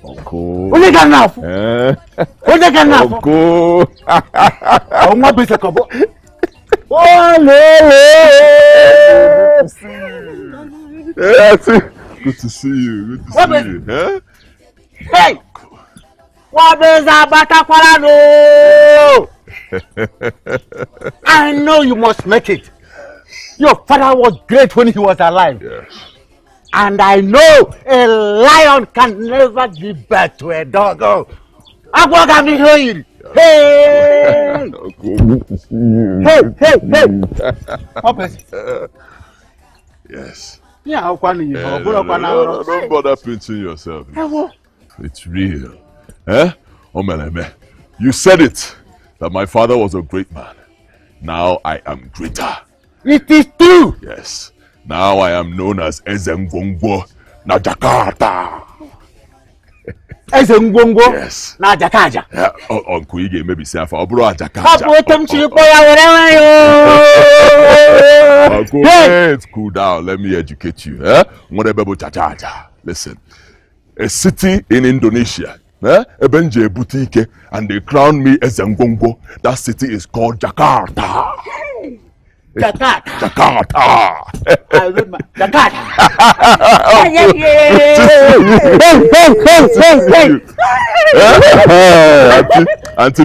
Uncle. What can now? What can now? Uncle. Oh, my business. Oh, no. Good to see you. Good to see you. Huh? Hey! What is that Batakwala? I know you must make it. Your father was great when he was alive. Yes. And I know a lion can never give birth to a dog. I'm going to hear. Hey! Good to see you. Hey! Yes. Yeah, how can you? No, don't bother pinching yourself. It's real. Eh? Omeleme, you said it, that my father was a great man. Now I am greater. It is true. Yes. Now I am known as Ezengwongwo na Jakarta. Ezengwongwo? Yes. Na Jakarta. Yeah, Uncle Ige maybe say for Obro Jakarta. Uncle, let's cool down. Let me educate you. Listen. A city in Indonesia. Ebenje Butike, and they crowned me as Ngongwo. That city is called Jakarta. Jakarta. I remember. Jakarta. Auntie,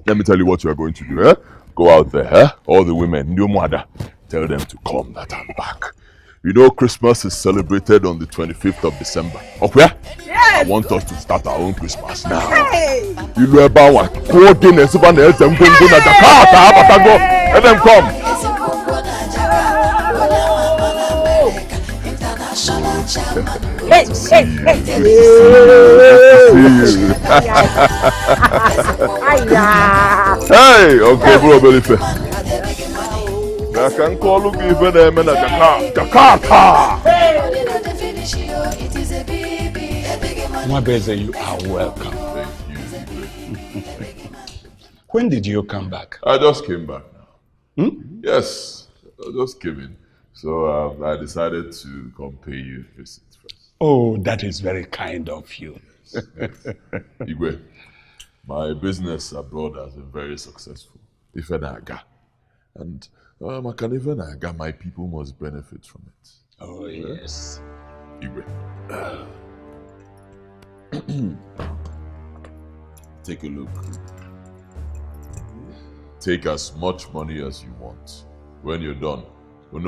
let me tell you what you are going to do. Go out there, all the women, new mother, tell them to come that I'm back. You know Christmas is celebrated on the 25th of December. Okay? Yes. I want us to start our own Christmas now. Hey. You know about what? Coordinates over the Jakarta. Let them come. Hey. Hey, okay, bro, Belife. I can call you even a man at Jakarta. Mwabeze, you are welcome. Thank you. When did you come back? I just came back now. Yes, I just came in. So I decided to come pay you a visit first. Oh, that is very kind of you. Yes. Igwe, my business abroad has been very successful. And my people must benefit from it. Oh, yes. Igwe. Take a look. Take as much money as you want. When you're done, you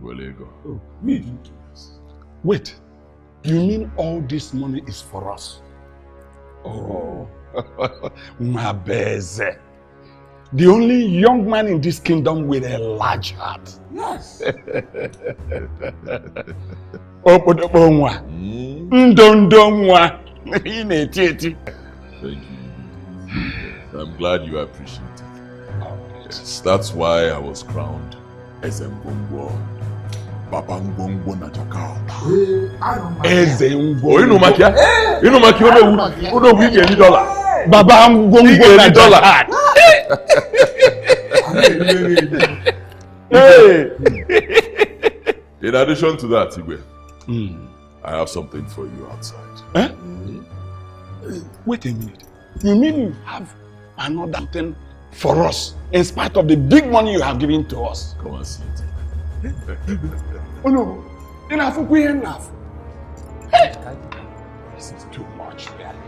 will go. Oh, me? Wait, you mean all this money is for us? Oh, Mabeze. The only young man in this kingdom with a large heart. Yes. Thank you. I'm glad you appreciate it. Yes, that's why I was crowned Ezengwongwo. Baba Ngwongwo na Jakarta. Ezengwongwo. You know Makia? You know Makia, we get $1. Baba Ngwongwo na Jakarta. Hey! In addition to that, Igwe, I have something for you outside. Eh? Wait a minute. You mean you have another thing for us in spite of the big money you have given to us? Come and see it. Oh no, enough. Hey! This is too much, really.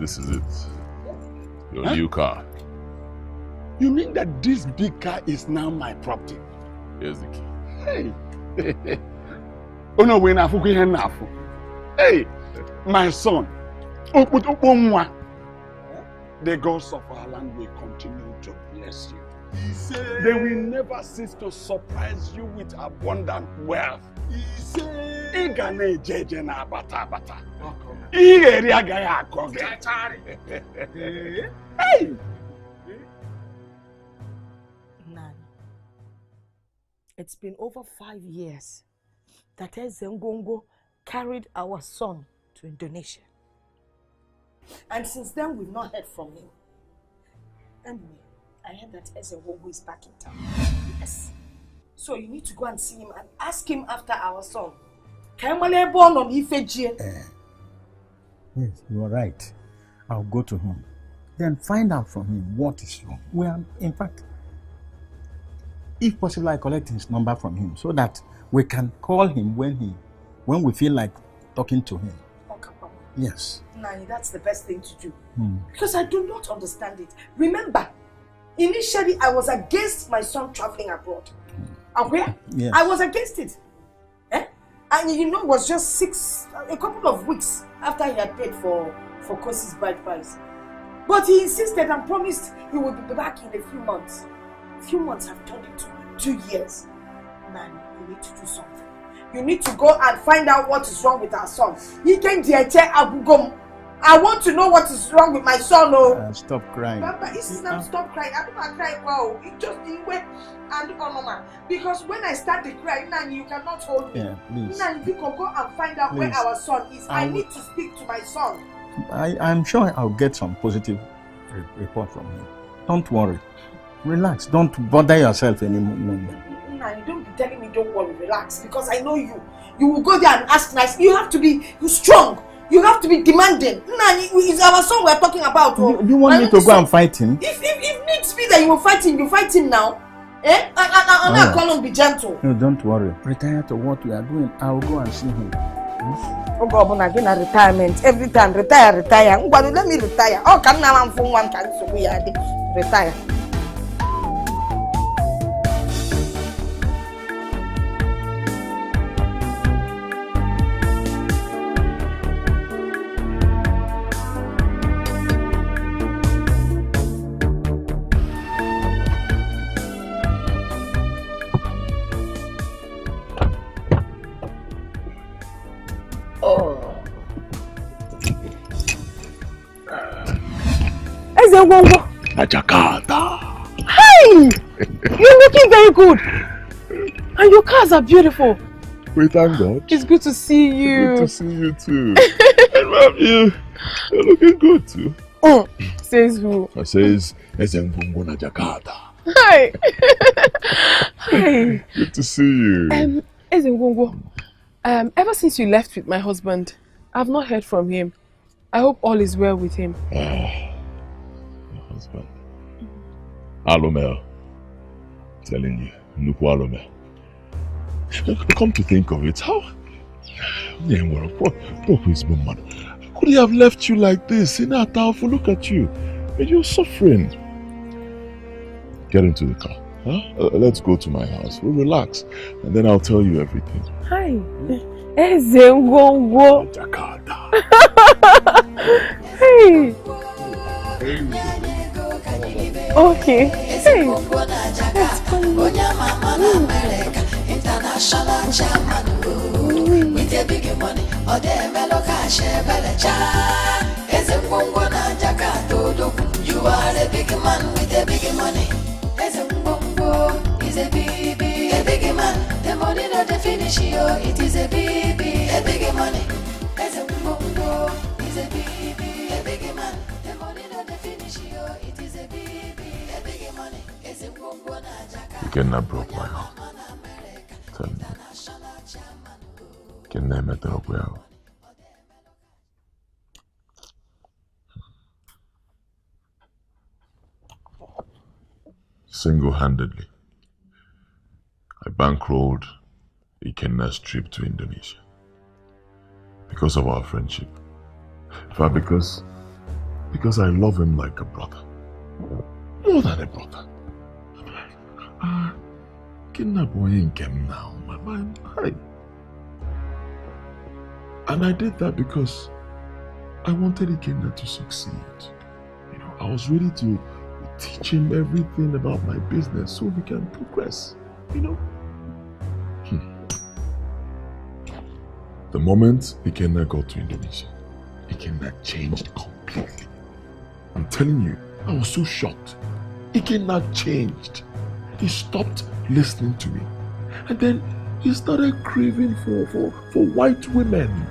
This is it. Your new car. You mean that this big car is now my property? Here's the key. Hey! Oh no, we're not. Hey! My son. The gods of our land will continue to bless you. They will never cease to surprise you with abundant wealth. ị ga na-eje eje na abata abata. Ị ga-eri agaghị akọ gị. It's been over 5 years that Ezengongo carried our son to Indonesia. And since then, we've not heard from him. Anyway, I heard that Ezengongo is back in town. Yes. So you need to go and see him and ask him after our son. Yes, you are right. I'll go to him. Then find out from him what is wrong. In fact, if possible, I collect his number from him so that we can call him when we feel like talking to him. Okay, Papa. Yes. Nani, that's the best thing to do. Because I do not understand it. Remember, initially I was against my son traveling abroad. And where? Yes. I was against it. And you know, it was just a couple of weeks after he had paid for Kosi's bride price. But he insisted and promised he would be back in a few months. A few months have turned into 2 years. Man, you need to do something. You need to go and find out what is wrong with our son. I want to know what is wrong with my son. Stop crying. Papa, stop crying. I don't cry. Wow, it just didn't wait. And Mama, because when I started crying, Nani, you cannot hold me. Yeah, please. Nani, you can go and find out where our son is. I need to speak to my son. I'm sure I'll get some positive report from him. Don't worry. Relax. Don't bother yourself anymore. Nani, don't be telling me don't worry, relax. Because I know you. You will go there and ask nice. You have to be strong. You have to be demanding. Nani, it's our son we're talking about. Do you want me to go and fight him? If needs be that you will fight him, you fight him now. I'm not going to be gentle. No, don't worry. Retire to what we are doing. I will go and see him. Oh God, when I get a retirement, every time retire. Let me retire. Oh, can now phone one can so we are retire. Jakarta. Hey! You're looking very good. And your cars are beautiful. We thank God. It's good to see you. Good to see you too. I love you. You're looking good too. Says who? I says Ezengongo na Jakarta. Hi. Hi. Good to see you. Ezengongo, ever since you left with my husband, I've not heard from him. I hope all is well with him. Husband. Alomel. Telling you, Nuku Alomel. Come to think of it, how? Could he have left you like this? Look at you. You're suffering. Get into the car. Huh? Let's go to my house. We'll relax. And then I'll tell you everything. Hi. Ezengongo. Jakarta. Hey. Okay. Hey. That's funny. International chairman with a big money or the mellow cash Ezengongo na Jakarta. You are a big man with a big money. Ezengongo is a big man. The money not the finish you. It is a big money. Ezengongo is a big man. The money not the finish you. It is a big money. Ezengongo na Jakarta. You cannot broke my heart. Tell me. Can I met up well? Single-handedly, I bankrolled Ikenna's trip to Indonesia because of our friendship. In fact, because I love him like a brother, more than a brother. Ikenna boy in Kem now, hi. And I did that because I wanted Ikenna to succeed. You know, I was ready to teach him everything about my business so we can progress, you know. The moment Ikenna got to Indonesia, Ikenna changed completely. I'm telling you, I was so shocked. Ikenna changed. He stopped listening to me. And then he started craving for white women.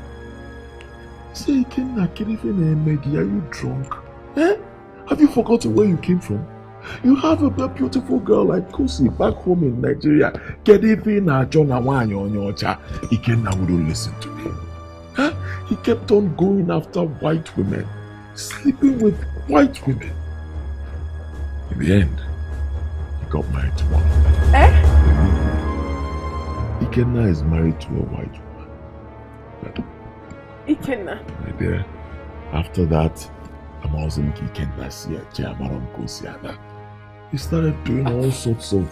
Say, Ikenna, are you drunk? Eh? Have you forgotten where you came from? You have a beautiful girl like Kosi back home in Nigeria. Ikenna wouldn't listen to me. Huh? He kept on going after white women, sleeping with white women. In the end, he got married to one of them. Eh? Ikenna is married to a white woman. Ikenna. My dear, after that, I'm also making Ikenna see a Chiamaram Kosiana. He started doing all sorts of,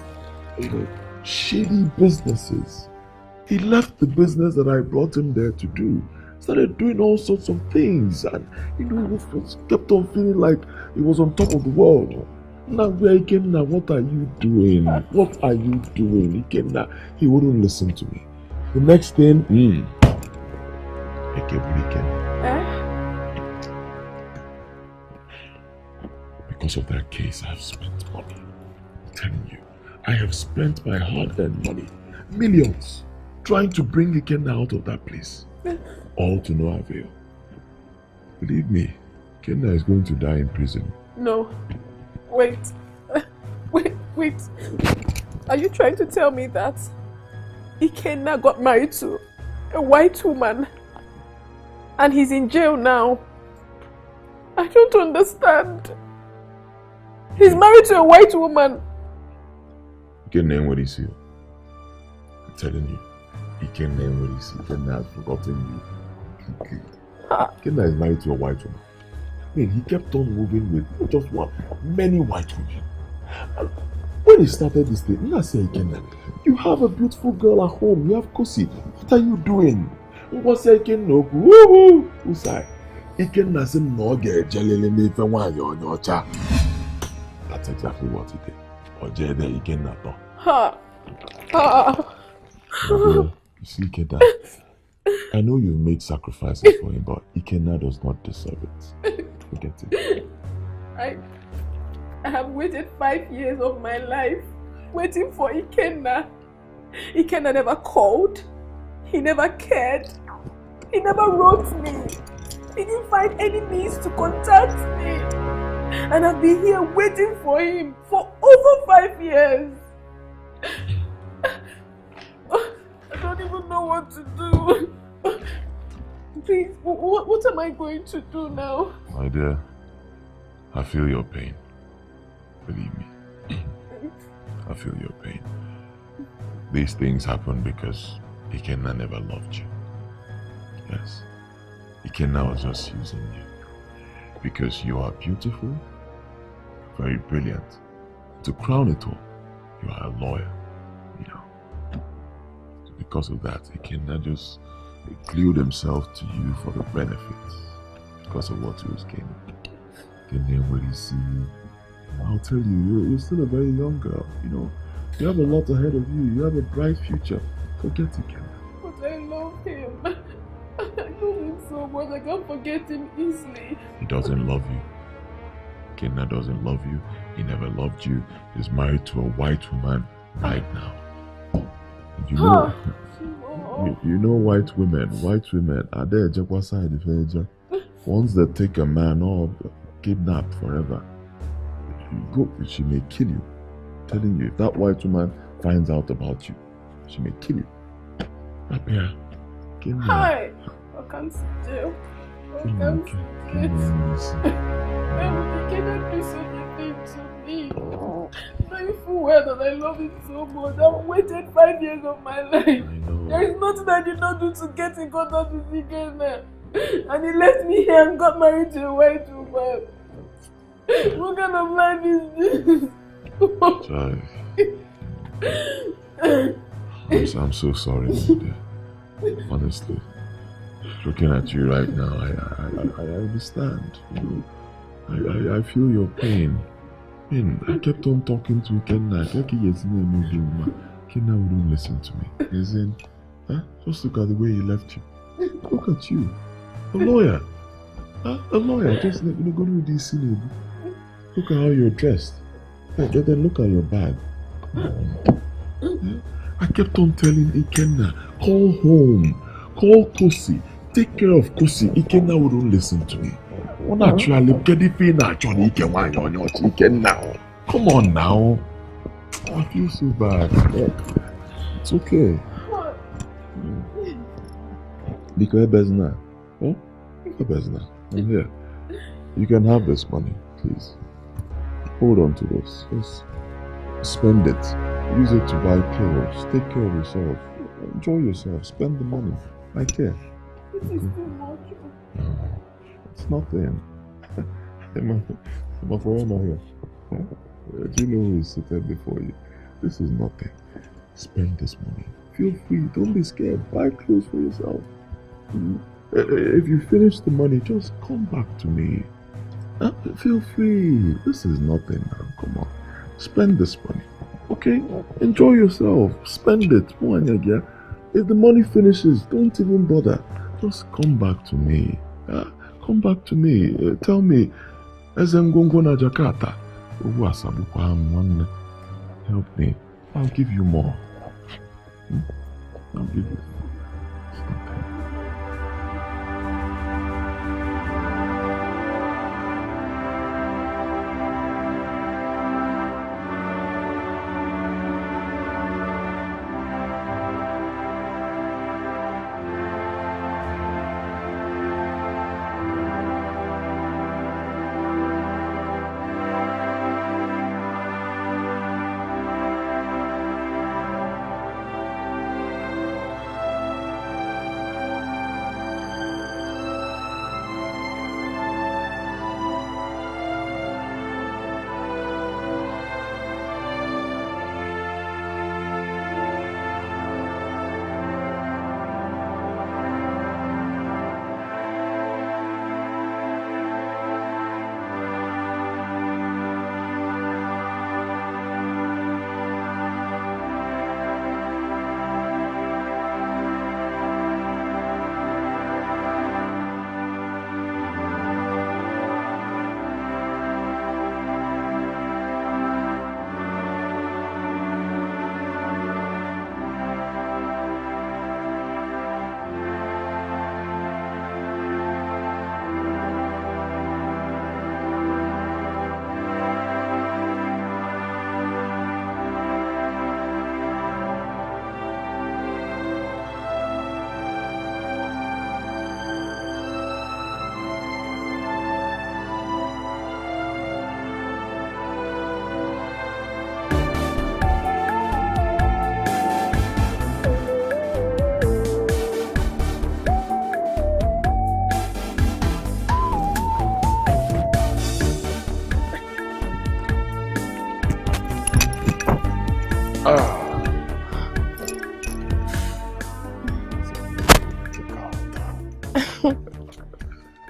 shady businesses. He left the business that I brought him there to do. Started doing all sorts of things, and he kept on feeling like he was on top of the world. Now, Ikenna, what are you doing? What are you doing, Ikenna? He wouldn't listen to me. The next thing, Ikenna. Because of that case, I have spent money. I'm telling you, I have spent my hard-earned money, millions, trying to bring Ikenna out of that place. All to no avail. Believe me, Ikenna is going to die in prison. No. Wait. Wait. Are you trying to tell me that Ikenna got married to a white woman and he's in jail now? I don't understand. He's married to a white woman. Ikenna, what is you? I'm telling you, Ikenna, what is you? Ikenna has forgotten you. Ikenna is married to a white woman. I mean, he kept on moving with not just one, many white women. And when he started this thing, I said, Ikenna, you have a beautiful girl at home. You have Kosi. What are you doing? What say Ikenna? Woohoo! Who's that? Ikenna said, no, get jelly me if I want your child. That's exactly what he did. Or Jede Ikenna thought. You see, Ikenna, I know you've made sacrifices for him, but Ikenna does not deserve it. Forget it. I have waited 5 years of my life waiting for Ikenna. Ikenna never called. He never cared. He never wrote me. He didn't find any means to contact me. And I've been here waiting for him for over 5 years. I don't even know what to do. Please, what am I going to do now? My dear, I feel your pain. Believe me. I feel your pain. These things happen because Ikenna never loved you. Yes. Ikenna was just using you. Because you are beautiful, very brilliant. To crown it all, you are a lawyer, Because of that, Ikenna just glued himself to you for the benefits. Because of what he was gaining. Ikenna, when he see you, I'll tell you, you're still a very young girl, You have a lot ahead of you. You have a bright future. Forget Ikenna. But I love him. I love him so much. I can't forget him easily. He doesn't love you. Ikenna doesn't love you. He never loved you. He's married to a white woman right now. You know white women are there just outside the village. Once they take a man or kidnapped forever, she may kill you. I'm telling you, if that white woman finds out about you, she may kill you. Apia. Hi! I can't sit there. I can't sit there. Why would Ikenna do such a thing to me? Knowing full well that I love him so much. I've waited 5 years of my life. I know. There is nothing I did not do to get in contact with Ikenna. And he left me here and got married to a white woman. What kind of life is this? I'm so sorry, my dear. Honestly, looking at you right now, I understand. I feel your pain. I kept on talking to Ikenna. Ikenna wouldn't listen to me. Just look at the way he left you. Look at you. A lawyer. Huh? A lawyer. Just go to this city. Look at how you're dressed. Then look at your bag. I kept on telling Ikenna, call home. Call Kosi. Take care of Kosi. Ikenna wouldn't listen to me. Come on now. I feel so bad. It's okay. Because Ebezna. Huh? Ebezna. I'm here. You can have this money, please. Hold on to this. Just spend it. Use it to buy clothes. Take care of yourself. Enjoy yourself. Spend the money. I care. This is too much. It's nothing. My friend here. Do you know who is seated before you? This is nothing. Spend this money. Feel free. Don't be scared. Buy clothes for yourself. If you finish the money, just come back to me. Feel free. This is nothing now. Come on. Spend this money. Okay? Enjoy yourself. Spend it. If the money finishes, don't even bother. Just come back to me. Come back to me. Tell me, Ezengongo na Jakarta. Help me. I'll give you more. I'll give you. It's nothing.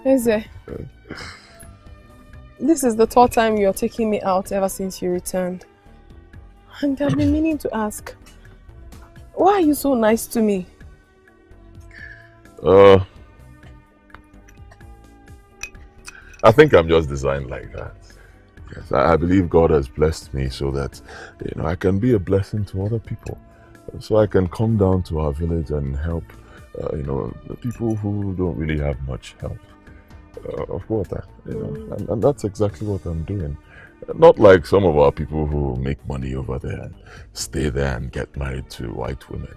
Eze, this is the third time you're taking me out ever since you returned. And I've been meaning to ask, why are you so nice to me? I think I'm just designed like that. Yes, I believe God has blessed me so that I can be a blessing to other people. So I can come down to our village and help the people who don't really have much help of water. And that's exactly what I'm doing. Not like some of our people who make money over there and stay there and get married to white women.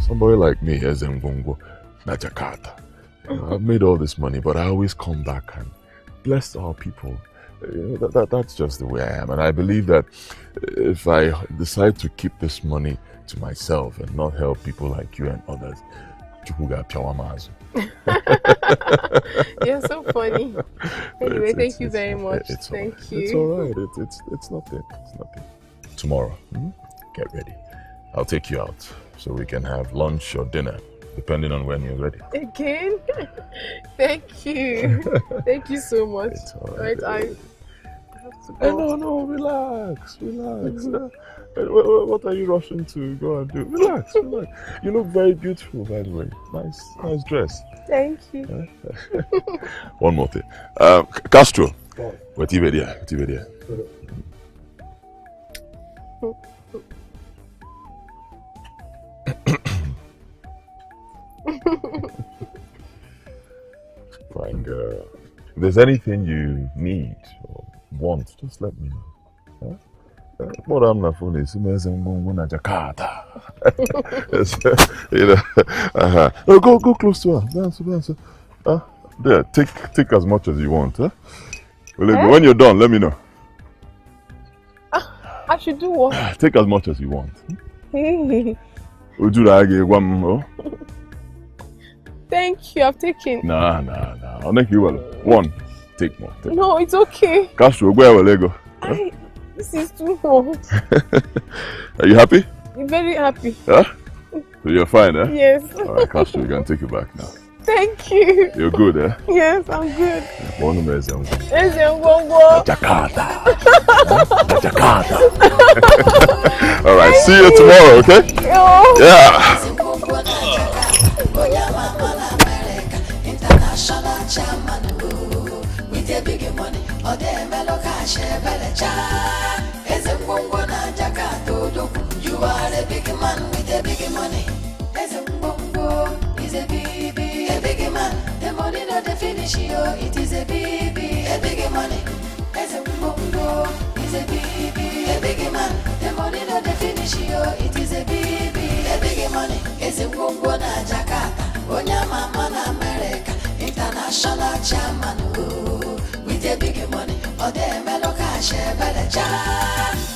Somebody like me, Ezengongo na Jakarta. I've made all this money, but I always come back and bless our people. That's just the way I am. And I believe that if I decide to keep this money to myself and not help people like you and others, You're so funny. Anyway, thank you very much. Thank you. It's all right. It's nothing. It's nothing. Tomorrow, get ready. I'll take you out so we can have lunch or dinner, depending on when you're ready. Again? Thank you. Thank you so much. It's all right. I have to go. No, relax. What are you rushing to go and do? Relax, relax. You look very beautiful, by the way. Nice dress. Thank you. One more thing. Castro. What you there? Fine girl. If there's anything you need or want, just let me know. Huh? What I'm not phone is Jakarta. You know, no, go close to her. Dance. There, take as much as you want. Huh? When you're done, let me know. I should do what? Take as much as you want. Thank you, I've taken. Nah. I'll make you well. One, take more. No, it's okay. Castro, where will I go? This is too long. Are you happy? I'm very happy. Huh? So you're fine, eh? Yes. Alright, Castro, you can take it back now. Thank you. You're good, eh? Yes, I'm good. Jakarta. Jakarta. Alright, see you tomorrow, okay? Yeah. International chairman with a big money, or the Meloka Shebelecha. As a Bongo Jakarta, you are a big man with a big money. As a Bongo is a big man. The money not the finish you, it is a big money. As a Bongo is a big man. The money not the finish you, it is a big money. As a Bongo Jakarta, Onya Mama America. International chairman with a big money, or the Meloka Shebelecha.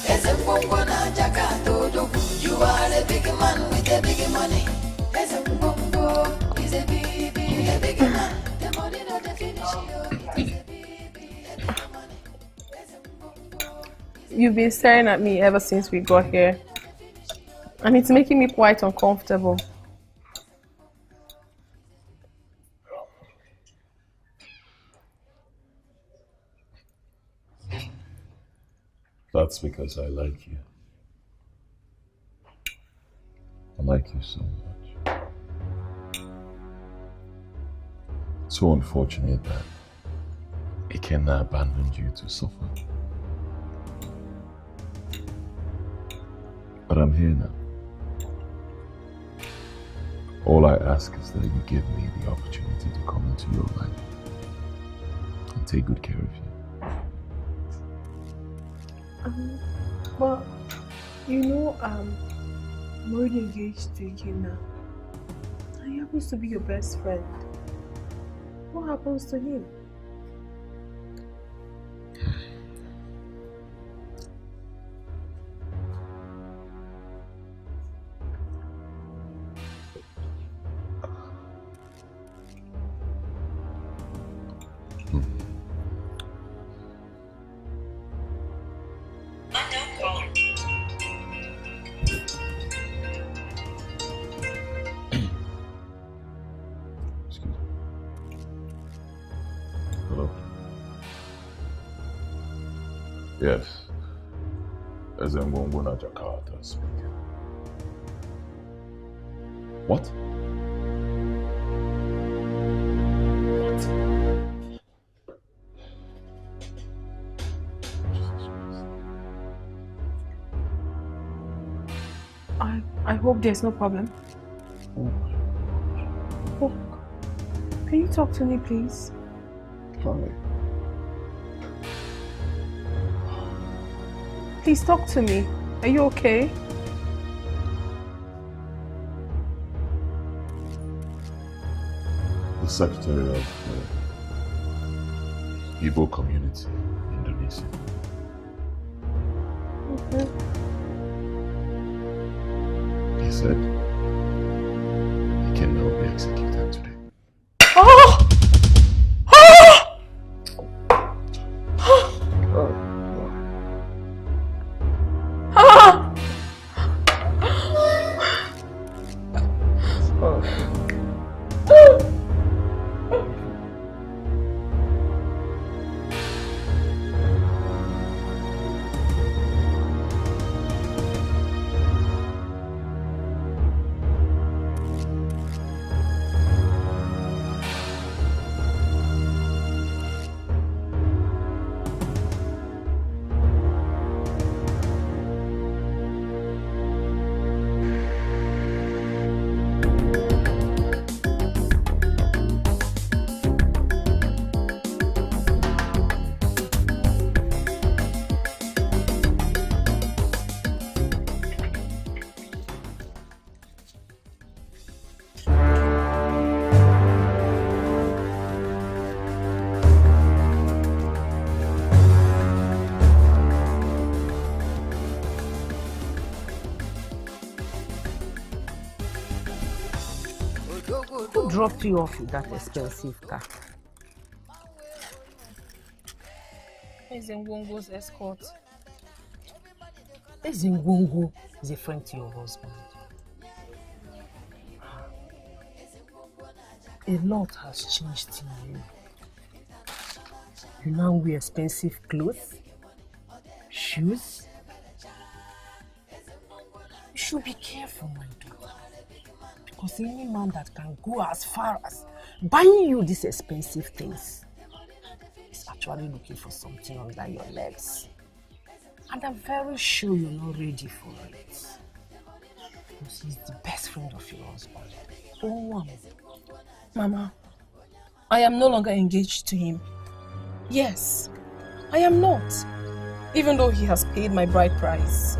As a Bongo Jakarta, you are a big man with a big money. As a Bongo is a big man. The money not the finish you, it is a big money. You've been staring at me ever since we got here, and it's making me quite uncomfortable. That's because I like you. I like you so much. It's so unfortunate that Ikenna abandoned you to suffer. But I'm here now. All I ask is that you give me the opportunity to come into your life and take good care of you. But you know, I'm already engaged to you now. He happens to be your best friend. What happens to him? Yes, as in Wongona Jakarta speaking. What? I hope there's no problem. Oh, can you talk to me, please? Hi. Please talk to me. Are you okay? The secretary of the Igbo community in Indonesia. Okay. He said he can now be executed today. Oh! Who dropped you off with that expensive car? Ezengwongo's escort. Ezengwongo is a friend to your husband. A lot has changed in you. You now wear expensive clothes, shoes. You should be careful, my daughter. Because any man that can go as far as buying you these expensive things is actually looking for something under your legs. And I'm very sure you're not ready for it. Because he's the best friend of your husband. Oh, Mama, I am no longer engaged to him. Yes, I am not. Even though he has paid my bride price.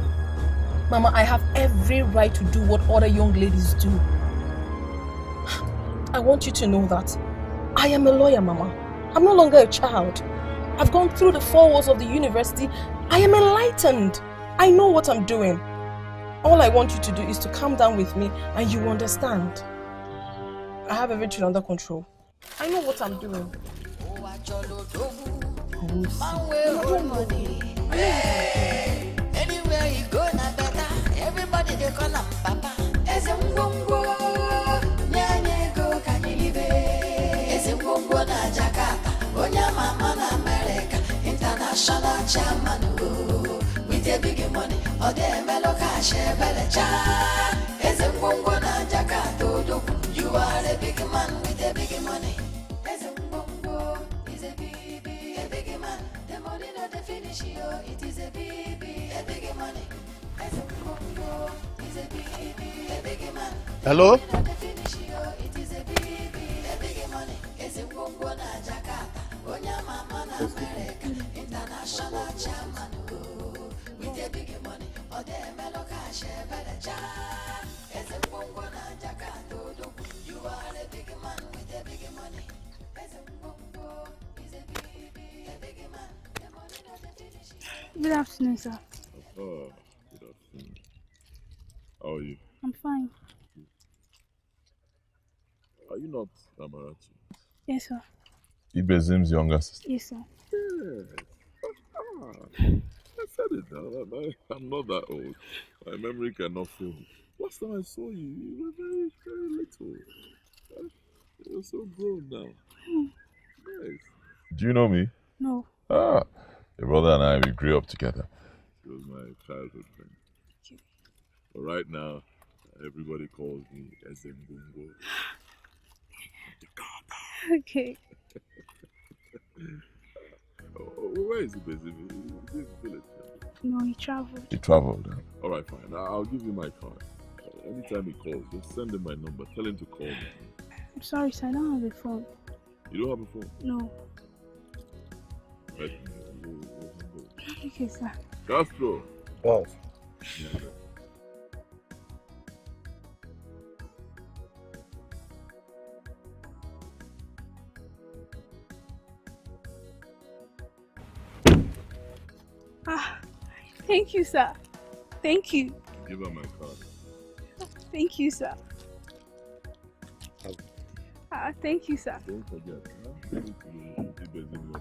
Mama, I have every right to do what other young ladies do. I want you to know that I am a lawyer, Mama. I'm no longer a child. I've gone through the 4 walls of the university. I am enlightened. I know what I'm doing. All I want you to do is to calm down with me and you understand. I have everything under control. I know what I'm doing. Anywhere you go, na better. Everybody they call him Papa. Ezengwongo, nyanyego kanyilibe. Ezengwongo na Jakarta, onya mama na America, international chairman. With a big money, or the melo cash, belecha. Ezengwongo na Jakarta, you are a big man with a big money. Ezengwongo is a big man. The money not the finish, it is a big money. Ezengwongo is a big man. Hello? It is a big money. Ezengwongo na Jakarta, onya mama na America, international chairman. With a big money, or the melo cash, belecha. Ezengwongo na Jakarta, you are a big man with a big money. Ezengwongo is a big man. The money not the finish. Good afternoon, sir. Oh, good afternoon. How are you? I'm fine. Are you not Amarachi? Yes, sir. Ibezim's younger sister? Yes, sir. Yes. I said it now. I'm not that old. My memory cannot fail me. Last time I saw you, you were very, very little. You're so grown now. Nice. Do you know me? No. Your brother and I, we grew up together. He was my childhood friend. Okay. But right now, everybody calls me Ezengwongo. Okay. Where is he based? Is he in the village? No, he traveled. He traveled. All right, fine. I'll give you my card. Anytime he calls, just send him my number. Tell him to call me. I'm sorry, sir. I don't have a phone. You don't have a phone? No. Right. Okay, sir. Castro. Boss. Yeah. Thank you, sir. Thank you. Give her my card. Thank you, sir. Thank you, sir. Don't forget. Give it to me.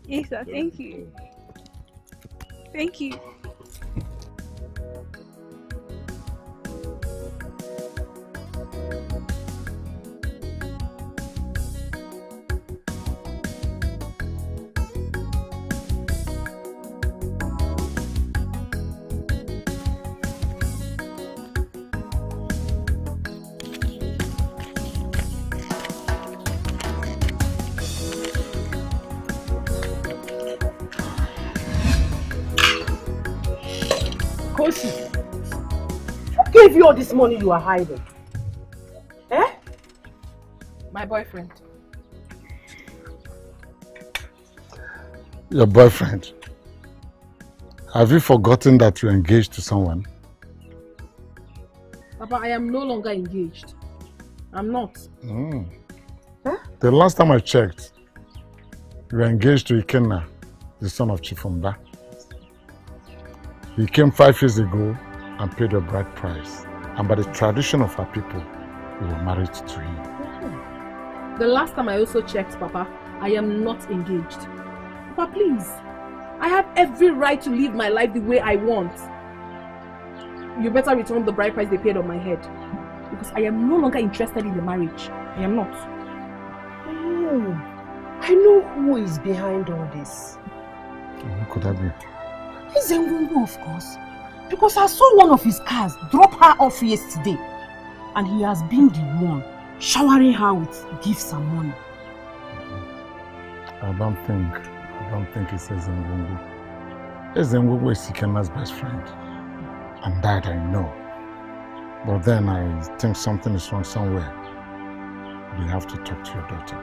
Yes, sir. Thank you. Thank you. Kosi, who gave you all this money you are hiding? Eh? My boyfriend. Your boyfriend? Have you forgotten that you're engaged to someone? Papa, I am no longer engaged. I'm not. Huh? The last time I checked, you were engaged to Ikenna, the son of Chief Mba. He came 5 years ago and paid your bride price. And by the tradition of our people, you were married to him. The last time I also checked, Papa, I am not engaged. Papa, please. I have every right to live my life the way I want. You better return the bride price they paid on my head. Because I am no longer interested in the marriage. I am not. Oh, I know who is behind all this. Who could that be? It's Ngungu, of course. Because I saw one of his cars drop her off yesterday. And he has been the one showering her with gifts and money. I don't think it's Ezengungu. Ezengungu is Ikenna's best friend. And that I know. But then I think something is wrong somewhere. You have to talk to your daughter.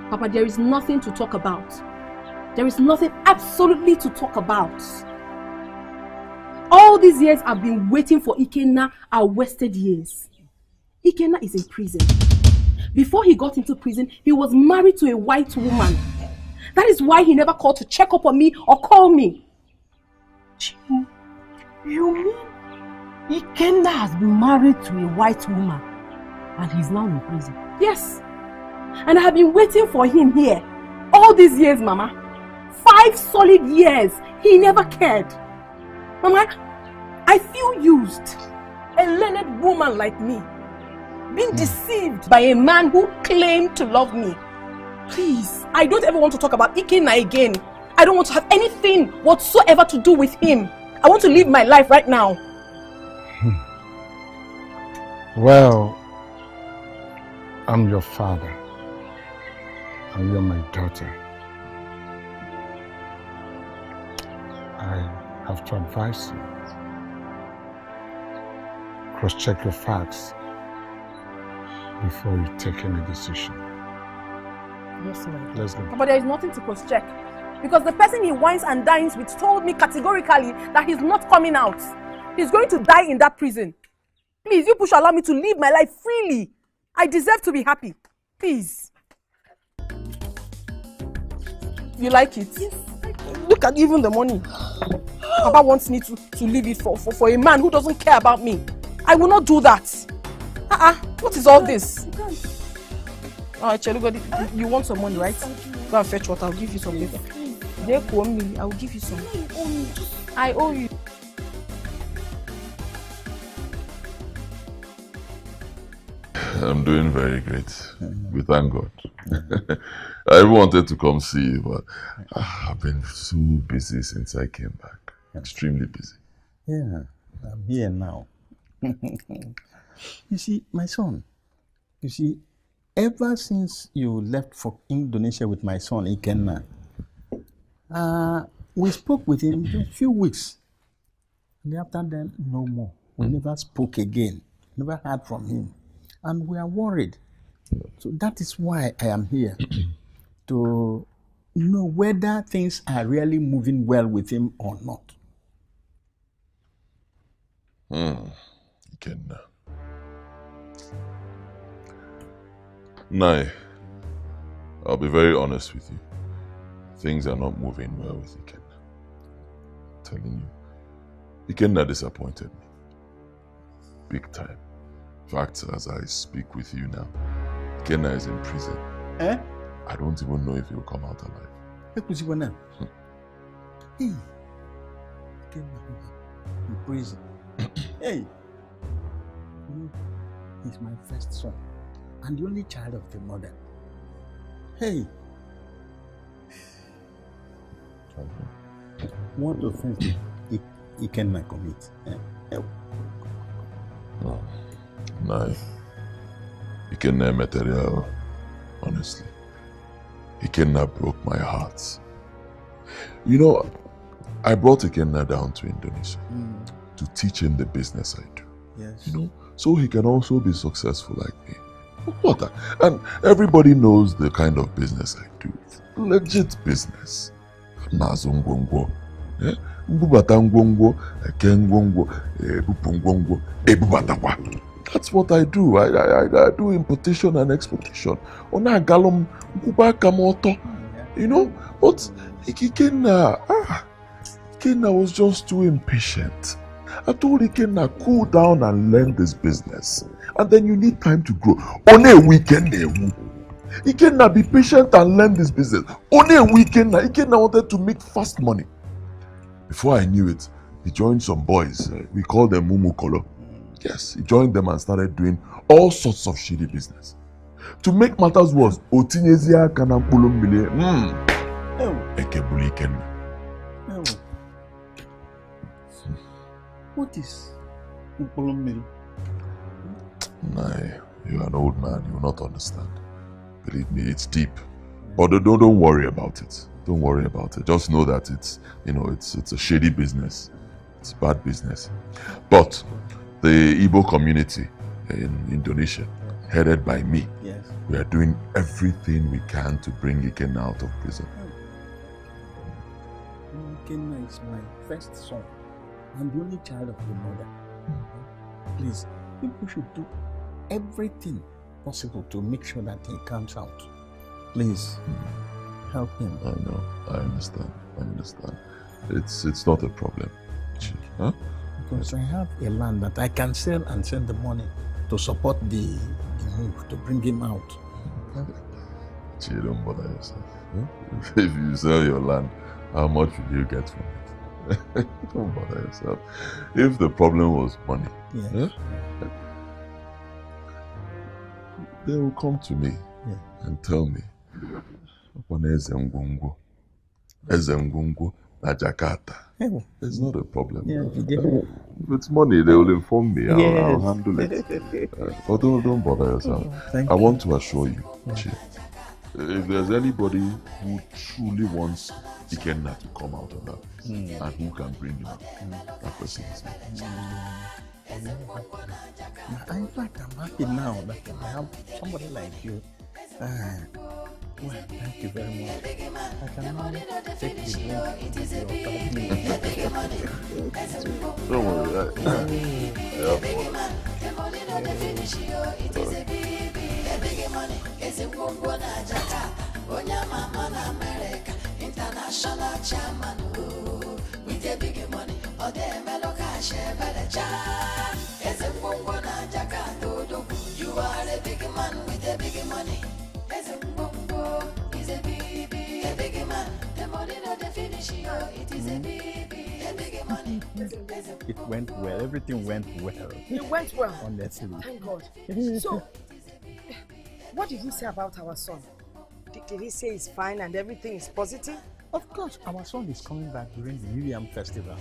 Papa, there is nothing to talk about. There is nothing absolutely to talk about. All these years I've been waiting for Ikenna are wasted years. Ikenna is in prison. Before he got into prison, he was married to a white woman. That is why he never called to check up on me or call me. Chimu, you mean Ikenna has been married to a white woman and he's now in prison? Yes. And I have been waiting for him here all these years, Mama. 5 solid years. He never cared. Mama, I feel used. A learned woman like me, being deceived by a man who claimed to love me. Please, I don't ever want to talk about Ikenna again. I don't want to have anything whatsoever to do with him. I want to live my life right now. Well, I'm your father. And you're my daughter. I have to advise you. Cross-check your facts before you take any decision. Yes, ma'am. Let's go. But there is nothing to cross-check. Because the person he wines and dines with told me categorically that he's not coming out. He's going to die in that prison. Please, you push allow me to live my life freely. I deserve to be happy. Please. You like it? Yes. Look at even the money. Papa wants me to leave it for a man who doesn't care about me. I will not do that. What is all this? Alright, Chelugo, you want some money, right? Go and fetch water, I'll give you some later. I will give you some. I owe you. I'm doing very great. We thank God. I wanted to come see you, but I've been so busy since I came back. Extremely busy. Yeah, I'm here now. You see, my son, ever since you left for Indonesia with my son, Ikenna, we spoke with him a few weeks. And after that, no more. We never spoke again. Never heard from him. And we are worried. So that is why I am here. To know whether things are really moving well with him or not. Ikenna. Nai, I'll be very honest with you. Things are not moving well with Ikenna. I'm telling you. Ikenna disappointed me. Big time. In fact, as I speak with you now, Ikenna is in prison. I don't even know if he'll come out alive. Hey, Ikenna in prison. Hey, he's my first son and the only child of the mother. Hey, what offense did Ikenna commit? No, Ikenna material, honestly. Ikenna broke my heart. You know, I brought Ikenna down to Indonesia to teach him the business I do. Yes. You know, so he can also be successful like me. What? And everybody knows the kind of business I do. It's legit business. Mazungwongwo. That's what I do. I do importation and exportation. You know, but Ikenna was just too impatient. I told Ikenna, cool down and learn this business. And then you need time to grow. Only a weekend, Ikenna, be patient and learn this business. Only a weekend, Ikenna wanted to make fast money. Before I knew it, he joined some boys. We call them Mumu Kolo. Yes, he joined them and started doing all sorts of shady business. To make matters worse, Otinyezia Kanampulu Mile. Ekebuli Ikenna. What is Upolomil? Nah, you're an old man. You will not understand. Believe me, it's deep. But don't worry about it. Don't worry about it. Just know that it's a shady business. It's bad business. But the Igbo community in Indonesia, headed by me, we are doing everything we can to bring Ikenna out of prison. Ikenna is my first son. I'm the only child of the mother. Please, people should do everything possible to make sure that he comes out. Please, help him. I know. I understand. It's not a problem. Huh? Because I have a land that I can sell and send the money to support the move, to bring him out. Gee, don't bother yourself. Huh? If you sell your land, how much will you get from it? Don't bother yourself. If the problem was money, they will come to me and tell me, Ezengungu na Jakarta. It's not a problem. If it's money, they will inform me. I'll handle it. But don't bother yourself. I want to assure you, if there's anybody who truly wants Ikenna to come out of that and who can bring him out, that person is me. In fact, I'm happy now that I have somebody like you. Well, thank you very much. I can now take the drink. Don't worry. International chairman with a big money, or the Meloka Shebelecha. As a Bongo Jakato, you are a big man with a big money. As a Bongo is a big man. The money not the finish, it is a big money. It went well, everything went well. It went well. Honestly. Thank God. So, what did he say about our son? Did he say he's fine and everything is positive? Of course, our son is coming back during the New Year festival.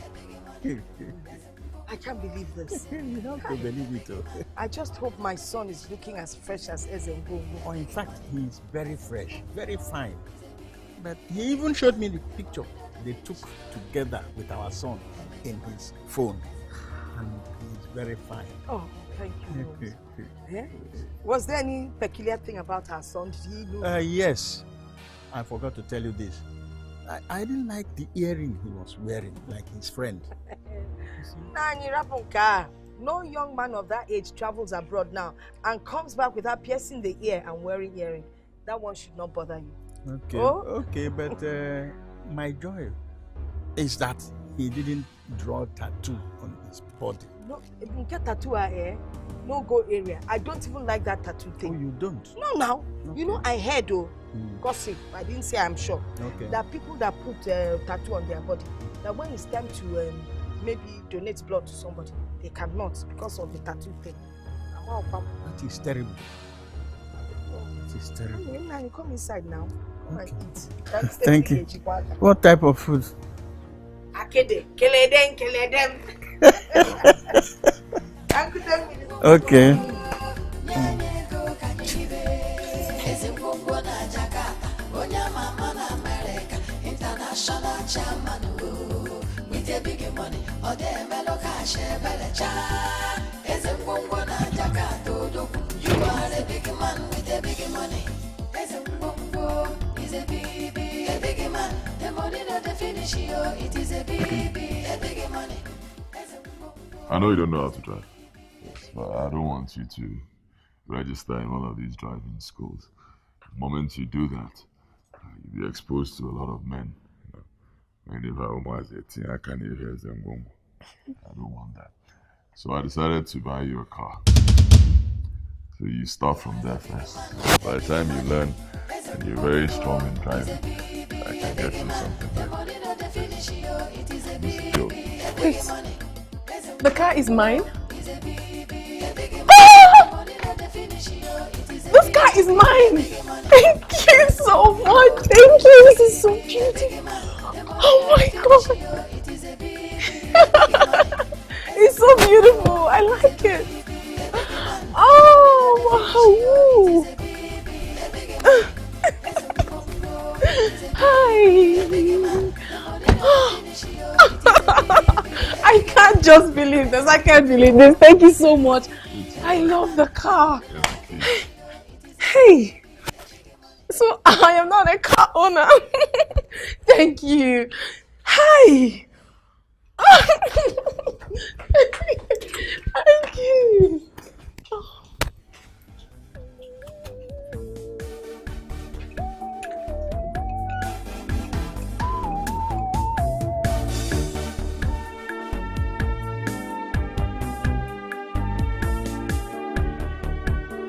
I can't believe this. You have to believe it. I just hope my son is looking as fresh as Ezengungu. Oh, in fact, he's very fresh, very fine. But he even showed me the picture they took together with our son in his phone. And he's very fine. Oh, thank you. Yeah? Was there any peculiar thing about our son? Did he know? Yes. I forgot to tell you this. I didn't like the earring he was wearing, like his friend. No young man of that age travels abroad now and comes back without piercing the ear and wearing earring. That one should not bother you. Okay, oh? Okay, but my joy is that he didn't draw a tattoo on his body. No, if you get tattoo no go area. I don't even like that tattoo thing. Oh, you don't? No, now. Okay. You know, I heard gossip. I didn't say I'm sure. Okay. That people that put tattoo on their body, that when it's time to maybe donate blood to somebody, they cannot because of the tattoo thing. That is terrible. It is terrible. You come inside now. Come and eat. Thank you. What type of food? Akede. Keleden. Okay. International chairman with a big money, or the Meloka Shebelecha. As a Bongo Jakato, you are a big man with a big money. As a Bongo is a big man. The money not the finish, it is a big money. I know you don't know how to drive. Yes, but I don't want you to register in one of these driving schools. The moment you do that, you'll be exposed to a lot of men. And if I was 18, I can't even hear them. I don't want that. So I decided to buy you a car. So you start from there first. By the time you learn and you're very strong in driving, I can get you something like this. Wait, the car is mine? This car is mine! Thank you so much! Thank you! This is so beautiful! Oh my god! It's so beautiful! I like it! Oh wow! Hi! I can't just believe this. I can't believe this. Thank you so much. I love the car. Hey, so I am not a car owner. Thank you. Hi. Thank you.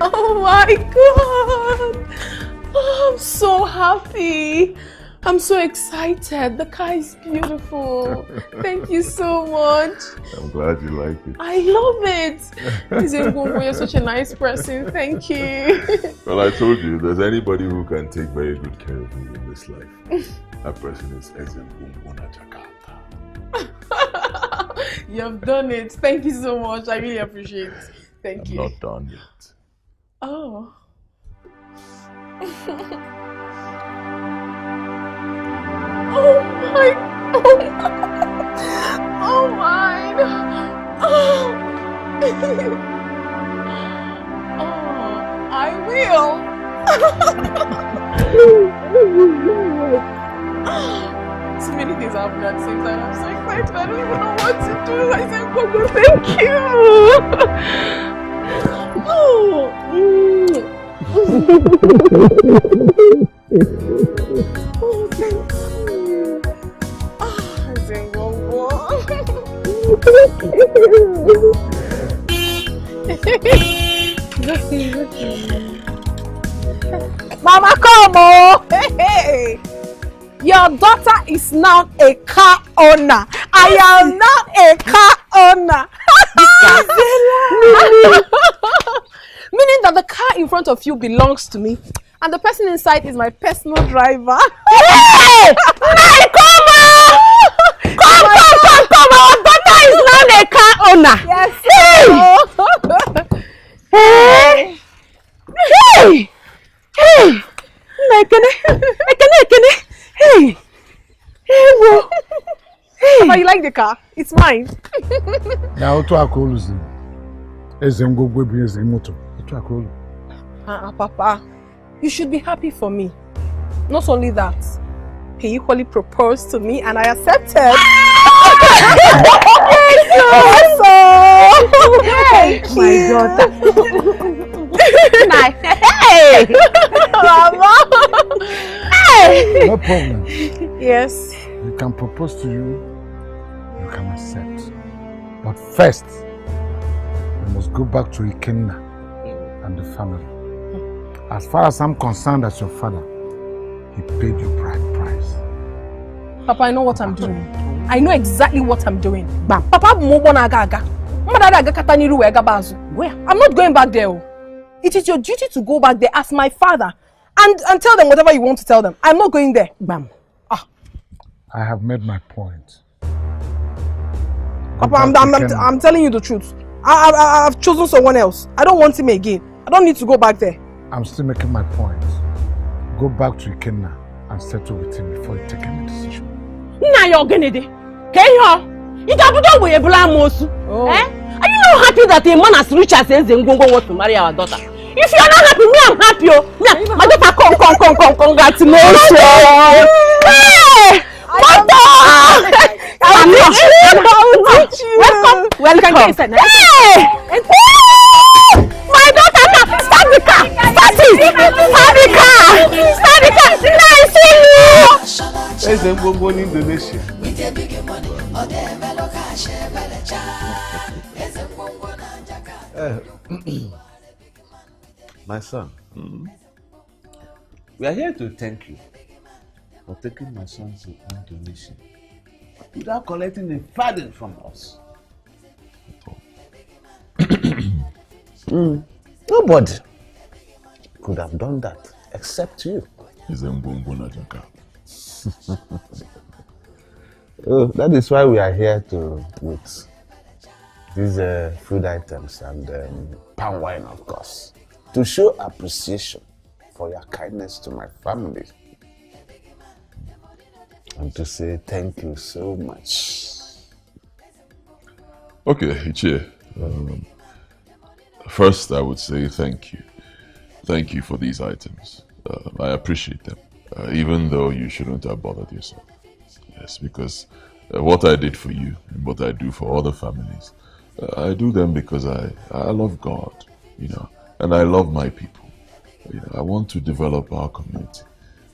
Oh my god! Oh, I'm so happy. I'm so excited. The car is beautiful. Thank you so much. I'm glad you like it. I love it. Izengungu, you're such a nice person. Thank you. Well, I told you, if there's anybody who can take very good care of me in this life, that person is Izengungu Jakarta. You've done it. Thank you so much. I really appreciate it. Thank you. I'm not done yet. Oh. Oh my. Oh my. Oh. Oh, I will. So many things happen at the same time. I'm so excited. I don't even know what to do. I said, Gogo, thank you. Oh. Oh, thank you. I said, Gogo. Mama, come on! Hey! Your daughter is now a car owner. I am not a car owner. Meaning that the car in front of you belongs to me, and the person inside is my personal driver. Hey! Come on! Come! Our daughter is now a car owner. Yes. Hey! Hey! Hey! Ekene! Hey! Hey, whoa! Hey! Papa, you like the car? It's mine. Now, to our calls, Ezengungu be Ezemoto. Papa, you should be happy for me. Not only that, he equally proposed to me and I accepted. Thank you. My daughter. Hey! Mama! Hey! No problem. Yes. You can propose to you, you can accept. But first, you must go back to Ikenna and the family. As far as I'm concerned as your father, he paid your bride price. Papa, I know what I'm doing. I know exactly what I'm doing. Bam. Papa, I'm not going back there. It is your duty to go back there as my father and tell them whatever you want to tell them. I'm not going there. Bam. I have made my point. Papa, I'm telling you the truth. I've chosen someone else. I don't want him again. I don't need to go back there. I'm still making my point. Go back to Ikenna and settle with him before you take any decision. Now you're gonna do. Are you not happy that a man as rich as Ezengungu wants to marry our daughter? If you're not happy, me, I'm happy. My daughter, come, congratulations. Hey! Mother! Welcome. Hey! My daughter, start the car. Start the car. Nice seeing you. Ezengungu in Indonesia. My son, we are here to thank you for taking my son to Indonesia without collecting a farthing from us. Nobody could have done that except you. Oh, that is why we are here with these food items and palm wine, of course, to show appreciation for your kindness to my family and to say thank you so much. Okay, Ichie. First, I would say thank you. Thank you for these items. I appreciate them, even though you shouldn't have bothered yourself. Yes, because what I did for you and what I do for other families, I do them because I love God, and I love my people. I want to develop our community.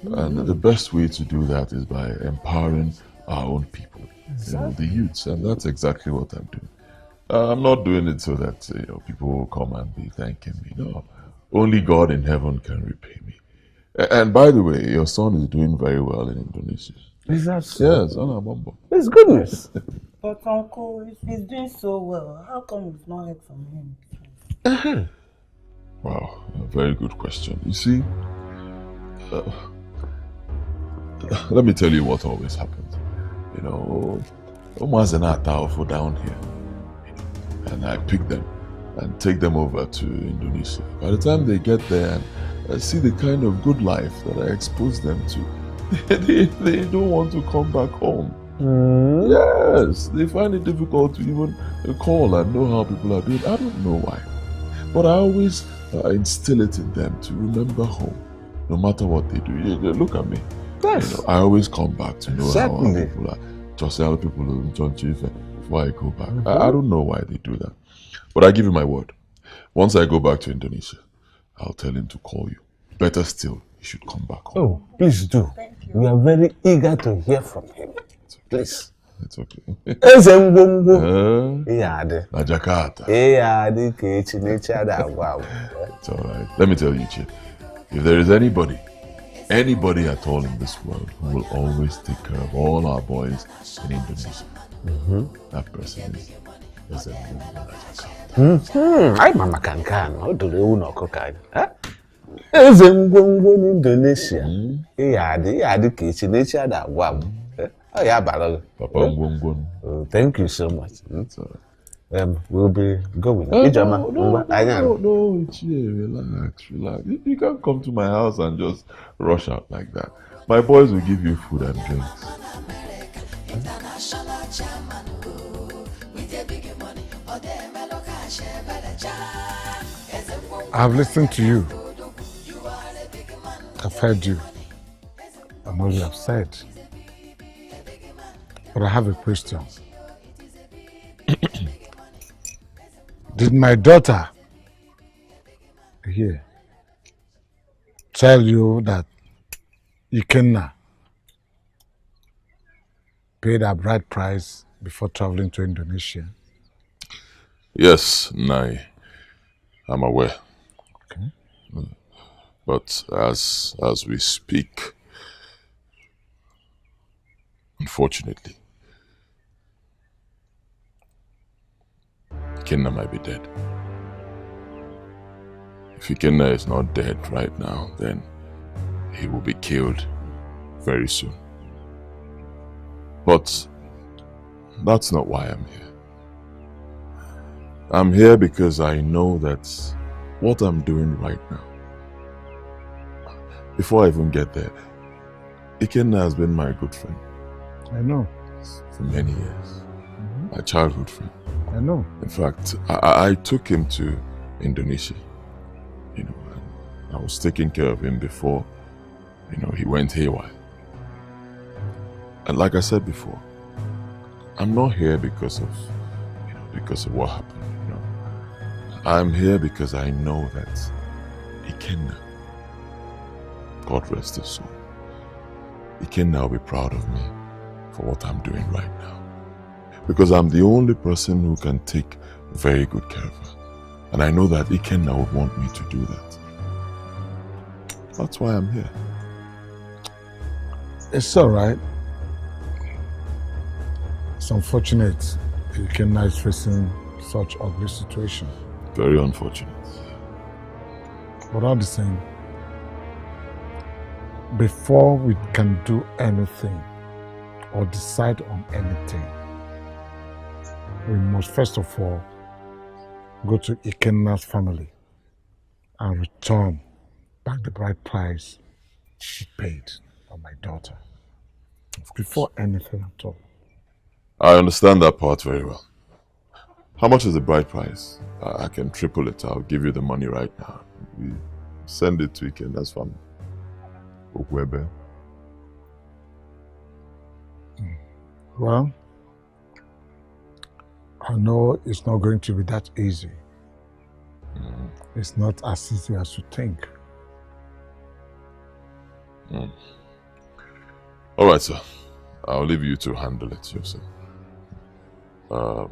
And the best way to do that is by empowering our own people, the youths, and that's exactly what I'm doing. I'm not doing it so that people will come and be thanking me. No, only God in heaven can repay me. And by the way, your son is doing very well in Indonesia. Is that so? Yes, Anabombo. It's good news. But Uncle, if he's doing so well, how come we've not heard from him? Wow, a very good question. You see, let me tell you what always happens. Almost an hour down here. And I pick them and take them over to Indonesia. By the time they get there and see the kind of good life that I expose them to, they don't want to come back home. Yes, they find it difficult to even call and know how people are doing. I don't know why. But I always instill it in them to remember home, no matter what they do. Look at me. Yes. I always come back to know how people are. Just how people are before I go back. I don't know why they do that. But I give you my word. Once I go back to Indonesia, I'll tell him to call you. Better still, he should come back home. Oh, please do. We are very eager to hear from him. Please. It's okay. Na Jakarta. It's alright. Let me tell you, Chief. If there is anybody at all in this world who will always take care of all our boys in Indonesia, that person is I mama can. How do they know cocaine? Eze ngwongwo in Indonesia. Papa ngwongwo. Thank you so much. We'll be going. No, relax. You can't come to my house and just rush out like that. My boys will give you food and drinks. I've listened to you. I've heard you. I know you have said. But I have a question. Did my daughter here tell you that Ikenna paid her bride price before traveling to Indonesia? Yes, Nai. I'm aware. Okay. But as we speak, unfortunately, Ikenna might be dead. If Ikenna is not dead right now, then he will be killed very soon. But that's not why I'm here. I'm here because I know that what I'm doing right now, before I even get there, Ikenna has been my good friend. I know. For many years. My childhood friend. I know. In fact, I took him to Indonesia. And I was taking care of him before, he went haywire. And like I said before, I'm not here because of what happened. I'm here because I know that Ikenna, God rest his soul, Ikenna will be proud of me for what I'm doing right now. Because I'm the only person who can take very good care of her. And I know that Ikenna would want me to do that. That's why I'm here. It's all right. It's unfortunate Ikenna is facing such ugly situation. Very unfortunate. But all the same, before we can do anything or decide on anything, we must first of all go to Ikenna's family and return back the bride price she paid for my daughter. Before anything at all. I understand that part very well. How much is the bride price? I can triple it. I'll give you the money right now. We send it to Ikenna's family. Okwebe. Well, I know it's not going to be that easy. It's not as easy as you think. All right, sir. I'll leave you to handle it yourself. On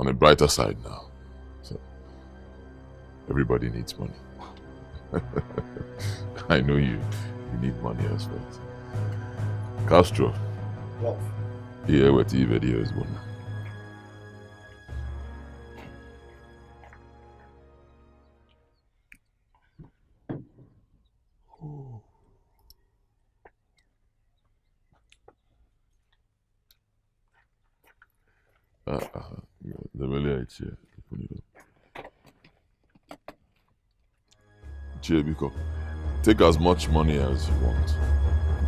a brighter side now, so everybody needs money. I know you need money as well. Castro. What? Here with the video is one. The really chair. Chair, because take as much money as you want.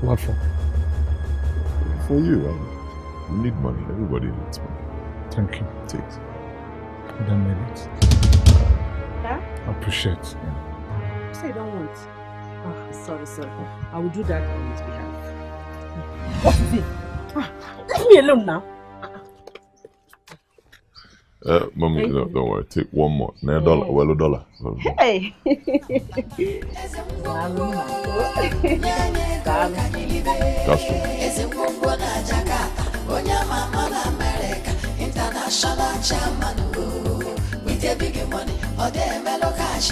What for? For you, right? You need money. Everybody needs money. Thank you. Take it. Don't need it. Huh? I appreciate it. You say you don't want. Oh, sorry. I will do that on his behalf. What is it? Leave me alone now. Mommy, don't worry. Take one more. $1. Well, $1. Hey! Castro. International chairman with a big money or the mellow cash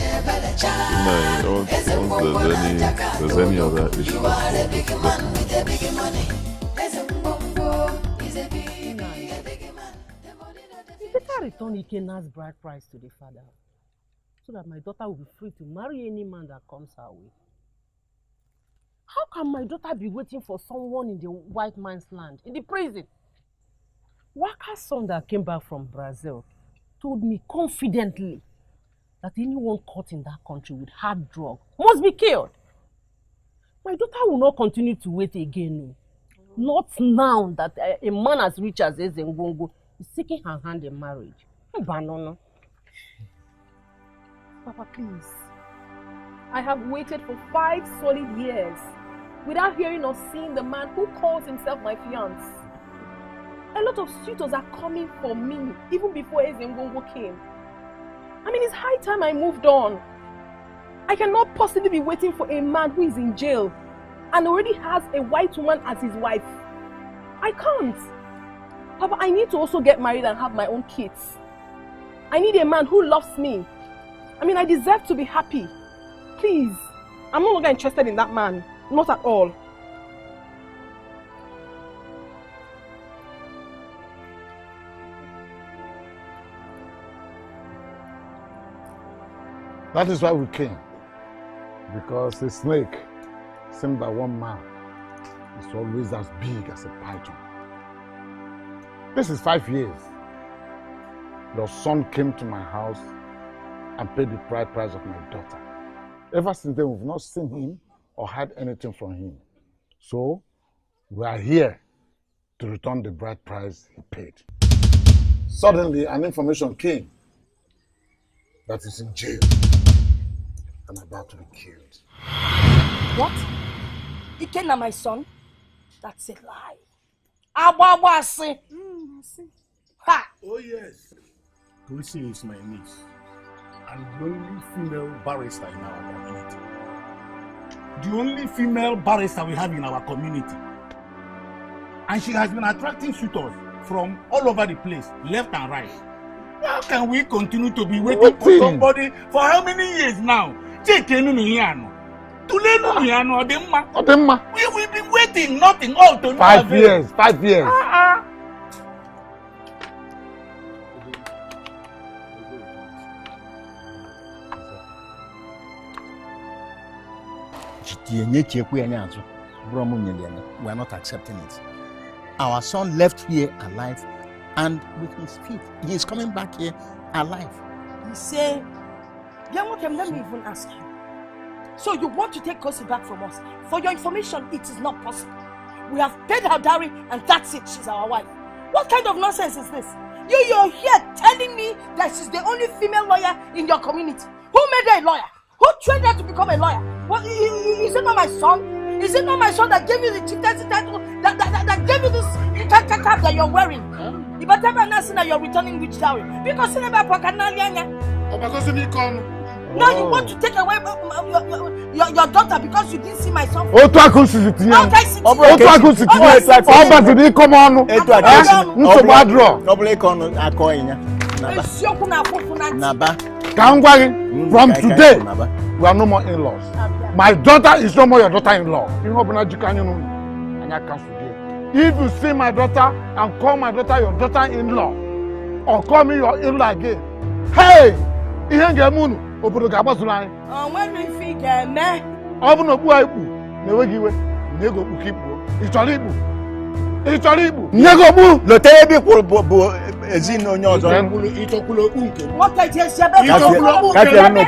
There's any other issue. You are a big man with a big money. Is a big man. You better return Ikenna's bride price to the father so that my daughter will be free to marry any man that comes her way. How can my daughter be waiting for someone in the white man's land, in the prison? Waka's son that came back from Brazil told me confidently that anyone caught in that country with hard drug must be killed. My daughter will not continue to wait again. No. Not now that a man as rich as Ezengongo is seeking her hand in marriage. Banana. Papa, please. I have waited for 5 solid years without hearing or seeing the man who calls himself my fiancé. A lot of suitors are coming for me even before Ezengongo came. I mean, it's high time I moved on. I cannot possibly be waiting for a man who is in jail and already has a white woman as his wife. I can't. Papa, I need to also get married and have my own kids. I need a man who loves me. I mean, I deserve to be happy. Please, I'm no longer interested in that man. Not at all. That is why we came. Because a snake, seen by one man, is always as big as a python. This is 5 years. Your son came to my house and paid the bride price of my daughter. Ever since then, we've not seen him or heard anything from him. So, we are here to return the bride price he paid. Suddenly, an information came that he's in jail and about to be killed. What? Ikenna, my son? That's a lie. Abawase. Ha! Oh yes. Tulisi is my niece and the only female barrister in our community. The only female barrister we have in our community. And she has been attracting suitors from all over the place, left and right. How can we continue to be waiting for somebody for how many years now? We will be waiting, nothing, all to 5 years, 5 years. We are not accepting it. Our son left here alive and with his feet. He is coming back here alive. You say, let me even ask you. So you want to take Kosi back from us? For your information, it is not possible. We have paid her dowry and that's it. She's our wife. What kind of nonsense is this? You're here telling me that she's the only female lawyer in your community. Who made her a lawyer? Who trained her to become a lawyer? What, is it not my son? Is it not my son that gave you the chieftaincy title, that gave you this cap that you're wearing? You better not say that you're returning rich dowry. Because no, you want to take away your daughter because you didn't see my son. Oh, to from today, we are no more in-laws. My daughter is no more your daughter-in-law. If you see my daughter and call my daughter your daughter-in-law, or call me your in-law again, hey, when we figure me,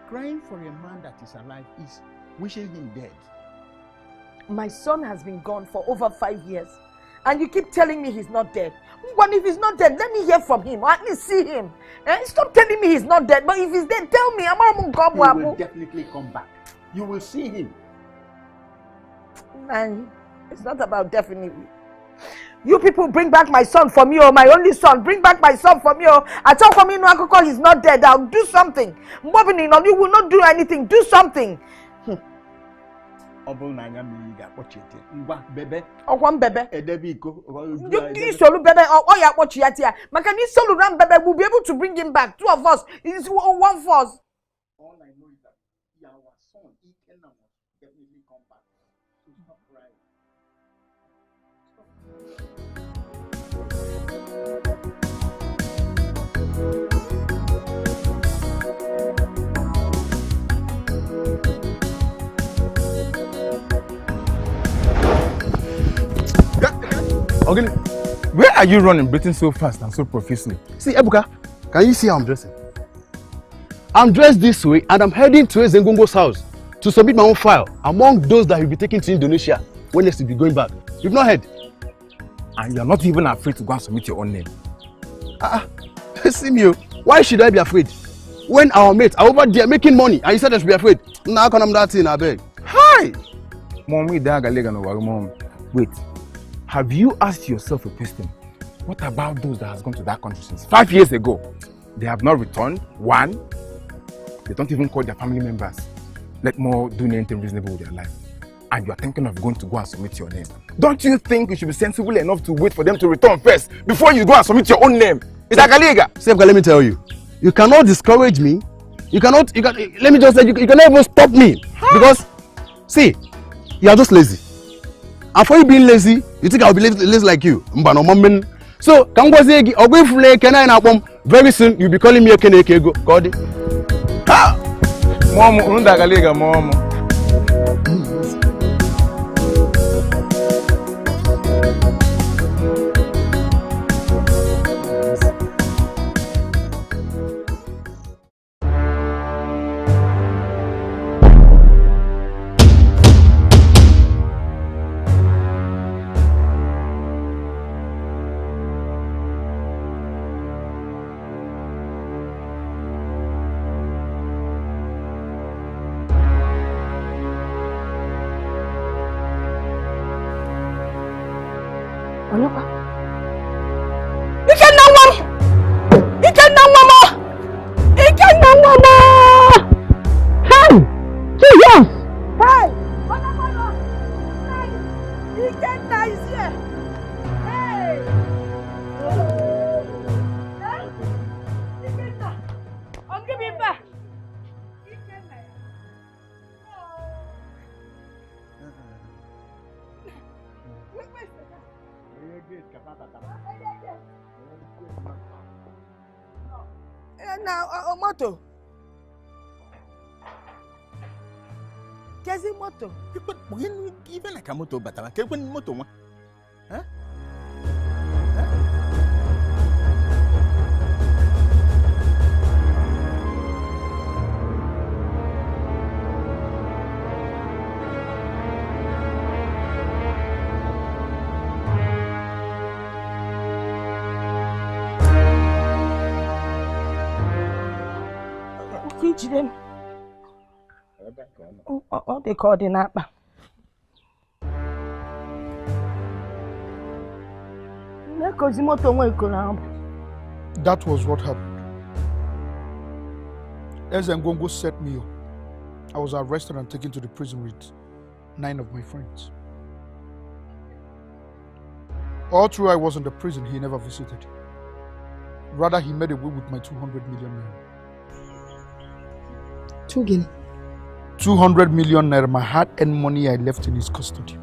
crying for a man that is alive is wishing him dead. My son has been gone for over 5 years. And you keep telling me he's not dead. When if he's not dead, let me hear from him or at least see him. Stop telling me he's not dead. But if he's dead, tell me. He will definitely come back. You will see him. Man, it's not about definitely. You people bring back my son for me, or my only son. Bring back my son for me, or I talk for me, no alcohol, he's not dead. I'll do something. You will not do anything. Do something. Bebe. You solo bebe. Oh yeah, what you here? Makani solo ram bebe. We'll be able to bring him back. Two of us. It's one force. All I know is that our son, he cannot definitely come back. So stop crying. Okay, where are you running, breathing so fast and so profusely? See, Ebuka, can you see how I'm dressing? I'm dressed this way and I'm heading to Zengongo's house to submit my own file among those that will be taken to Indonesia when next will be going back. You've not heard? And you're not even afraid to go and submit your own name. See me, why should I be afraid? When our mates are over there making money and you said I should be afraid? Now can I'm that thing, I beg. Hi! Mom, wait. Have you asked yourself a question? What about those that has gone to that country since 5 years ago? They have not returned. One, they don't even call their family members. Let more do anything reasonable with their life. And you are thinking of going to go and submit your name. Don't you think you should be sensible enough to wait for them to return first before you go and submit your own name? It's like a liga. Sebka, let me tell you. You cannot discourage me. Let me just say, you cannot even stop me. Because, see, you are just lazy. And for you being lazy, you think I'll be lazy like you. So, very soon you'll be calling me a Keneke. God. Mom. Yes! Hey! Hey! Ikenna is here! Hey! Ikenna! Oh, give me back! Ikenna! Now, moto. Kezi moto. Even like a moto, but I can't win moto. Huh? Teach them. What they call the napa. That was what happened. As Ngongo set me up, I was arrested and taken to the prison with 9 of my friends. All through I was in the prison, he never visited. Rather, he made away with my 200 million naira. 200 million naira, my hard-earned money I left in his custody.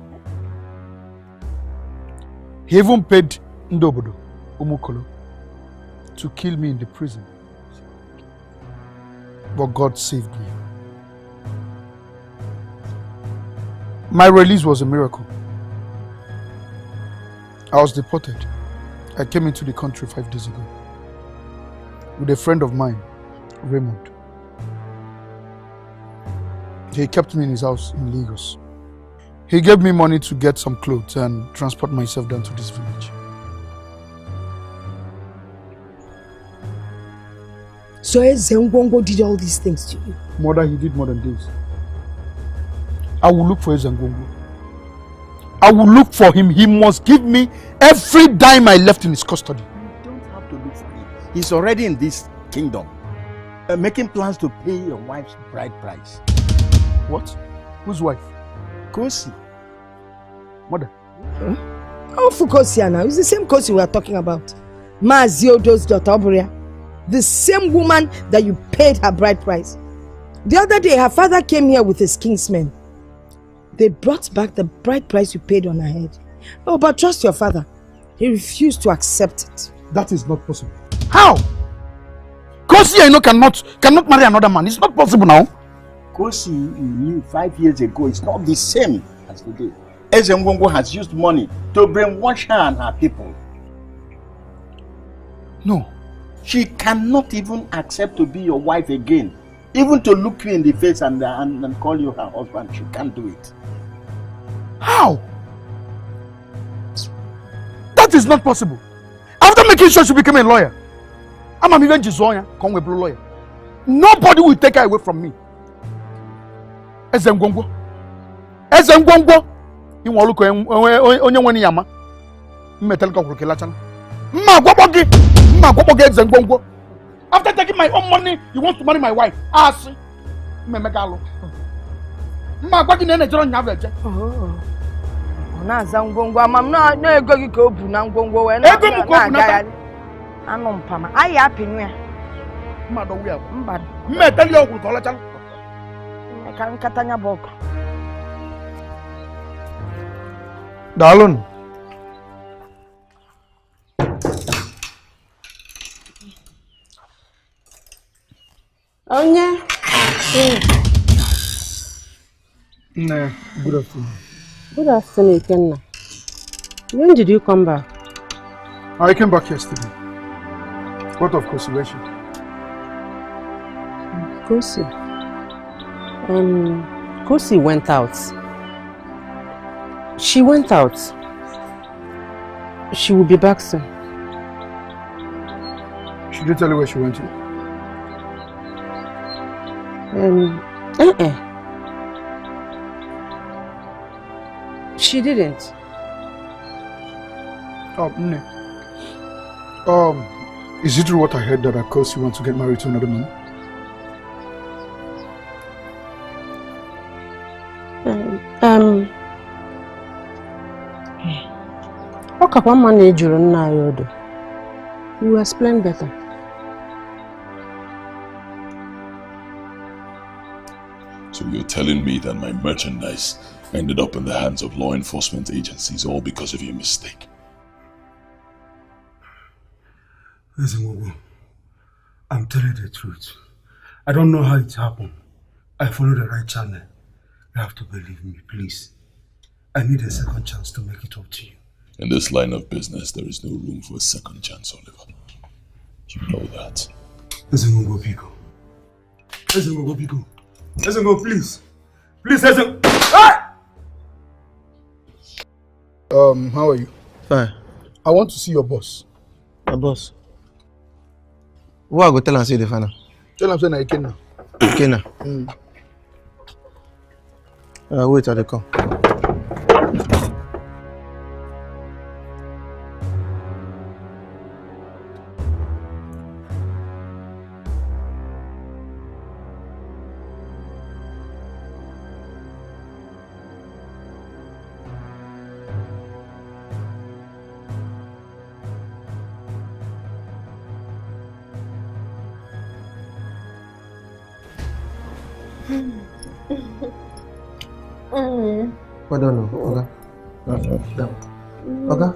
He even paid Ndobodo, Umukolo, to kill me in the prison. But God saved me. My release was a miracle. I was deported. I came into the country 5 days ago with a friend of mine, Raymond. He kept me in his house in Lagos. He gave me money to get some clothes and transport myself down to this village. So Ezengongo did all these things to you? Mother, he did more than this. I will look for Ezengongo. I will look for him. He must give me every dime I left in his custody. You don't have to look for him. He's already in this kingdom, making plans to pay your wife's bride price. What? Whose wife? Kosi. Mother. Oh, for Kosi now. It's the same Kosi we are talking about. Maziodo's daughter, Oburia. The same woman that you paid her bride price. The other day, her father came here with his kinsmen. They brought back the bride price you paid on her head. Oh, but trust your father. He refused to accept it. That is not possible. How? Kosi, I know, cannot marry another man. It's not possible now. Kosi you knew 5 years ago is not the same as today. Ezengongo has used money to brainwash her and her people. No. She cannot even accept to be your wife again. Even to look you in the face and call you her husband, she can't do it. How? That is not possible. After making sure she became a lawyer, I'm even Jizoya, come with blue lawyer. Nobody will take her away from me. Ezengongo. Ezengongo. You want to look onye wani yama. Metal ka kurukela chana. Magobogi Ezengongo. After taking my own money, you want to marry my wife? Asi. Memegalo. Magobogi nene jero nyaveje. Oh. Na zangongo amam na ego gi ka obu na ngongo we na. Ego mu ko obu na. Anu mpama. Ayi apinu ya. Mmado wi abo. Mbado. Metal yo kurukola chana. Kan katanya boko. Dalun. Onya. Nah, good afternoon. Good afternoon, Ikenna. When did you come back? I came back yesterday. What of Kosi? Where is she? Kosi. Kosi went out. She went out. She will be back soon. Should you tell you where she went to? She didn't. Is it true what I heard that Kosi wants to get married to another man? You will explain better. So you're telling me that my merchandise ended up in the hands of law enforcement agencies all because of your mistake? Listen, Gogo, I'm telling the truth. I don't know how it happened. I followed the right channel. You have to believe me, please. I need a second chance to make it up to you. In this line of business, there is no room for a second chance, Oliver. You know that. Listen, Gogo, Pico. Listen, Gogo, Pico. Listen, Gogo, please. Please, listen. Ah! How are you? Fine. I want to see your boss. My boss? Who I go tell and say the final? Tell him say na Ikenna. Ikenna? Wait till they come. What don't know, okay? Okay?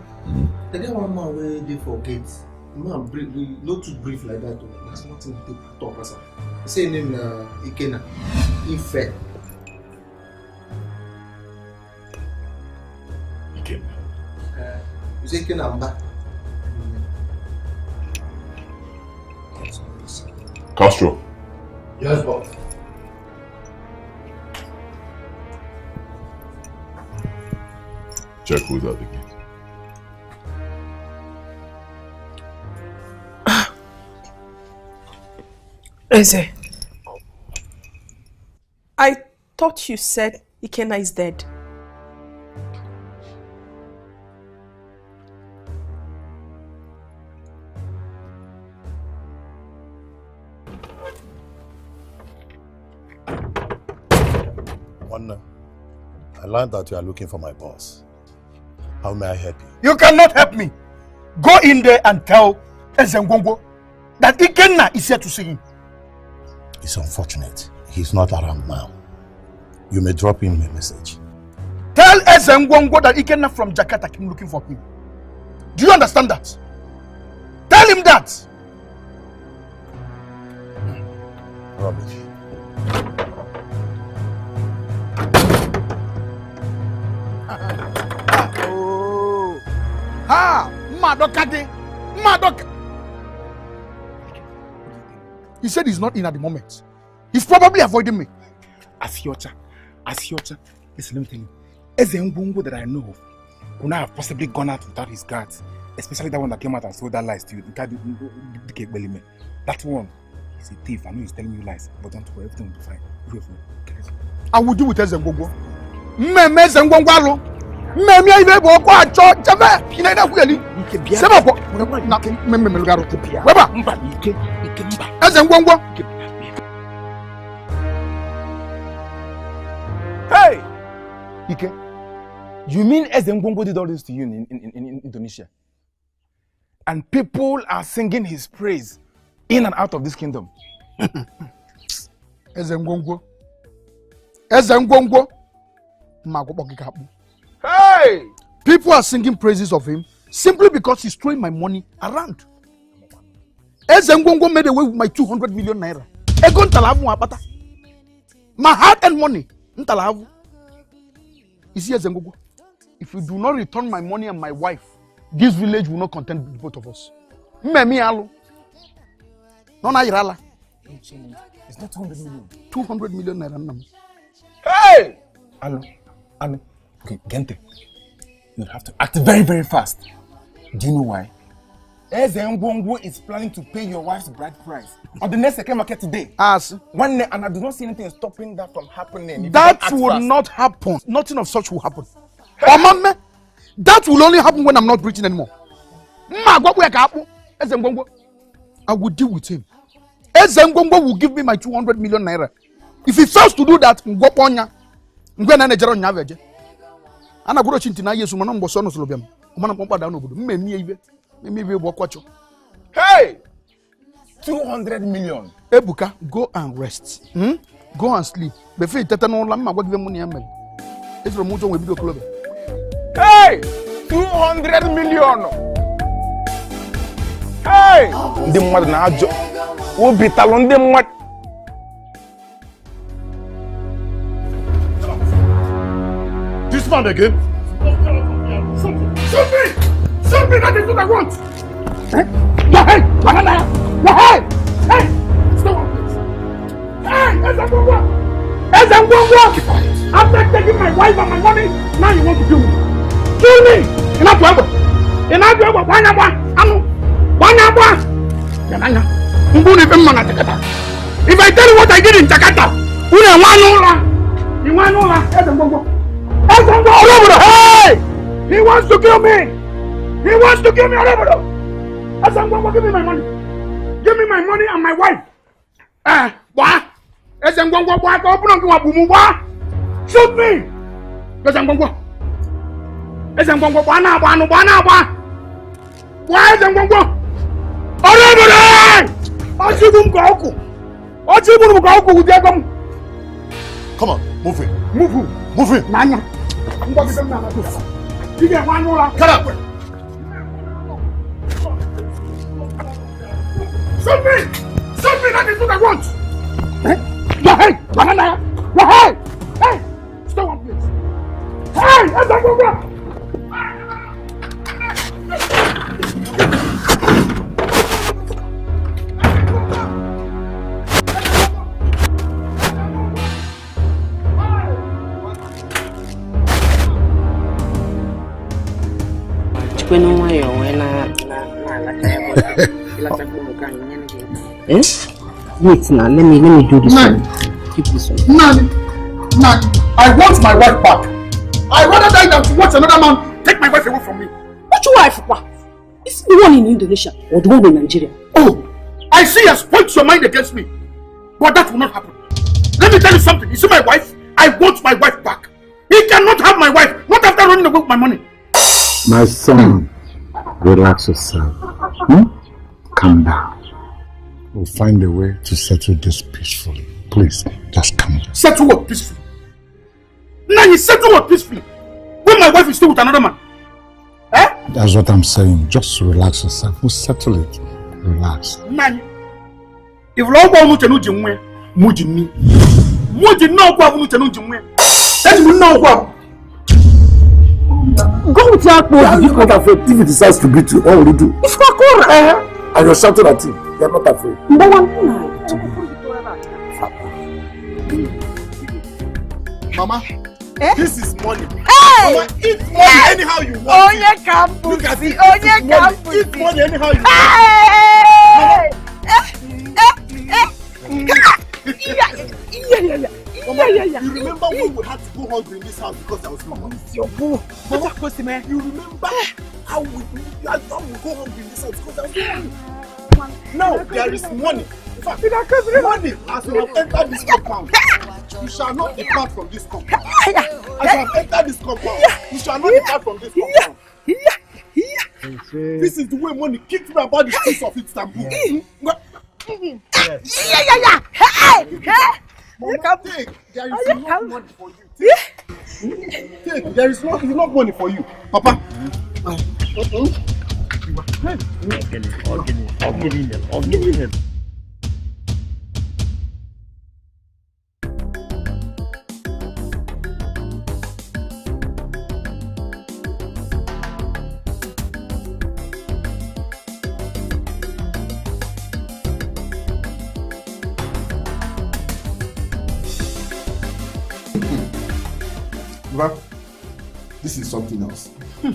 The guy one man where they forget. Man, not too brief like that. That's nothing to talk about. Say name Ikenna. Ife. Ikenna. You say Ikenna Mba. Castro. Yes, boss. Check who's at the gate. Eze, I thought you said Ikenna is dead. Wanda, I learned that you are looking for my boss. How may I help you? You cannot help me. Go in there and tell Ezengongo that Ikenna is here to see him. It's unfortunate. He's not around now. You may drop him a message. Tell Ezengongo that Ikenna from Jakarta came looking for him. Do you understand that? Tell him that. Rubbish. Madoka. He said he's not in at the moment. He's probably avoiding me. Asiocha, listen, let me tell you. Ezengongo that I know of could not have possibly gone out without his guards, especially that one that came out and told that lies to you. That one, he's a thief. I know he's telling you lies, but don't worry, everything will be fine. I will deal with Ezengongo. Meme Ezengongo. Meme ibe bo ko acho jave. Ina na kuyeli. Sema ko. Na meme lugaro. Weba. Mba ike mba. Ezengongo. Hey! Ike, you mean Ezengongo did all this to you in Indonesia? And people are singing his praise in and out of this kingdom. Ezengongo. Hey! People are singing praises of him simply because he's throwing my money around. Ezengongo made away with my 200 million naira. Egon talavu apata. My hard-earned money. Ntalavu. You see, Ezengongo, if you do not return my money and my wife, this village will not content both of us. Memi alu. No na irala. It's not 200 million. 200 million naira. Hey! Alo. Okay, Gente. You have to act very, very fast. Do you know why? Ezengongo is planning to pay your wife's bride price on the next second market today. As one day, and I do not see anything stopping that from happening. That will not happen. Nothing of such will happen. Hey. That will only happen when I'm not breathing anymore. I will deal with him. Ezengongo will give me my 200 million naira. If he fails to do that, I'm going to Umana pompa down obodo. Me ibe bokwacho. Hey! 200 million. Ebuka, go and rest. Go and sleep. Before you tete no la ma give money amel. It's from Mujo we video club. Hey! 200 million. Hey! Ndị mmadụ na-ajọ. Obi talụ ndị mmadụ. This man again? Shoot me! Shoot me! That is what I want! Your head! Your head! Hey! Stop one place! Hey! Ezengwongwo! Keep quiet. After taking my wife and my money, now you want to kill me. Kill me! Enough ever! Wanyabwa! Yananya! Mbuni Bemana Jakarta. If I tell you what I did in Jakarta, you want Ezengwongwo! Hey! He wants to kill me! He wants to kill me! Ezengwongwo, give me my money! Give me my money and my wife! Boy! Ezengwongwo, boy! Shoot me! Ezengwongwo! Ezengwongwo, boy! Ezengwongwo! Come on, move it. Move it! Nanya! Cut up! Shoot me! Shoot me! That is what I want! Your head! Banana! Your head! Hey! Stay one place! Hey! Ezengwongwo! Wait, now let me do this one. Keep this one. Nani, I want my wife back. I rather die than to watch another man take my wife away from me. What your wife? Is it the one in Indonesia or the one in Nigeria? Oh, I see you have spoiled your mind against me, but that will not happen. Let me tell you something. You see my wife? I want my wife back. He cannot have my wife, not after running away with my money. My son, relax yourself. Calm down. We'll find a way to settle this peacefully. Please, just calm down. Settle what peacefully? Now you settle what peacefully? When my wife is still with another man? That's what I'm saying. Just relax yourself. We'll settle it. Relax. Nani, if you don't want to know Jimwe, Mujimi. Muji no kwa want to know Jimwe. Let me know what. Go with your clothes. You're not afraid. If he decides to beat you, what will you do? It's for Kora. And you're shouting at him. You're not afraid. Mama, this is money. Hey! Mama, eat money anyhow you want. Oh, yeah, campus. Look at it. Oh, yeah, campus. Eat money anyhow you want. Mama, you remember when we had to go hungry in this house because there was no money? Your boo. Mama, you remember how we go hungry in this house because there was no money? Now there is money. In fact, money as you have entered this compound. You shall not depart from this compound. As you have entered this compound, you shall not depart from this compound. This is the way money kicked me about the streets of Istanbul. Mama, take. There is enough money for you. Take. There is not enough money for you. Papa. I'll give him. But this is something else. Do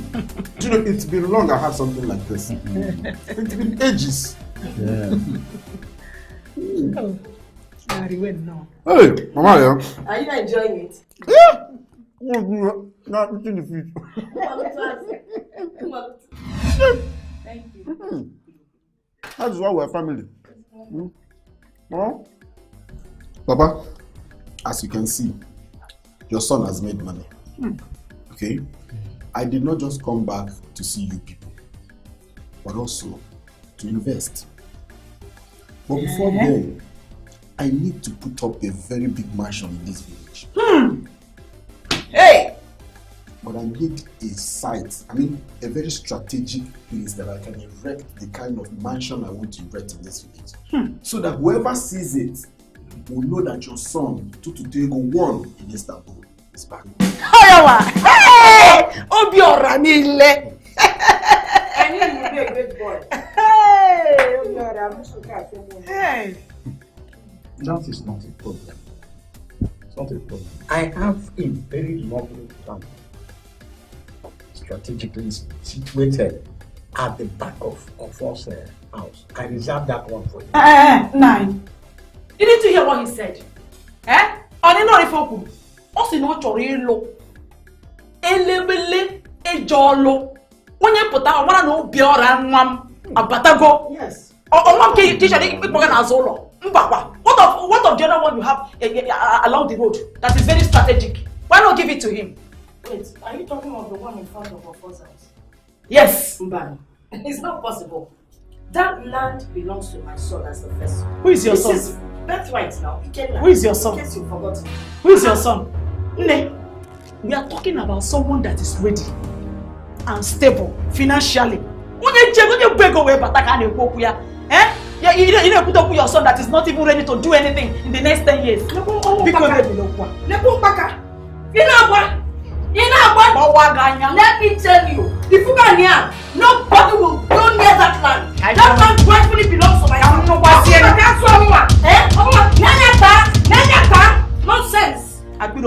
you know, it's been long I had something like this. It's been ages. Yeah. Hey, Mama, yeah. Are you enjoying it? Yeah. Not in the future. Thank you. That is why we're family. Huh? Papa, as you can see, your son has made money. Okay? I did not just come back to see you people, but also to invest. But before then, I need to put up a very big mansion in this village. Hey! But I need a site, a very strategic place that I can erect the kind of mansion I want to erect in this village. So that whoever sees it will know that your son, Tututego, won in Istanbul. Is back. Hey! Obiora Nile! I knew you would be a great boy. Hey! Obiora, hey! That is not a problem. It's not a problem. I have a very lovely plan, strategically situated at the back of us house. I reserve that one for you. Nine. You need to hear what he said. On no refoku. Osi no chorilo. Elebele ejolo. Onye puta wara no biora nwam abatago. Yes. O ke teacher dey people na azolo. What of the other one you have along the road that is very strategic? Why not give it to him? Wait, are you talking of the one in front of our first house? Yes. Mbani. It's not possible. That land belongs to my son as the first son. Who is your son? Is birthright now. Who is your son? In case you forgot. Who is your son? Ne. We are talking about someone that is ready and stable financially. You put up your son that is not even ready to do anything in the next 10 years. Let me tell you, the Fugania, nobody will go near that land. That land rightfully belongs to my son. Nonsense. I can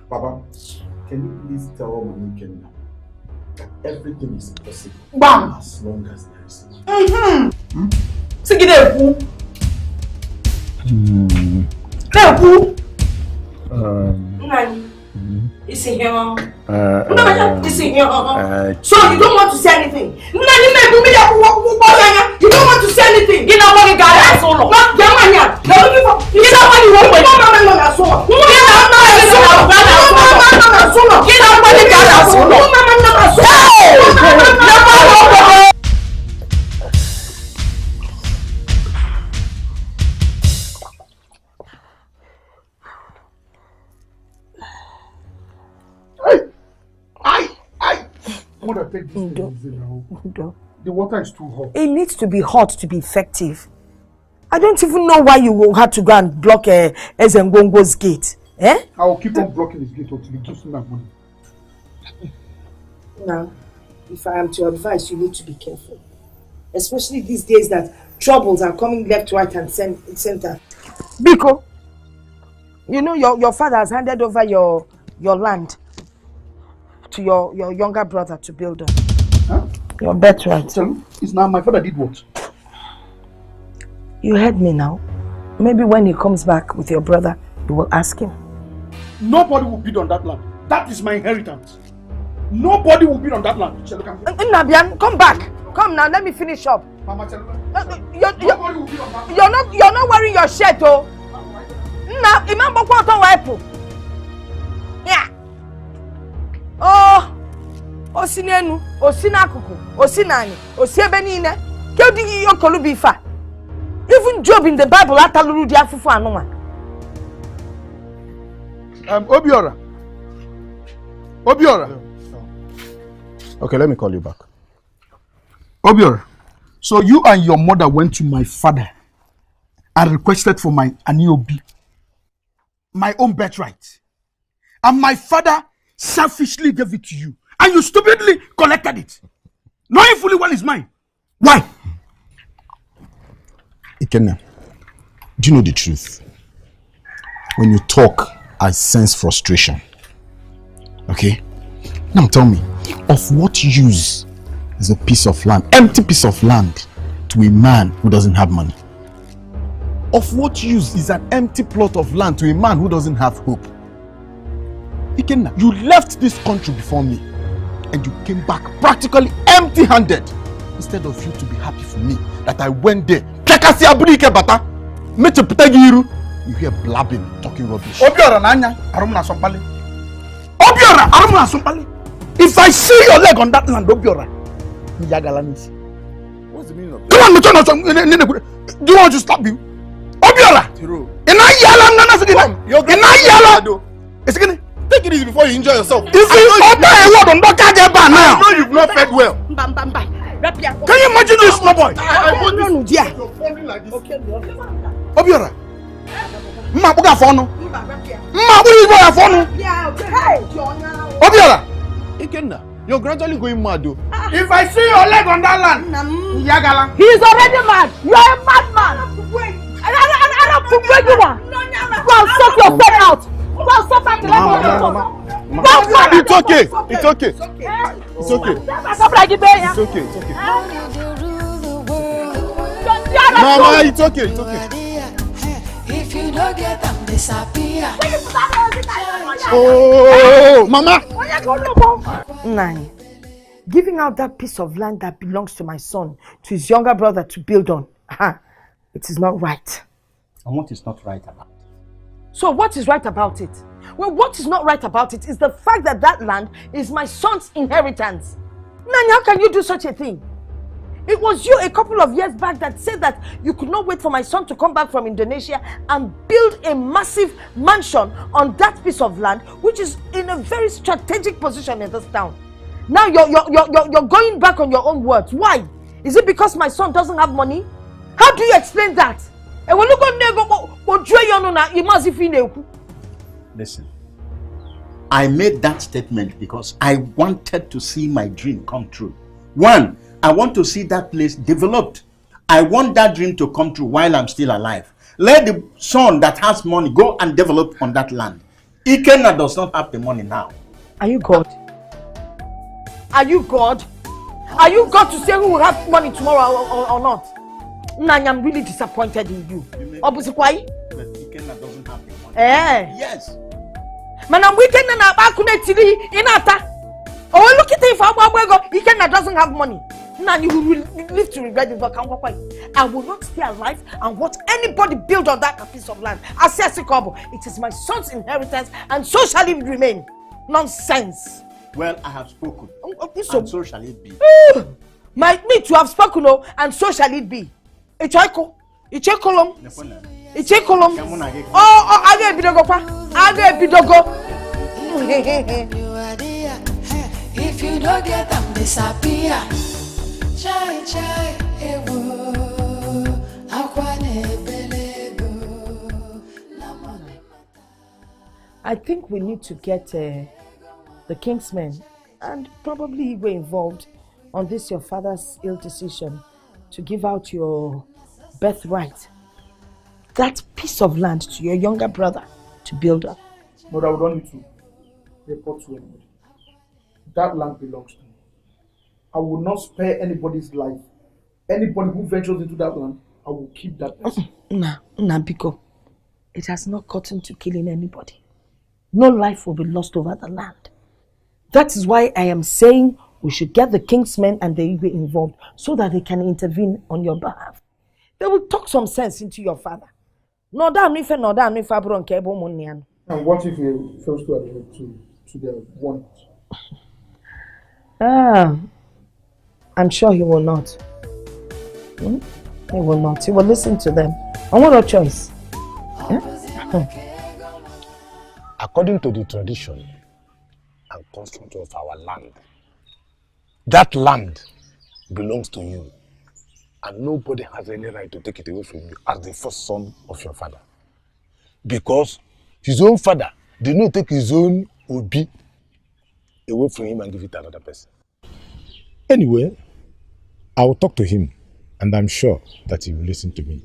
Papa, can you please tell Monique that everything is possible? Bam! As long as there is Is he here? Is he here? So you don't want to say anything? You don't want to say anything? You know what you got? That's all. Not Germania. You're looking for. You know what you want? You know what you want? You The water is too hot. It needs to be hot to be effective. I don't even know why you had to go and block Ezengongo's gate. I will keep on blocking his gate until he gives me that money. Now, if I am to advise, you need to be careful. Especially these days that troubles are coming left, right, and center. Biko, you know your father has handed over your land to your younger brother to build on. Huh? Your birthright. It's now my father did what? You heard me now. Maybe when he comes back with your brother, you will ask him. Nobody will bid on that land. That is my inheritance. Nobody will bid on that land. Nabian, come back. Come now, let me finish up. Mama, you're not wearing your shirt, oh. Now, imam bokwa wipe. Yeah. Oh, osinenu, osinakuku, osinani, osiebeni Kedi yokolu bifa. Even Job in the Bible ataluru dia fufu anuma. Obiora. Okay, let me call you back. Obiora. So you and your mother went to my father and requested for my Aniobi, my own birthright. And my father selfishly gave it to you. And you stupidly collected it. Knowing fully well is mine. Why? Ikenna, do you know the truth? When you talk, I sense frustration. Okay? Now tell me, of what use is a piece of land, empty piece of land, to a man who doesn't have money? Of what use is an empty plot of land to a man who doesn't have hope? Ikenna, you left this country before me and you came back practically empty-handed. Instead of you to be happy for me that I went there. you hear blabbing, talking rubbish. Obiora nanya, arumna sompali. Obiora, arumna sompali. If I see your leg on that land, Obiora, Yagalanis. What's the meaning of that? Come on, do you want to stop you? Obiora! Is it take it easy before you enjoy yourself. If you utter a word on that guy now, I know you've not fed well. Can you imagine this small boy? I want this. You're falling like this. Obiora. Buga phone. Buga phone. Obiora. Ikenna, you're gradually going mad though. If I see your leg on that land, Yagala. He is already mad. You are a madman. I don't forget you one. Go and sort your phone out. Go and sort out the It's okay. It's okay. It's okay. It's okay. It's okay. Mama, it's okay. It's okay. If you don't get them, disappear. Oh, Mama. Nani, giving out that piece of land that belongs to my son to his younger brother to build on, it is not right. And what is not right about it? So what is right about it? Well, what is not right about it is the fact that that land is my son's inheritance. Nani, how can you do such a thing? It was you a couple of years back that said that you could not wait for my son to come back from Indonesia and build a massive mansion on that piece of land, which is in a very strategic position in this town. Now you're going back on your own words. Why? Is it because my son doesn't have money? How do you explain that? Listen, I made that statement because I wanted to see my dream come true. One, I want to see that place developed. I want that dream to come true while I'm still alive. Let the son that has money go and develop on that land. Ikenna does not have the money now. Are you God? Are you God? Are you God to say who will have money tomorrow or not? Nani, I'm really disappointed in you. Obviously, why? But Ikenna doesn't have the money. Yes. Man, I'm wicked and I'm back in Ata. Oh, look at it. Ikenna doesn't have money. Nani, you will live to regret it. I will not stay alive and watch anybody build on that piece of land. It is my son's inheritance and so shall it remain. Nonsense. Well, I have spoken. And so shall it be. Me to have spoken, and so shall it be. Ichekolom. Oh, I get bidogo. If you don't get them, disappear. Chai chai ewo akwane belego. I think we need to get the Kingsmen and probably Igwe involved on this your father's ill decision to give out your birthright, that piece of land, to your younger brother to build up. But I would want you to report to anybody. That land belongs to me. I will not spare anybody's life. Anybody who ventures into that land, I will keep that person. Biko, it has not gotten to killing anybody. No life will be lost over the land. That is why I am saying we should get the Kingsmen and the Igwe involved so that they can intervene on your behalf. They will talk some sense into your father. And what if he fails to adhere to their want? I'm sure he will not. He will not. He will listen to them. And what a choice. According to the tradition and custom of our land, that land belongs to you, and nobody has any right to take it away from you as the first son of your father. Because his own father did not take his own Obi away from him and give it to another person. Anyway, I will talk to him, and I'm sure that he will listen to me.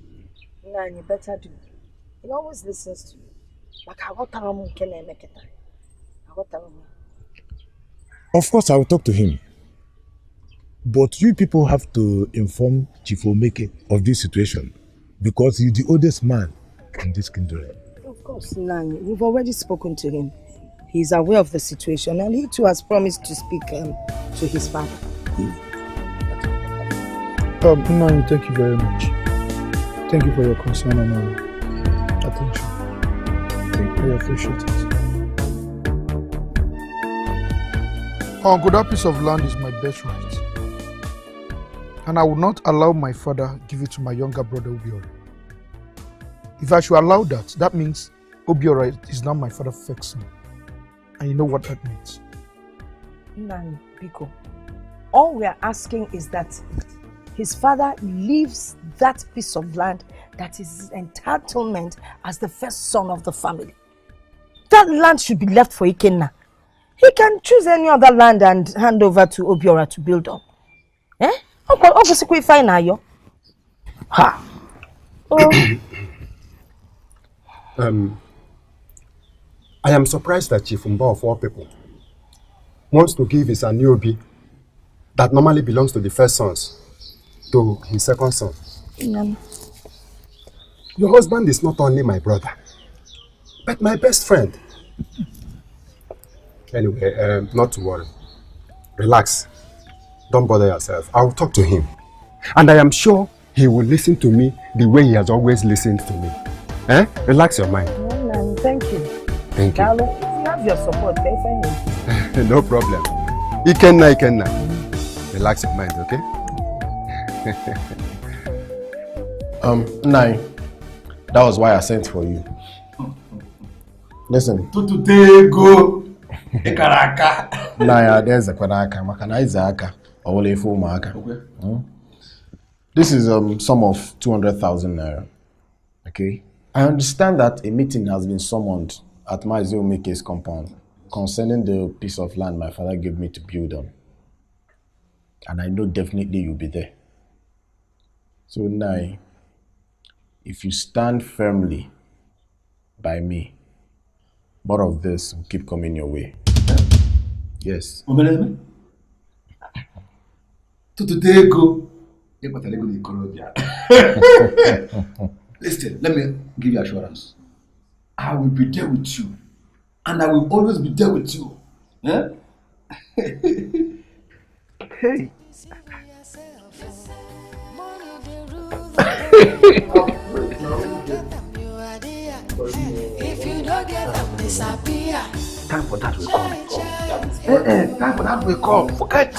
Nah, you better do. He always listens to you. Of course, I will talk to him. But you people have to inform Chief Omeke of this situation, because he's the oldest man in this kingdom. Of course, Nani. We've already spoken to him. He's aware of the situation, and he too has promised to speak to his father. Nani, thank you very much. Thank you for your concern and attention. I appreciate it. Uncle, that piece of land is my best right. And I will not allow my father give it to my younger brother Obiora. If I should allow that, that means Obiora is now my father's fake son. And you know what that means. Nani, Biko, all we are asking is that his father leaves that piece of land that is his entitlement as the first son of the family. That land should be left for Ikenna. He can choose any other land and hand over to Obiora to build on. Eh? Obviously, fine now, yo. Ha. Oh. I am surprised that Chief Mba of all people wants to give his Aniobi that normally belongs to the first sons to his second son. Your husband is not only my brother, but my best friend. Anyway, not to worry. Relax. Don't bother yourself. I'll talk to him. And I am sure he will listen to me the way he has always listened to me. Eh? Relax your mind. Thank you. Thank you. Darling, you have your support. No problem. Ikenna. Relax your mind, okay? Nai, that was why I sent for you. Listen. Tututego. Ekaraka. Naya, there's a kwanaka. Makana is aka. Ole fu maka. This is sum of 200,000 naira. Okay. I understand that a meeting has been summoned at my Meke's compound concerning the piece of land my father gave me to build on. And I know definitely you'll be there. So Nai, if you stand firmly by me, more of this will keep coming your way. Yes. Listen, let me give you assurance. I will be there with you. And I will always be there with you. Eh? Hey. If you don't get them, disappear. Time for that will come. Time for that will come. Forget.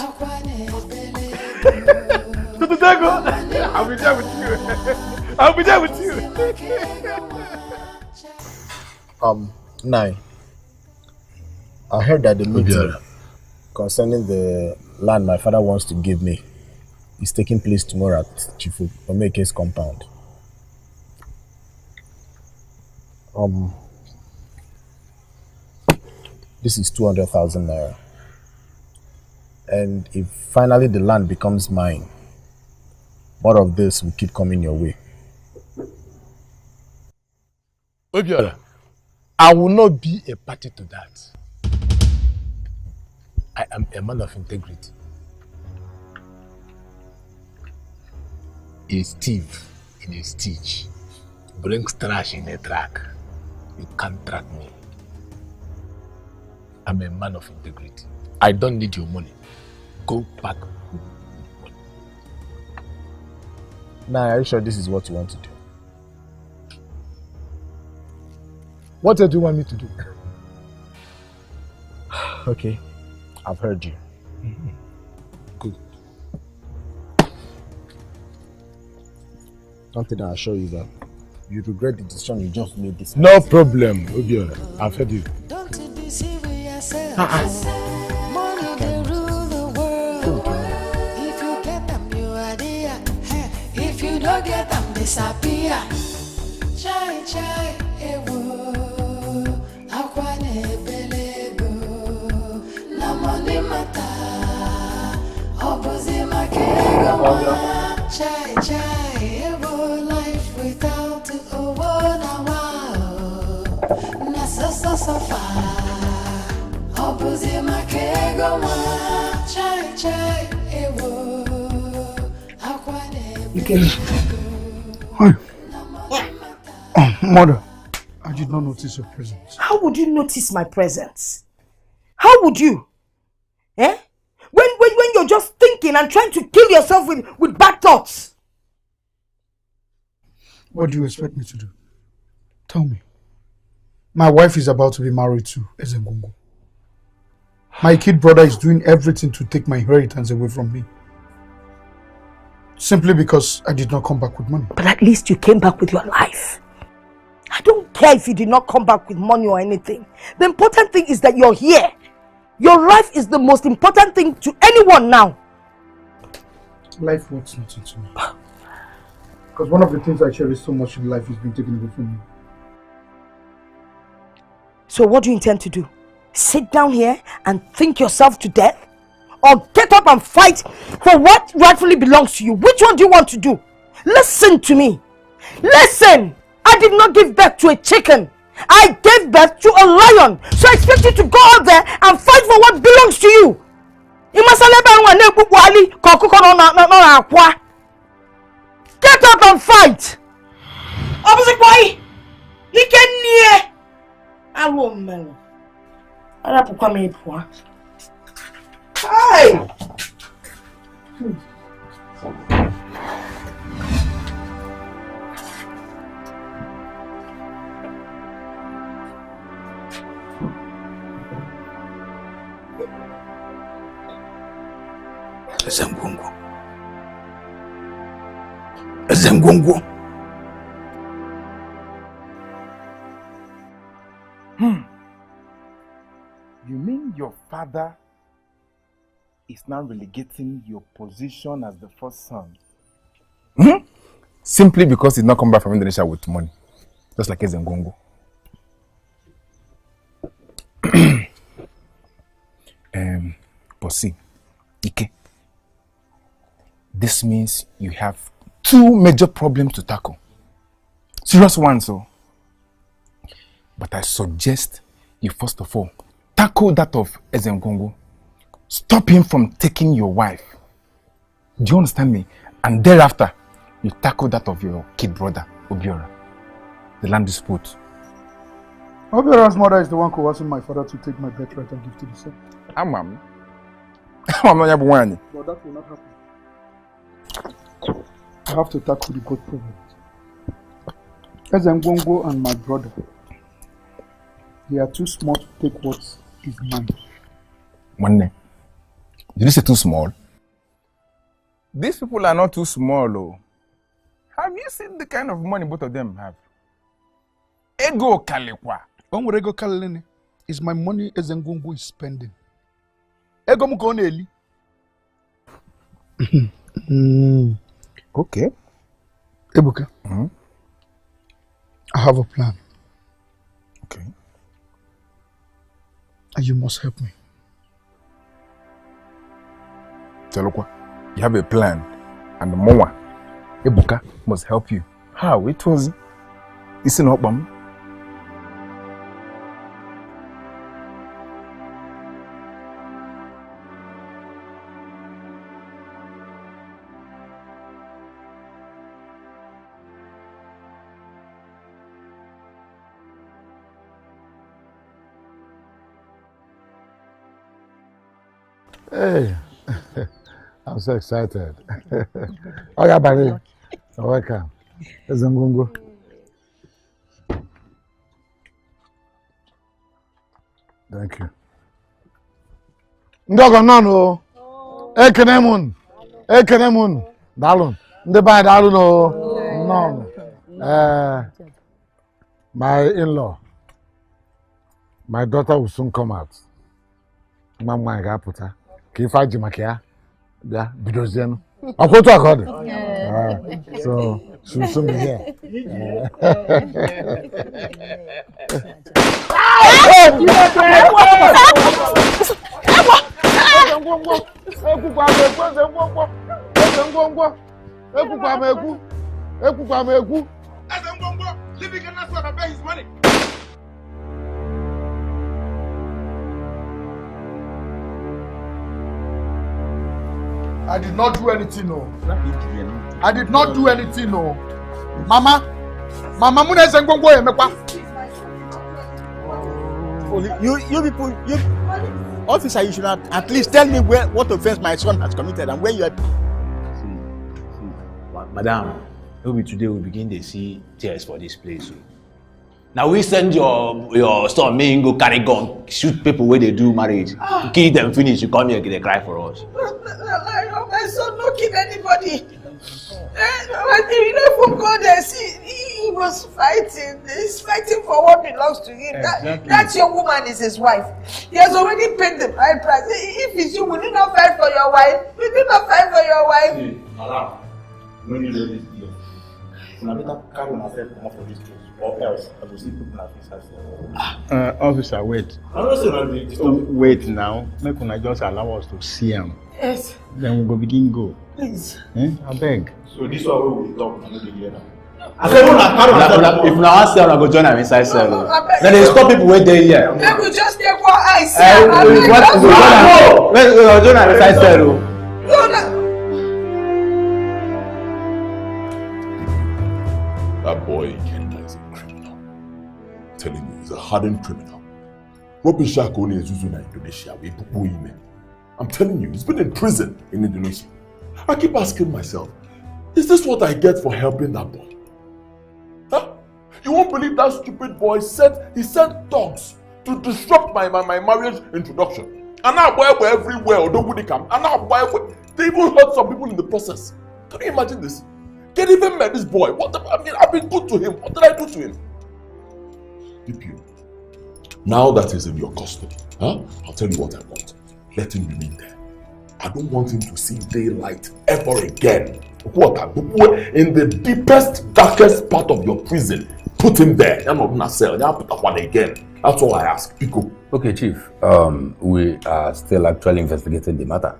I'll be there with you. I'll be there with you. Nai, I heard that the meeting concerning the land my father wants to give me is taking place tomorrow at Chief Omeke's compound. This is 200,000 naira. And if finally the land becomes mine, more of this will keep coming your way. Obiora, I will not be a party to that. I am a man of integrity. A thief in a stitch brings trash in a track. You can't track me. I'm a man of integrity. I don't need your money. Go back. Now, are you sure this is what you want to do? What do you want me to do? Okay, I've heard you. Good. Something I'll show you that you regret the decision you just made this. No problem, Obiora. I've heard you. Don't deceive yourself. Money can rule the world. If you get them, you are there. If you don't get them, disappear. Chai chai ewo, akwane belego. Na money mata, obozi makego. Chai chai ewo, life without a one hour. Na so far. Obozi makego wa. Chai chai ewo, akwane belego. Mother, I did not notice your presence. How would you notice my presence? How would you? Eh? When you're just thinking and trying to kill yourself with bad thoughts. What do you expect me to do? Tell me. My wife is about to be married to Ezengongo. My kid brother is doing everything to take my inheritance away from me. Simply because I did not come back with money. But at least you came back with your life. I don't care if you did not come back with money or anything. The important thing is that you're here. Your life is the most important thing to anyone now. Life works nothing to me. Because one of the things I cherish so much in life is being taken away from me. So what do you intend to do? Sit down here and think yourself to death? Or get up and fight for what rightfully belongs to you? Which one do you want to do? Listen to me. Listen! I did not give birth to a chicken. I gave birth to a lion. So I expect you to go out there and fight for what belongs to you. Get up and fight! Opposite boy! He can near! I won't man. I have to come in. Hi! Ezengongo. You mean your father is now relegating your position as the first son? Simply because he's not come back from Indonesia with money. Just like Ezengongo. Posse, Ike. This means you have two major problems to tackle. Serious ones, so. But I suggest you first of all tackle that of Ezengongo. Stop him from taking your wife. Do you understand me? And thereafter, you tackle that of your kid brother, Obiora. The land dispute. Obiora's mother is the one coercing my father to take my birthright and give to the son. Amam. But that will not happen. I have to tackle the both problems. Ezengongo and my brother, they are too small to take what is mine. Did you say too small? These people are not too small, oh. Have you seen the kind of money both of them have? Ego Kalekwa. Ego Kalene is my money Ezengongo is spending. Ego Mukoneli. Okay. Ebuka, I have a plan. Okay. And you must help me. Chalokwa, you have a plan, and the Moa, Ebuka, must help you. How? It was. It's not Bam. Hey, I'm so excited. Okay, buddy. Welcome. Ezengongo. Thank you. Ndogo nano. Ekenemun. Ekenemun. Dalun. Ndeba dalun no. No. My in-law. My daughter will soon come out. Mama ga-apụta. Ka ife aji maka ya bịa bidozienu ọkwụtụ akọdụ so she will soon be here. I did not do anything, no. I did not do anything, no. Mama muna Ezengongo emekwa. You people, officer, you should at least tell me what offense my son has committed and where you are. See, madam, maybe today we begin to see tears for this place. Now we send your son, me and go carry gun, shoot people where they do marriage, kill them, finish. You come here, they cry for us. My son no kill anybody. You know, from God, he was fighting. He's fighting for what belongs to him. Exactly. That young woman is his wife. He has already paid the high price. If it's you, will you not fight for your wife? Will you not fight for your wife? See, madam, when you know this deal, you better carry myself off of this place, or else I will see people like this. Officer, wait. I'm not saying that Wait now. Make una just allow us to see him. Yes. Then we go begin go. Please. I beg. So this one we will talk, I know the hear now. I said, if now I sell, I go join them inside cell. Then they stop people where they here. Then we just take one eye. We go join them inside cell. That boy Ikenna is a criminal. I'm telling you, he's a hardened criminal. Robin Shakoni is using Indonesia. I'm telling you, he's been in prison in Indonesia. I keep asking myself, is this what I get for helping that boy? Huh? You won't believe that stupid boy said he sent dogs to disrupt my marriage introduction. And now boy were everywhere, and now boy they even hurt some people in the process. Can you imagine this? Can't even met this boy. I've been good to him. What did I do to him? DPO, now that he's in your custody, I'll tell you what I want. Let him remain there. I don't want him to see daylight ever again. In the deepest, darkest part of your prison, put him there. You're not gonna sell. You're put one again. That's all I ask. Pico. Okay, Chief. We are still actually investigating the matter.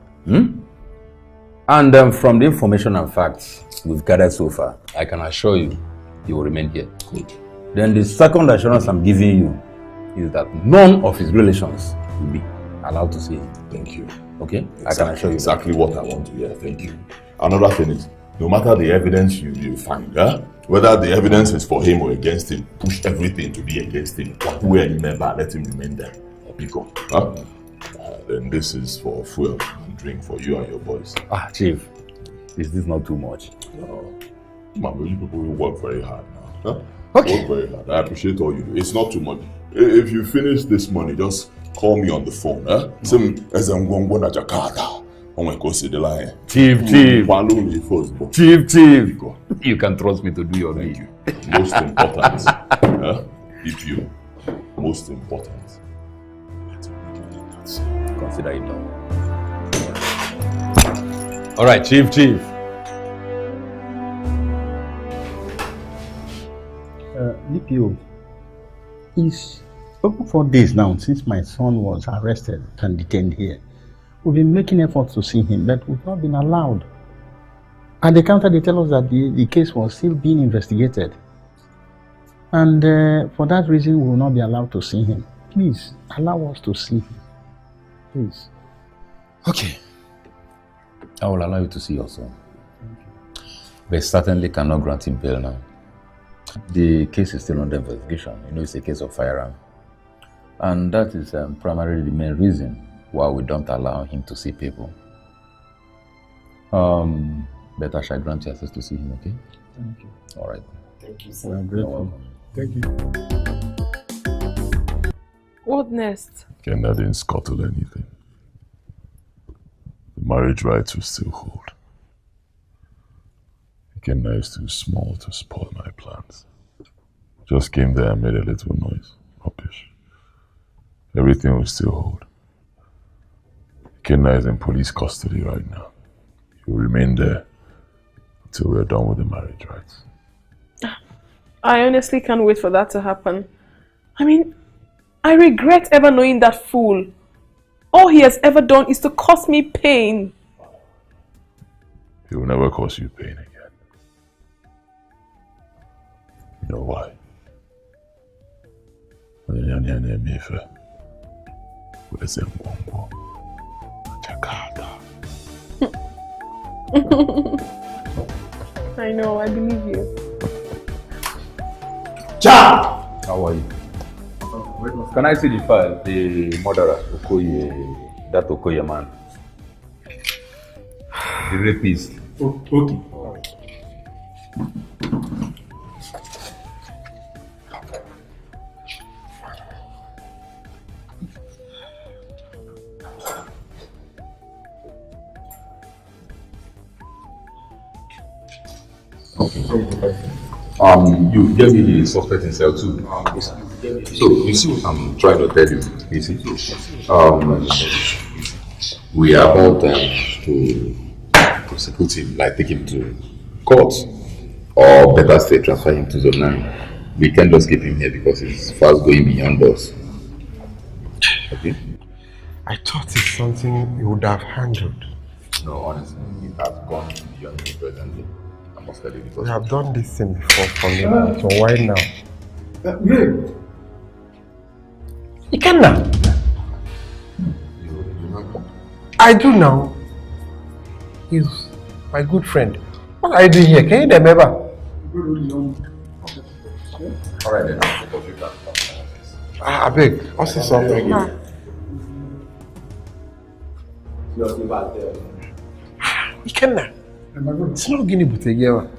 And from the information and facts we've gathered so far, I can assure you, he will remain here. Good. Then the second assurance I'm giving you is that none of his relations will be allowed to see him. Thank you. Okay? Exactly, I can assure you. Exactly what I want to hear. Thank you. Another thing is, no matter the evidence you find, whether the evidence is for him or against him, push everything to be against him. Where you never let him remain there. Pico. Then this is for fuel and drink for you and your boys. Chief, is this not too much? No. You people will work very hard now. Okay. Work very hard. I appreciate all you do. It's not too much. If you finish this money, just call me on the phone. Same as I'm going to Jakarta. I'm going to go see the line. Chief. You can trust me to do your deed. Most important. If you, most important. Consider it done. All right, Chief. DPO, it's over 4 days now since my son was arrested and detained here. We've been making efforts to see him, but we've not been allowed. At the counter, they tell us that the case was still being investigated. And for that reason, we will not be allowed to see him. Please, allow us to see him. Please. Okay. I will allow you to see your son. But certainly cannot grant him bail now. The case is still under investigation. You know, it's a case of firearm. And that is primarily the main reason why we don't allow him to see people. But I shall grant you access to see him, okay? Thank you. All right. Thank you, sir. I'm grateful. Thank you. What next? Ikenna didn't scuttle anything. The marriage rights will still hold. Ikenna is too small to spoil my plans. Just came there and made a little noise. Rubbish. Everything will still hold. Ikenna is in police custody right now. He will remain there until we are done with the marriage rights. I honestly can't wait for that to happen. I mean, I regret ever knowing that fool. All he has ever done is to cause me pain. He will never cause you pain again. You know why? I know, I believe you. Cha! How are you? Can I see the file? The murderer, Okoye, that Okoye man. The rapist. Okay. Okay. You gave me the suspect in cell 2. So, you see what I'm trying to tell you, you see? We are about to prosecute him, like take him to court, or better say, transfer him to Zone 9. We can't just keep him here because he's fast going beyond us. Okay? I thought it's something you would have handled. No, honestly, it has gone beyond me presently. I must tell you because You have done this thing before for me, so why now? You can now. I do now. He's my good friend. What are you doing here? Can you remember? Alright then, I beg. What's this song? Ikenna. It's not getting put together.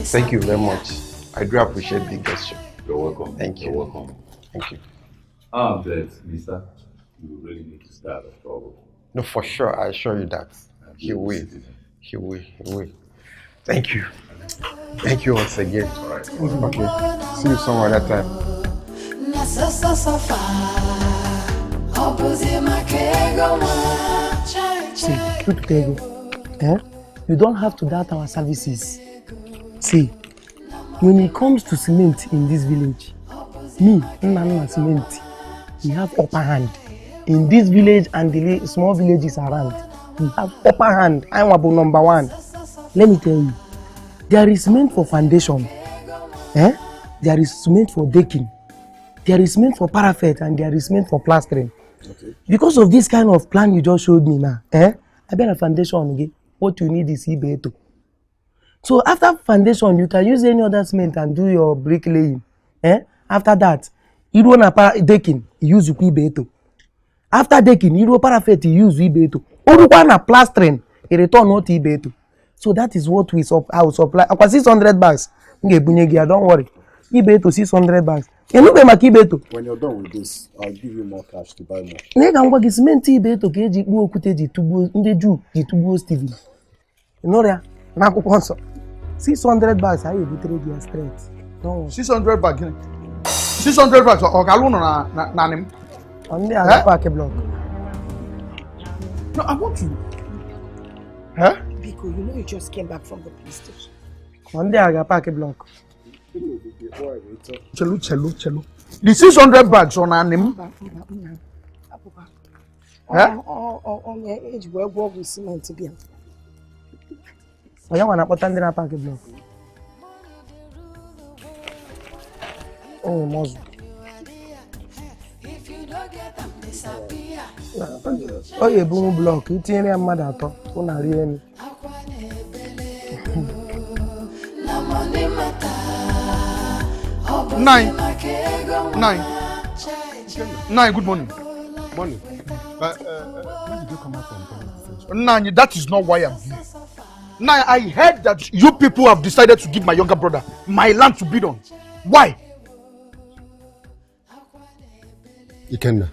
Thank you very much. I do appreciate the gesture. You're welcome. Thank you. You're welcome. Thank you. But mister, you really need to start a trouble. No, for sure. I assure you that. He will. He will. He will. Thank you. Thank you once again. All right. Okay. See you some other time. See, truth tell you, you don't have to doubt our services. See, when it comes to cement in this village, me, Nana Cement, we have upper hand. In this village and the small villages around, we have upper hand. I'm about number one. Let me tell you, there is cement for foundation, there is cement for decking, there is cement for parapet, and there is cement for plastering. Okay. Because of this kind of plan you just showed me now, I bet a foundation again. What you need is Ibeto. So after foundation, you can use any other cement and do your bricklaying. After that, you want a decking, you use Ibeto. After decking, you do parapet, you use Ibeto. Or one plastering, you return not Ibeto. So that is what I will supply. I 600 bags. Don't worry. Ibeto 600 bags. When you're done with this, I'll give you more cash to buy more. Nega ngwa cement Ibeto ka eji kpuo okwute ji tugbuo ndị Jew ji tugbuo Steven. Inoria na akwụkwọ nsọ. 600 bags I ebutere gị straight. No. 600 bags. 600 bags ọ ga-alụ nọ na nim. On the other park block. No, I want to. Biko, you know you just came back from the police station. On the other park block. Chelo. The 600 bags on an nim. On the edge where work with cement to be. I want to put on the park block. Oh, Mozu. Oh, you boom block. You tell me I'm mad at all. Who na really? Nine. Good morning. Morning. When did you come out from Nine, that is not why I'm here. Nine, I heard that you people have decided to give my younger brother my land to bid on. Why? Ikenna,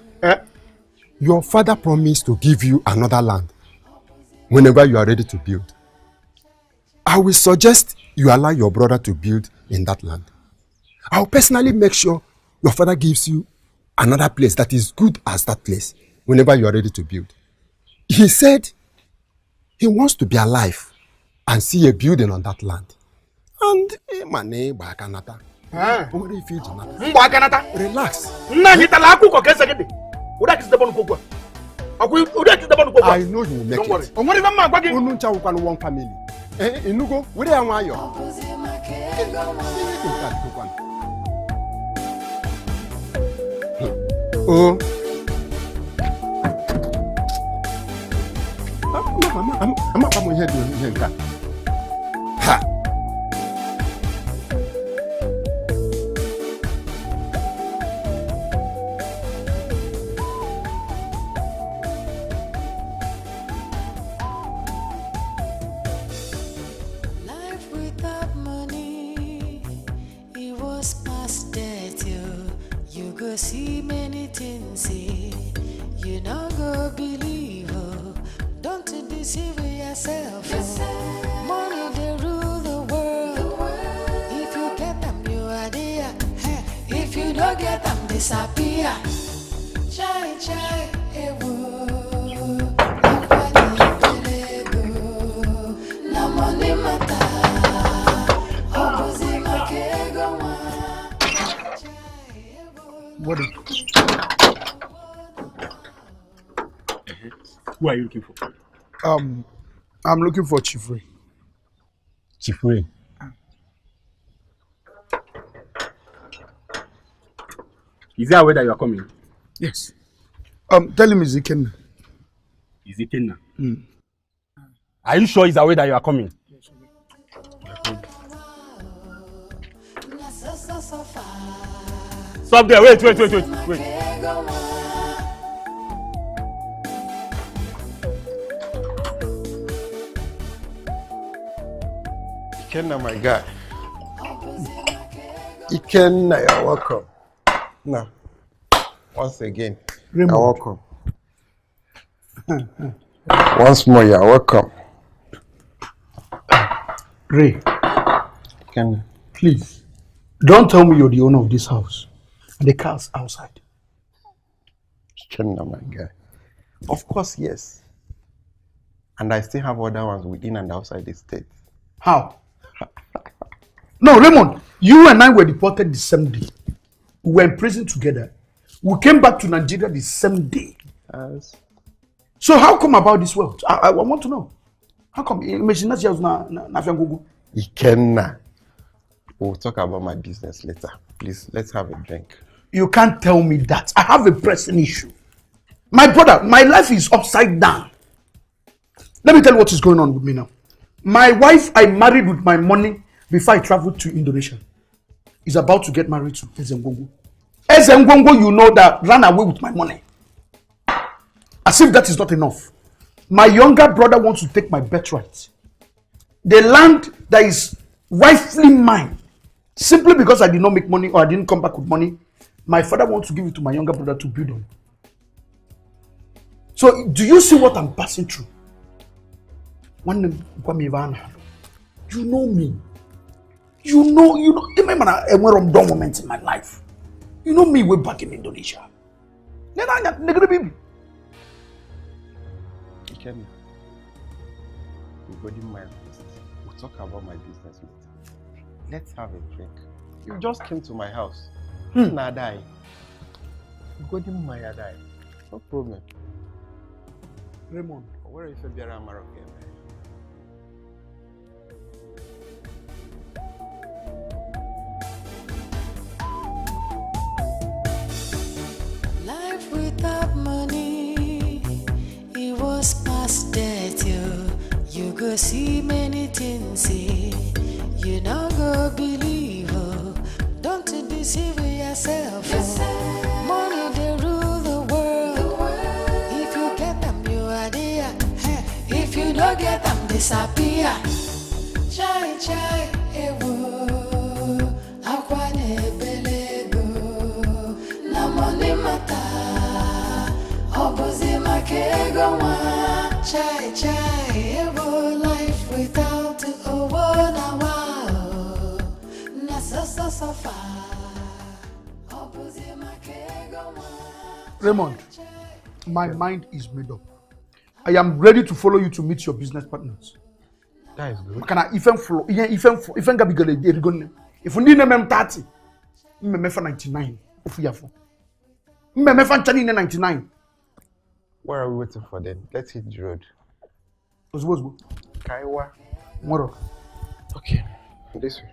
your father promised to give you another land whenever you are ready to build. I will suggest you allow your brother to build in that land. I will personally make sure your father gives you another place that is good as that place whenever you are ready to build. He said he wants to be alive and see a building on that land. And relax. I know you will make it. Don't worry. One family. Inugo, where are you? Oh. I'm not coming here doing that. Ha! Life without money, it was past death. You go see many things, say, you not go believe, oh. Don't deceive yourself, oh. Money they rule the world. If you get them, you are there. If you don't get them, disappear. Chai, chai, ewo. Na money matter. What? Who are you looking for? I'm looking for Chief Ray. Chief Ray. Is there a way that you are coming? Yes. Tell him Ikenna. Is it Ikenna? Are you sure it's a way that you are coming? Stop there, wait. Ikenna, my guy. Ikenna, you're welcome. Now, once again, you're welcome. Once more, you're welcome. Ray, Ikenna, please, don't tell me you're the owner of this house. The car's outside. Ikenna, my guy. Of course, yes. And I still have other ones within and outside the state. How? No, Raymond, you and I were deported the same day. We were in prison together. We came back to Nigeria the same day. Yes. So how come about this wealth? I want to know. How come? Ikenna. We'll talk about my business later. Please, let's have a drink. You can't tell me that. I have a pressing issue. My brother, my life is upside down. Let me tell you what is going on with me now. My wife I married with my money before I traveled to Indonesia is about to get married to Ezengongo. Ezengongo, you know, that ran away with my money. As if that is not enough. My younger brother wants to take my birthright. The land that is rightfully mine, simply because I did not make money or I didn't come back with money, my father wants to give it to my younger brother to build on. So, do you see what I'm passing through? You know me. You know, remember a dumb moment in my life. You know me way back in Indonesia. Ikenna, we'll go to my first. We'll talk about my business later. Let's have a drink. You just came to my house. Nadai. We'll go to my adai. No problem. Raymond, where are you from? Life without money, it was past death, you go see many things, you not go believe, don't deceive yourself, money they rule the world, if you get them you are there, if you don't get them disappear, chai chai ewo, akwane belego, na money mata. Chai chai, ever life without a word na so far. Raymond, my mind is made up. I am ready to follow you to meet your business partners. That is good. Can I even follow? If you need them 30, me for 99. Me for 99. Where are we waiting for then? Let's hit the road. Kaiwa. Moro. Okay. This way.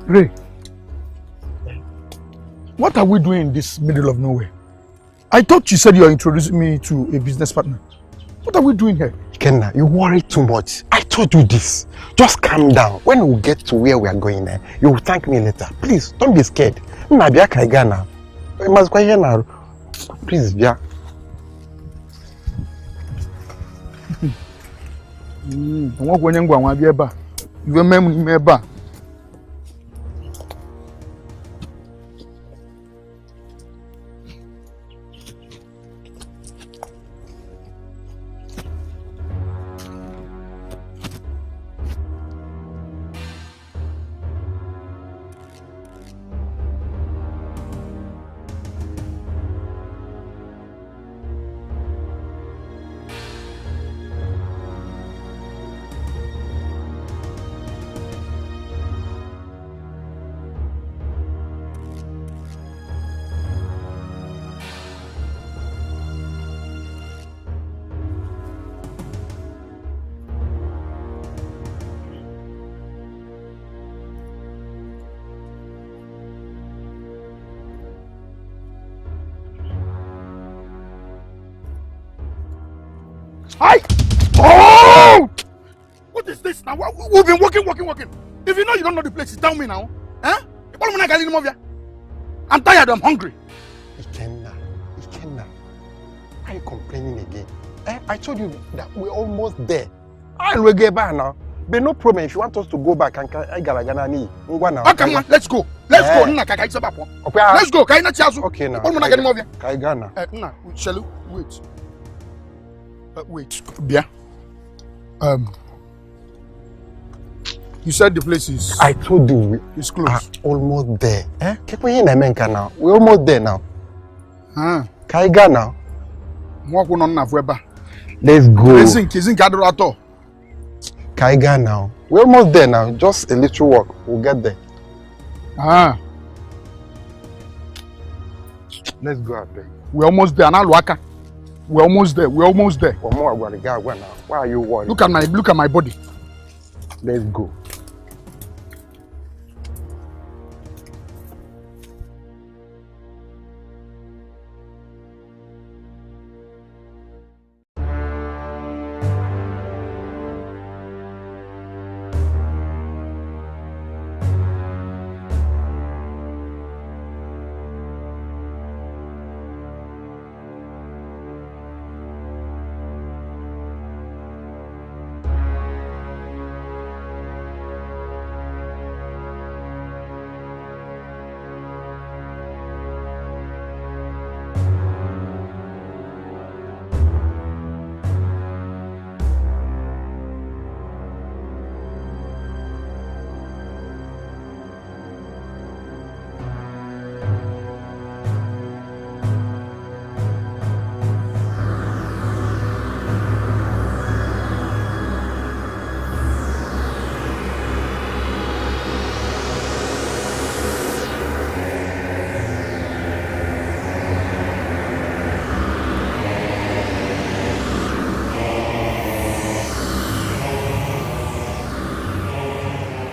Ray, what are we doing in this middle of nowhere? I thought you said you are introducing me to a business partner. What are we doing here? Kenna, you worry too much. I told you this. Just calm down. When we get to where we are going there, you will thank me later. Please, don't be scared. Nabia Kaigana. We must go here now. Please, Bia. Oh! What is this now? We've been working. If you know you don't know the place, tell me now. Huh? I'm tired, I'm hungry. Ikenna. Why are you complaining again? I told you that we're almost there. And we'll get back now. But no problem. If you want us to go back, okay, let's go. Let's go. Let's go. Okay, now. Shall we? Wait. Wait. Bia. You said the place is... I told you it's close. Almost there. Keep on now. We're almost there now. Huh? Kaiga now. Let's go. Kaiga now. We're almost there now. Just a little walk. We'll get there. Let's go out there. We're almost there. We're almost there. Why are you worried? Look at my body. Let's go.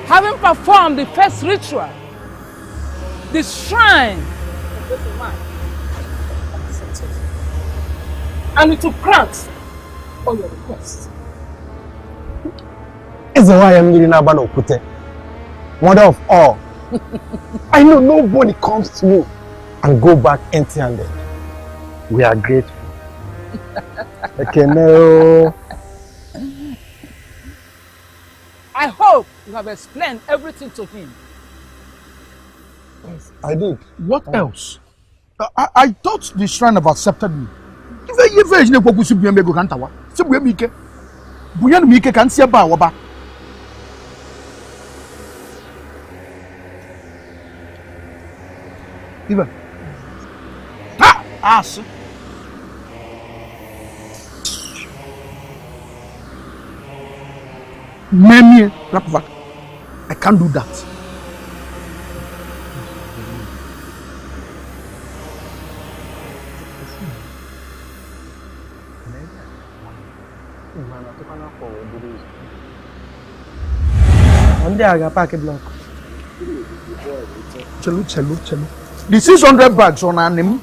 Having performed the first ritual, the shrine of this man, and it will grant all your requests. It's why I'm getting a ban of Kute. Mother of all. I know nobody comes to you and go back empty-handed. We are grateful. Okay, no. I hope you have explained everything to him. Yes, I did. What else? I thought the shrine have accepted me. Ask. Many I can't do that. One day I got pack a block. Chelu. The 600 bags on an him.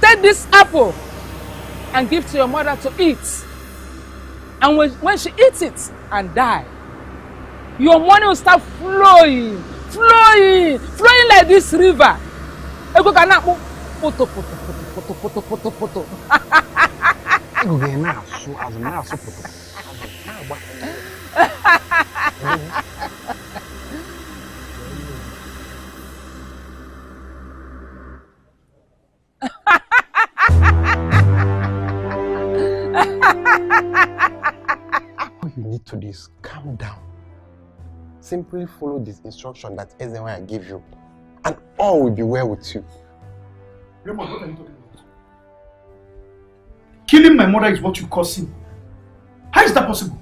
Take this apple and give to your mother to eat. And when she eats it and die, your money will start flowing like this river. All you need to do is calm down. Simply follow this instruction that Ezenwa gave you, and all will be well with you. Raymond, what are you talking about? Killing my mother is what you call sin. How is that possible?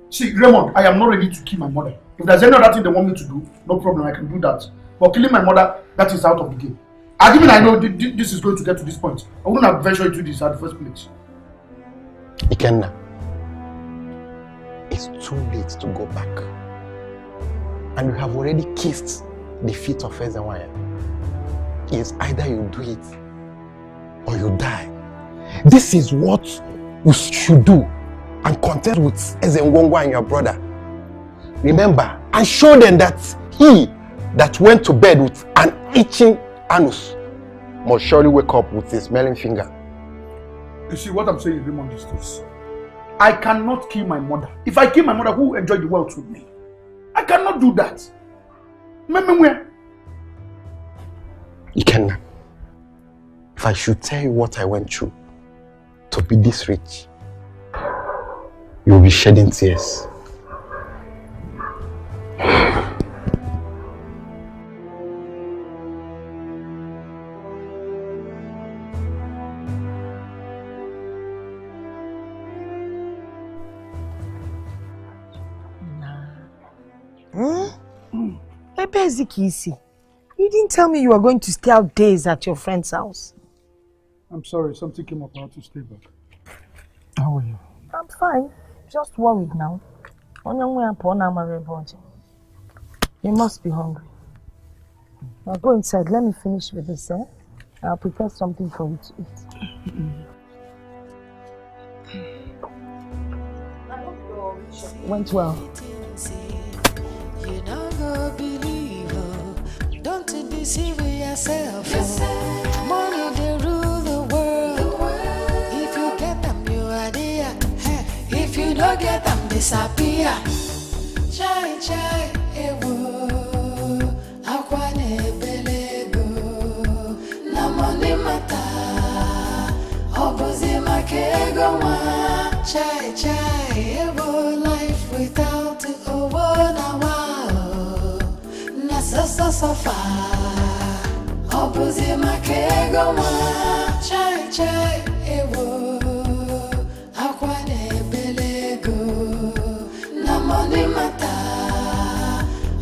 See, Raymond, I am not ready to kill my mother. If there's any other thing they want me to do, no problem, I can do that. But killing my mother, that is out of the game. Even I know this is going to get to this point, I wouldn't have ventured into this at the first place. Ikenna, it's too late to go back. And you have already kissed the feet of Ezenwaya. It's either you do it or you die. This is what you should do and contend with Ezenwongwa and your brother. Remember, and show them that he that went to bed with an itching anus must surely wake up with a smelling finger. You see, what I'm saying, Raymond, is this. I cannot kill my mother. If I kill my mother, who will enjoy the wealth with me? I cannot do that. Ikenna, if I should tell you what I went through to be this rich, you will be shedding tears. Ezekisi, you didn't tell me you were going to stay out days at your friend's house. I'm sorry, something came up. I had to stay back. How are you? I'm fine. Just worried now. You must be hungry. Now go inside. Let me finish with this, eh? I'll prepare something for you to eat. Went well. You don't go believe, don't deceive yourself. Money they rule the world. If you get them, you are there. If you don't get them, disappear. Chai chai ewo, akwane belego. Na money mata, obozi makego wa. Chai chai ewo, life without owo na wa. So far, opposite my kego one, chai chai ewo, akwane belego, na money mata,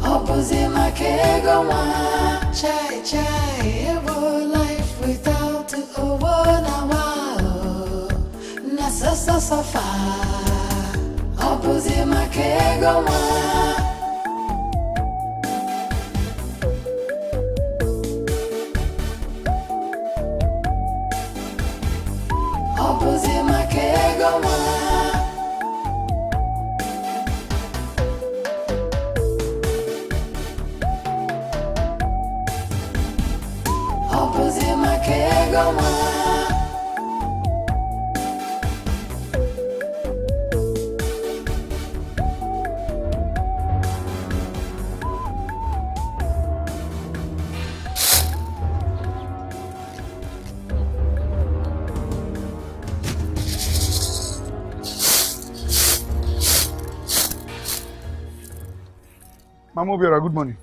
opposite my kego one, chai chai ewo, life without owo na wa, na so far, opposite my kego one. Opposite my kego one. Opposite my kego one. Mama Obiora, good morning.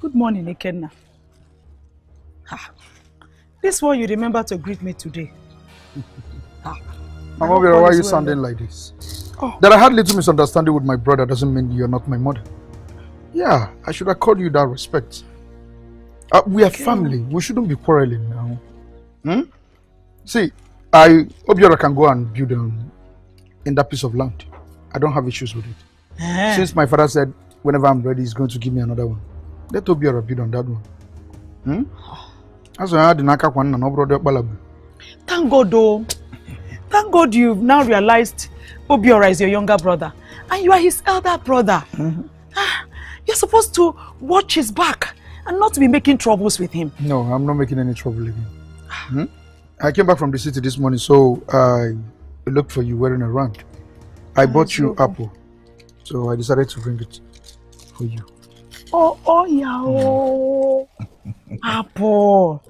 Good morning, Ikenna. This one you remember to greet me today. Mama Obiora, why are you sounding like this? That I had little misunderstanding with my brother doesn't mean you're not my mother. Yeah, I should accord you that respect. We are family. We shouldn't be quarreling now. See, Obiora can go and build in that piece of land. I don't have issues with it. Since my father said whenever I'm ready, he's going to give me another one. Let Obiora build on that one. That's why I had the Naka one and no brother Balabu. Thank God though. Thank God you've now realized Obiora is your younger brother. And you are his elder brother. You're supposed to watch his back and not be making troubles with him. No, I'm not making any trouble with him. I came back from the city this morning, so I looked for you wearing around. I bought you apple, so I decided to bring it for you. Apple.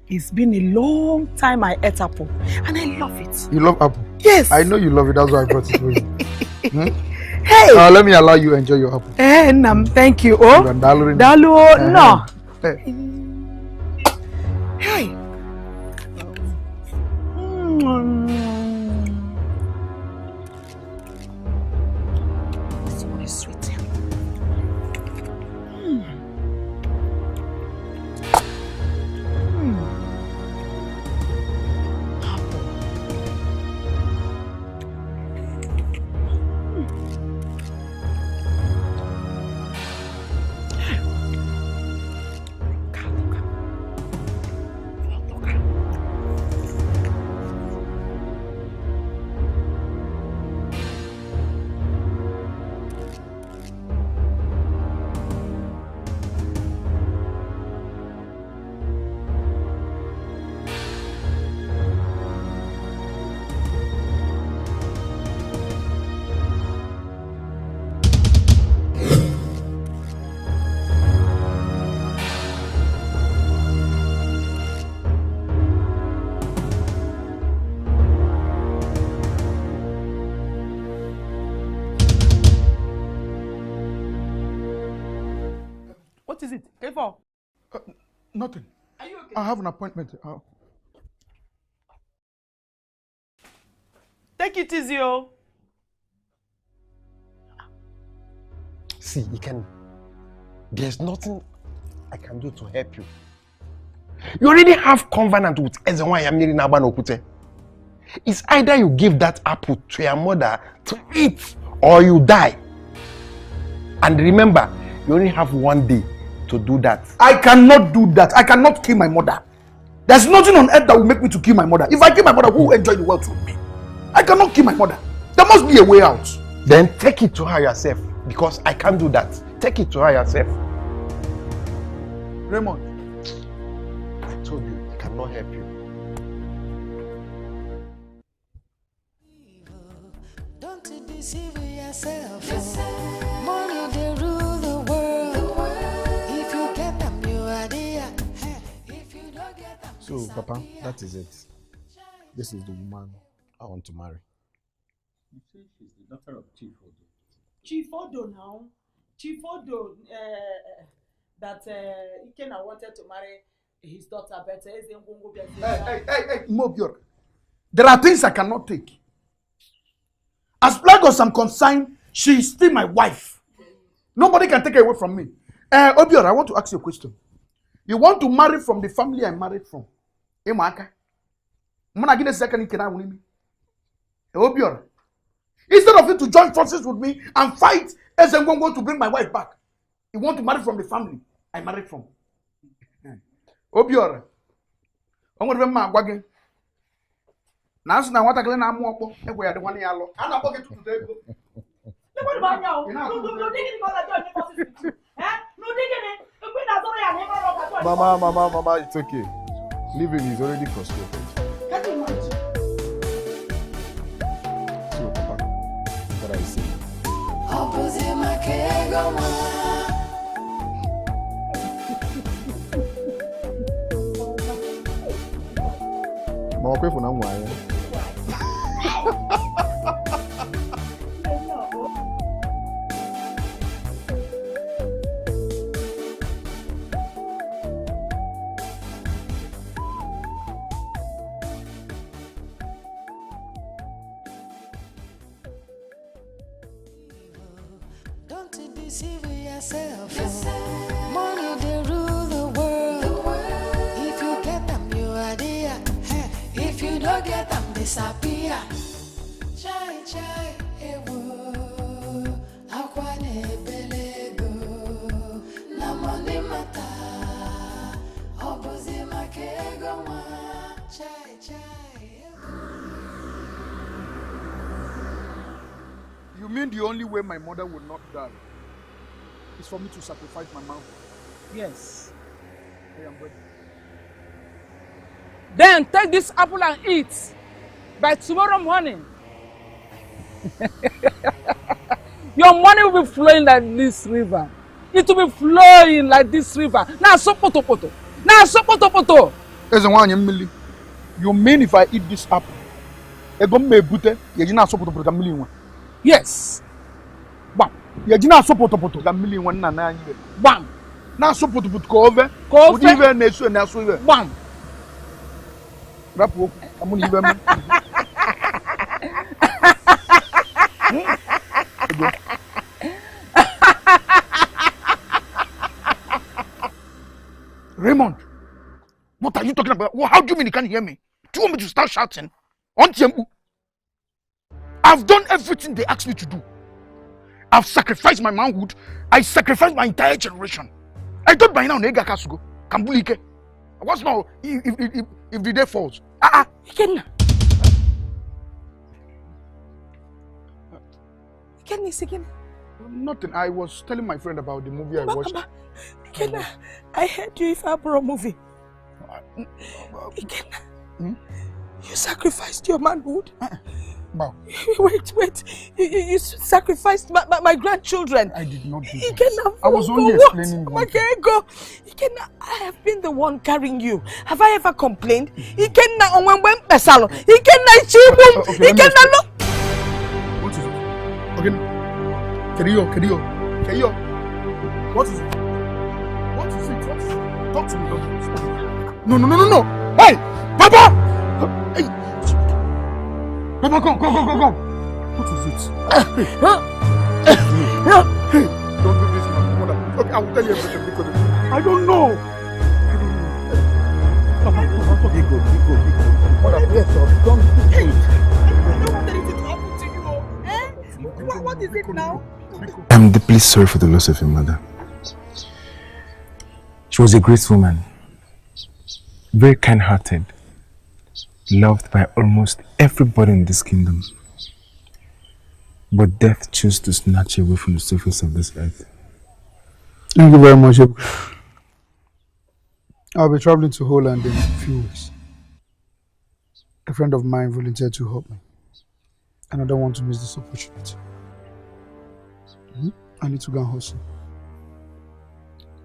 It's been a long time I ate apple, and I love it. You love apple? Yes. I know you love it, that's why I brought it for you. Hey! Let me allow you to enjoy your apple. Thank you. Oh, Dalu, no. Hey. This one is sweet. What is it? K4? Nothing. Are you okay? I have an appointment. Take it easy, oh. See, there's nothing I can do to help you. You already have covenant with Ezenwa Yamiri Nabanokute. It's either you give that apple to your mother to eat or you die. And remember, you only have one day to do that. I cannot do that. I cannot kill my mother. There's nothing on earth that will make me to kill my mother. If I kill my mother, who will enjoy the wealth with me? I cannot kill my mother. There must be a way out. Then take it to her yourself, because I can't do that. Take it to her yourself. Raymond. I told you, I cannot help you. Don't deceive yourself. Money they rule the world. If you get them, you are there. If you don't get them, so Papa, that is it. This is the woman I want to marry. You say she's the daughter of Chief Odo. Chief Odo now. Chief Odo that Ikenna wanted to marry his daughter, but Hey, Mobior. There are things I cannot take. As far as I'm concerned, she is still my wife. Nobody can take her away from me. Obior, I want to ask you a question. You want to marry from the family I married from? Imaka. Obior. Instead of you to join forces with me and fight Ezengongo to bring my wife back, you want to marry from the family I married from. Obior. I'm going to remember my wagon. Now, I want to go and walk. We are the one yellow. I'm not going to today. Mama, it's okay. Leave him, he's already frustrated. So, Papa, what are you saying? Mama, for now, why? deceive yourself. Money they rule the world. If you get them, you are there. If you don't get them, disappear. Chai chai ewo, akwane belego, na money mata, obozi makego wa. Chai chai. You mean the only way my mother will not die is for me to sacrifice my mouth? Yes. I am ready. Then take this apple and eat. By tomorrow morning, your money will be flowing like this river. It will be flowing like this river. Now, so poto poto. Now, so poto poto. You mean if I eat this apple, yes. Bam. Yajina so poto poto. Bam. Now so poto poto ko over. Ko over. Even nesu na so over. Bam. Rapo. Amuni even. Raymond, what are you talking about? How do you mean you can't hear me? Do you want me to start shouting? I've done everything they asked me to do. I've sacrificed my manhood. I sacrificed my entire generation. I thought by now Nega Kasugo, Kambulike. What's now if the day falls? Ikenna, nothing. I was telling my friend about the movie I watched. Ikenna, I heard you if I brought a movie. Ikenna, you sacrificed your manhood. Wow. Wait. You sacrificed my grandchildren. I did not do that. I was only explaining one thing. Ikenna, I have been the one carrying you. Have I ever complained? Ikenna, Ikenna, Chibum. Ikenna, no. What is it? Okay. Kerio. What is it? What is it? Talk to me. No. Hey, Papa! Hey. Papa, come. What is it? Hey, don't do this, mother. Okay, I will tell you everything because I don't know. Papa, be good. Mother, please, don't do it. I don't want anything to happen to you. What is it now? I'm deeply sorry for the loss of your mother. She was a great woman, very kind-hearted, loved by almost everybody in this kingdom. But death chose to snatch her away from the surface of this earth. Thank you very much. I'll be traveling to Holland in a few weeks. A friend of mine volunteered to help me, and I don't want to miss this opportunity. I need to go and hustle.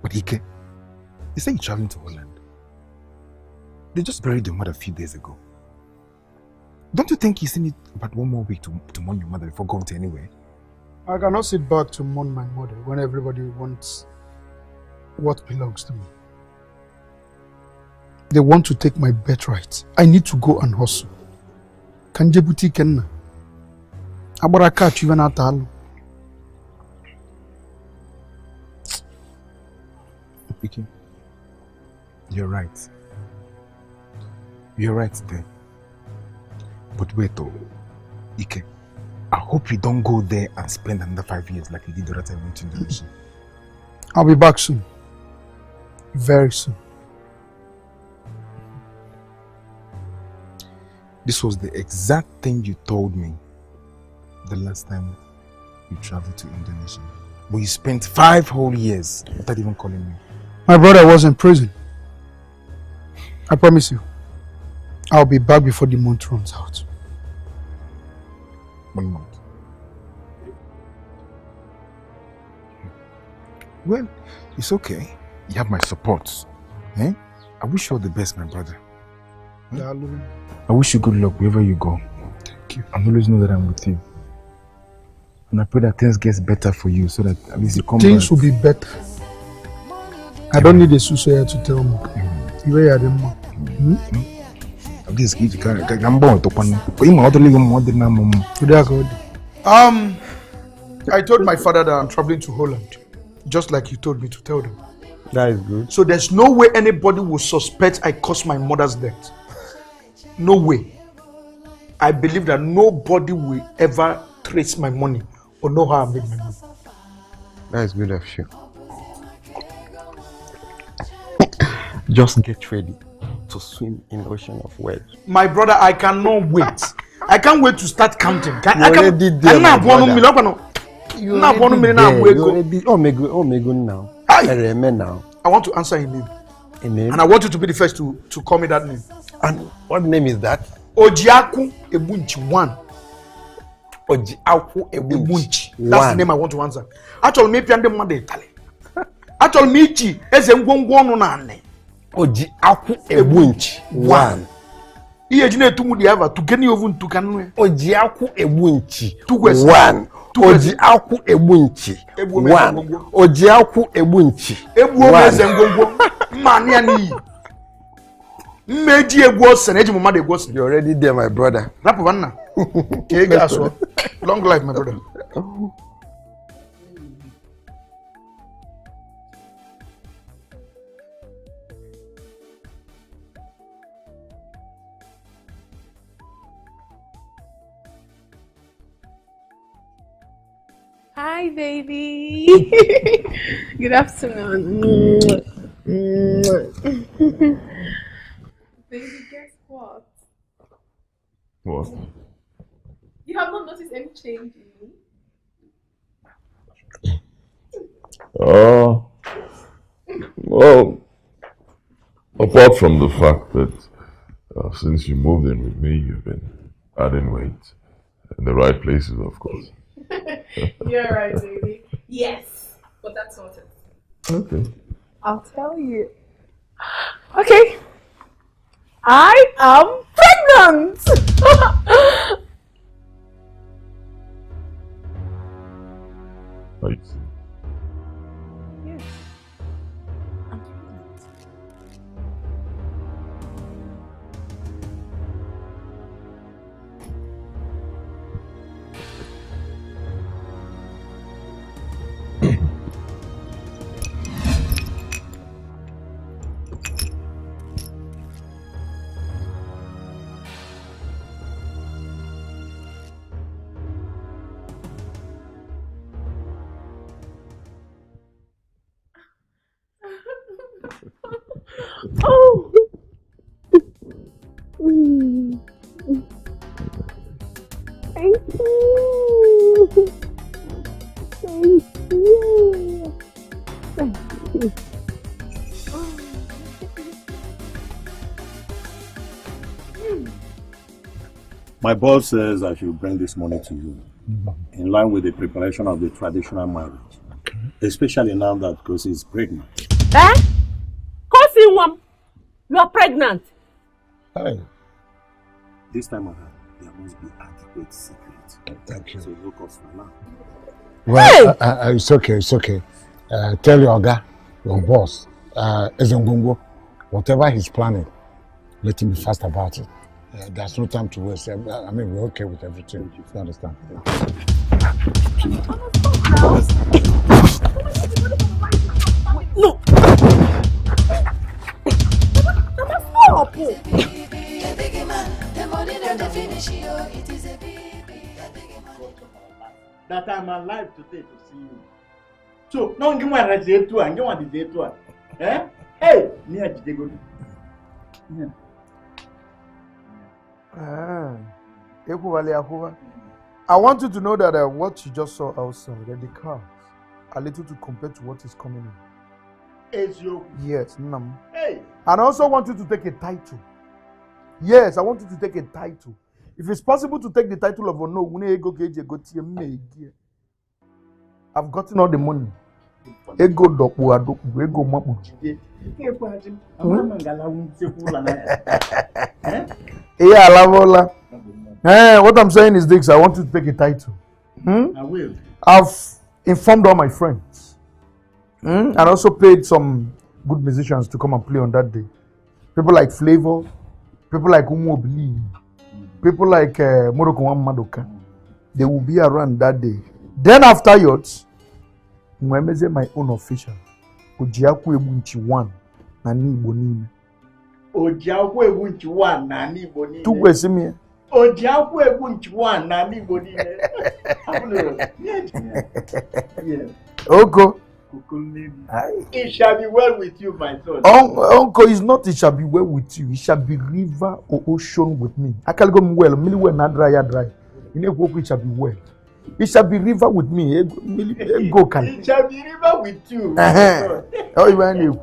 But Ike, you say you're traveling to Holland. They just buried your mother a few days ago. Don't you think you still need about 1 more week to mourn your mother before going to anywhere? I cannot sit back to mourn my mother when everybody wants what belongs to me. They want to take my birthright. I need to go and hustle. Kanjebuti Kenna. Abaraka Chivana Talo. Ike, you're right. You're right there. But wait though, Ike, I hope you don't go there and spend another 5 years like you did the other time in Indonesia. I'll be back soon. Very soon. This was the exact thing you told me the last time you traveled to Indonesia. But you spent 5 whole years without even calling me. My brother was in prison. I promise you, I'll be back before the month runs out. 1 month. Well, it's okay. You have my support. Eh? I wish you all the best, my brother. I wish you good luck wherever you go. Thank you. I always know that I'm with you. And I pray that things get better for you so that at least you come Things back. will be better. I don't need a soothsayer to tell me. You are the man. I told my father that I'm traveling to Holland, just like you told me to tell them. That is good. So there's no way anybody will suspect I caused my mother's death. No way. I believe that nobody will ever trace my money or know how I made my money. That is good of you. Just get ready to swim in the ocean of wealth. My brother, I cannot wait. I can't wait to start counting. You already there, my brother. You already now. Now. I want to answer a name. A name? And I want you to be the first to call me that name. And what name is that? Ojiaku Ebunchi 1. Ojiaku Ebunchi. That's the name I want to answer. Actually, maybe I'm the mother Italy. Actually, Michi is a Ngwongwonu Nane. Ojiaku Ebunchi 1. Iye jine tumu di ava tukeni ovun tukanwe. Ojiaku Ebunchi 1. Ojiaku Ebunchi 1. Ojiaku Ebunchi. Ebu omeze ngwongwo. Mani ani. Meji egwu osen eji mama de egwu osen. You're already there, my brother. Rapu vanna. Kege aso. Long life, my brother. Hi, baby. Good afternoon. Baby, guess what? What? You have not noticed any change in me? Well, apart from the fact that since you moved in with me, you've been adding weight in the right places, of course. You're right, baby. Yes, but that's not it. Okay. I'll tell you. Okay. I am pregnant! Are you serious? Yes. Oh. Thank you. Thank you. Thank you. My boss says I should bring this money to you in line with the preparation of the traditional marriage, especially now that Kosi is pregnant. Eh? Kosi, you are pregnant. Hey. This time around, there must be adequate secret. Thank you. So no cause for now. Well, it's okay, it's okay. Tell your guy, your boss, Ezengongo, whatever he's planning, let him be fast about it. There's no time to waste. I mean, we're okay with everything. You understand? No. That I'm alive today to see you. So, now you want to say to and you want to say to her. Eh? Hey, near the good. I want you to know that what you just saw outside, the cars, are little to compare to what is coming in. Is you? Yes, Nam. Hey. And I also want you to take a title. Yes, I want you to take a title. If it's possible to take the title of Ono, I've gotten all the money. Ego dopu adopu, ego mapu. Yeah, lavola. What I'm saying is this: I want you to take a title. I will. I've informed all my friends, and also paid some good musicians to come and play on that day. People like Flavor, people like Umu Obili, people like Moroko Madoka. They will be around that day. Then after yachts, mwemeze my own official. Ojiakwu Ebunchi 1 na Igbo niile. Ojiakwu Ebunchi 1 na Igbo niile. Tukwesi mi. Ojiakwu Ebunchi 1 na Igbo niile. Yes. Oko. It shall be well with you, my son. Uncle, it's not it shall be well with you. It shall be river or ocean with me. I can go well. Mili well na dry. You know it shall be well. It shall be river with me. Go can. It shall be river with you. Oh, you want you.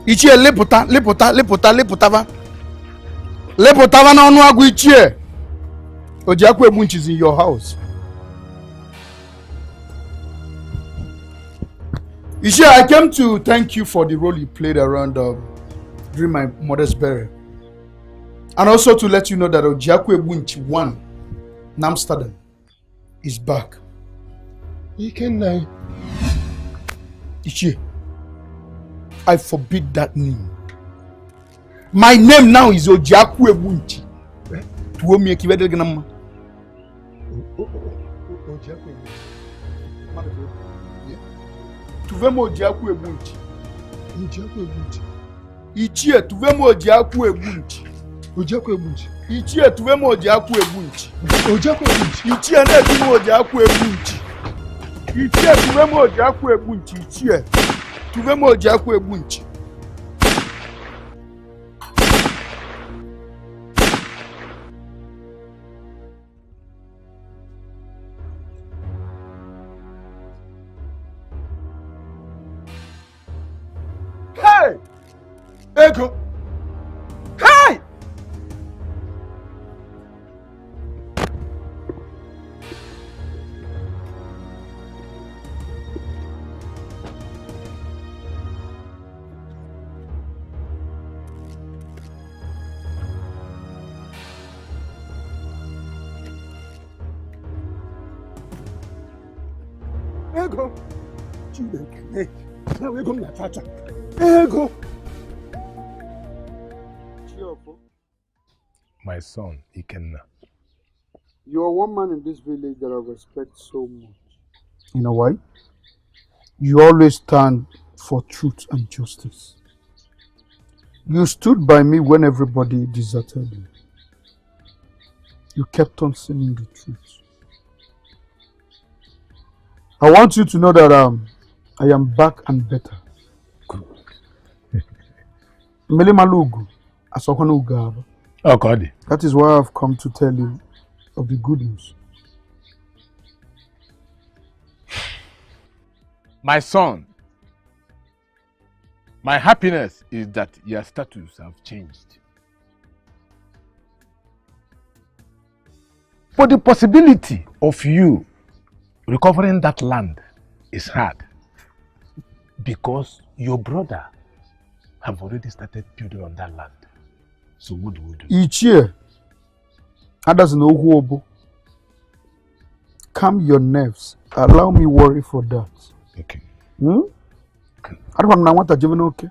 Ichie lepụta na ọnụ agụ Ichie. Ojiakwu Ebunchi is in your house. Ichie, I came to thank you for the role you played around during my mother's burial, and also to let you know that Ojiakwu Ebunchi 1 in Amsterdam is back. Ichie, I forbid that name. My name now is Ojiakwu Ebunchi. Tuomi ekiwede ganama. Ojiakwu Ebunchi. Tuvemo Ojiakwu Ebunchi. Ojiakwu Ebunchi. Ichie tuvemo Ojiakwu Ebunchi. Ojiakwu Ebunchi. Ichie tuvemo Ojiakwu Ebunchi. Ojiakwu Ebunchi. Ichie ne tuvemo Ojiakwu Ebunchi. Ichie tuvemo Ojiakwu Ebunchi. Ichie tuvemo Ojiakwu Ebunchi. Hey! Ego! Hey! Ego! Chineke, now ego na tata. Ego! My son, Ikenna. You are one man in this village that I respect so much. You know why? You always stand for truth and justice. You stood by me when everybody deserted you. You kept on saying the truth. I want you to know that I am back and better. Melimalugu, Asokonu Ugaba. Oh, God. That is why I've come to tell you of the good news. My son, my happiness is that your status have changed. But the possibility of you recovering that land is hard because your brother have already started building on that land. So what do we do? Each year, others know who. Calm your nerves. Allow me worry for that. Okay. I don't want to give okay.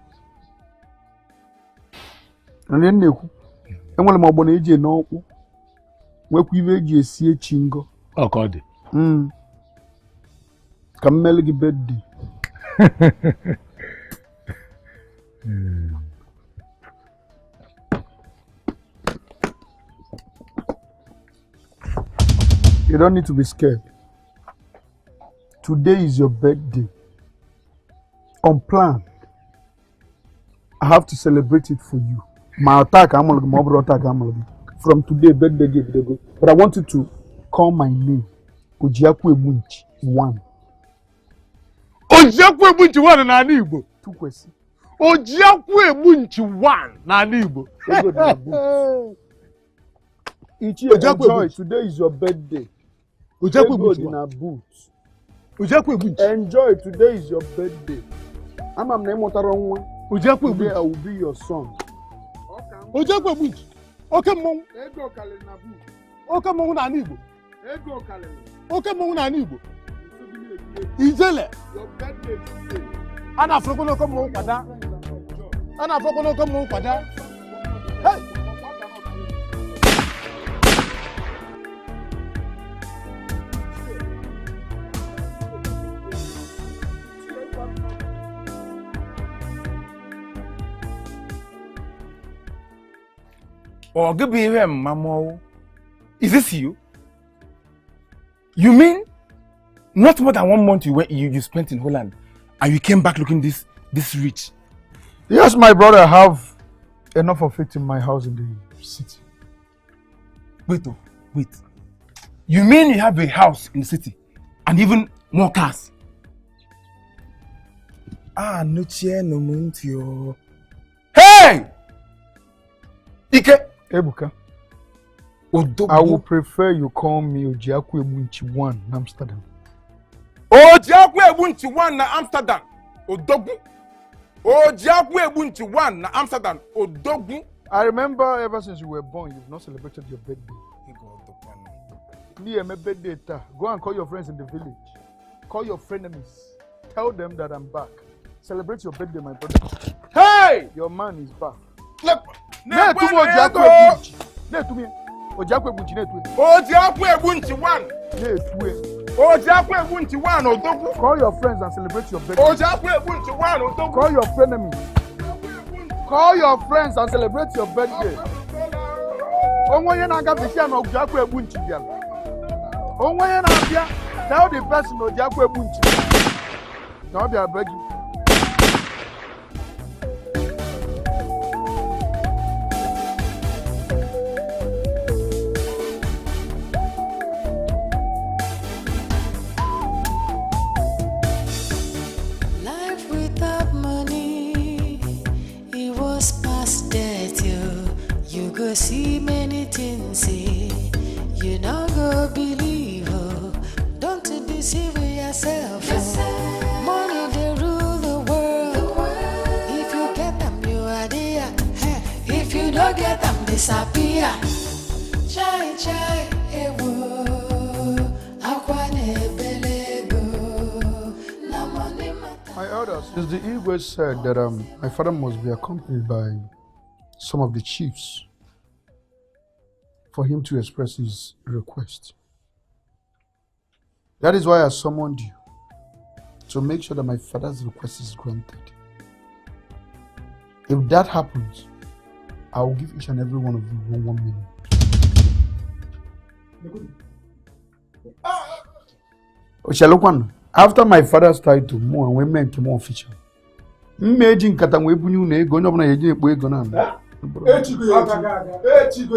And then you, and when my bonnet is no, we could see a chingo. Oh, God. Come melody beddy. You don't need to be scared. Today is your birthday. Unplanned. I have to celebrate it for you. My attack, from today, birthday gift. But I want you to call my name. Ojiakwu Ebunchi 1. Ojiakwu Ebunchi 1 na Igbo. 2 questions. Ojiakwu Ebunchi 1 na Igbo. Ichi, enjoy. Today is your birthday. Ego in a boot. Enjoy. Today is your birthday. I'm a name today I will be your son. Ojekwe boot. Okay, mong. Ego kale na boot. Okay, mong na Igbo. Ego kale. Okay, mong na Igbo. Ijele. Your birthday today. Ana afrokono ko mong pada. Ana afrokono ko mong pada. Hey. Or give me him, Mamo. Is this you? You mean not more than 1 month you spent in Holland and you came back looking this rich? Yes, my brother, I have enough of it in my house in the city. Wait. You mean you have a house in the city and even more cars? No chair, no montio. Hey! Ike! Ebuka, I would prefer you call me Ojiakwe Bunchi 1 in Amsterdam. Ojiakwe Bunchi 1 na Amsterdam. Odogu. Ojiakwe Bunchi 1 na Amsterdam. Odogu. I remember ever since you were born, you've not celebrated your birthday. Me and my birthday. Go and call your friends in the village. Call your frenemies. Tell them that I'm back. Celebrate your birthday, my brother. Hey! Your man is back. Look. Ojiakwe Bunchi 1. Ojiakwe Bunchi 1 Odogu. Call your friends and celebrate your birthday. Ojiakwe Bunchi 1 Odogu. Call your frenemies. Call your friends and celebrate your birthday. Tell the person Ojiakwe Bunchi. Now I beg you. See many things, you not go believe. Don't deceive yourself. Money they rule the world. If you get them, you are there. If you don't get them, disappear. Chai, ewo. Akwane belego. My elders, the Igwe said that my father must be accompanied by some of the chiefs for him to express his request. That is why I summoned you, to make sure that my father's request is granted. If that happens, I will give each and every one of you 1 million. After my father's title, more and women to more feature. Imagine Katamwe Bunu Nego, no, I Echigo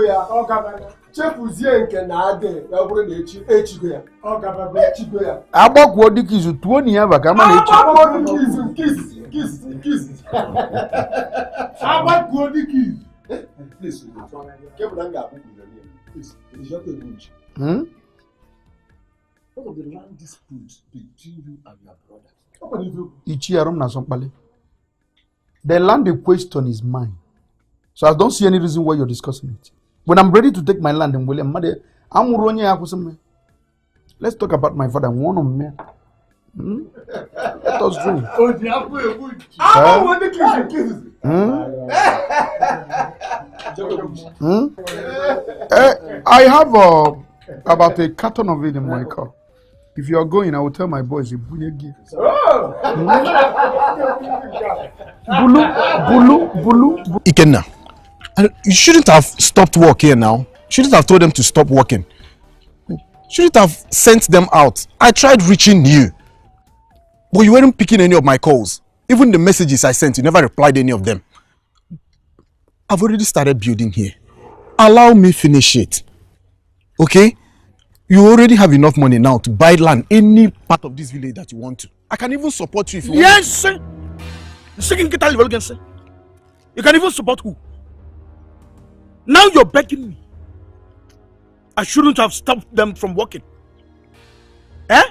ya ọgabana chefuzie nke na ade ya bụrụ na echigo ya ọgabana echigo ya agbakwo dịka izu tuo ni ya baka ma na echi agbakwo dịka izu kiss agbakwo dịka izu please kebụna nga abụ please it is not a good what of the land dispute between you and your brother ichi arum na sompale the land in question is mine. So I don't see any reason why you're discussing it. When I'm ready to take my land in William, let's talk about my father. One of me. Let us drink. I have about a carton of it in my car. If you are going, I will tell my boys. Bulu. Ikenna, you shouldn't have stopped work here now. Shouldn't have told them to stop working. Shouldn't have sent them out. I tried reaching you, but you weren't picking any of my calls. Even the messages I sent, you never replied any of them. I've already started building here. Allow me finish it. Okay? You already have enough money now to buy land any part of this village that you want to. I can even support you if you want. Yes, sir. You can even support who? Now you're begging me. I shouldn't have stopped them from working. Eh?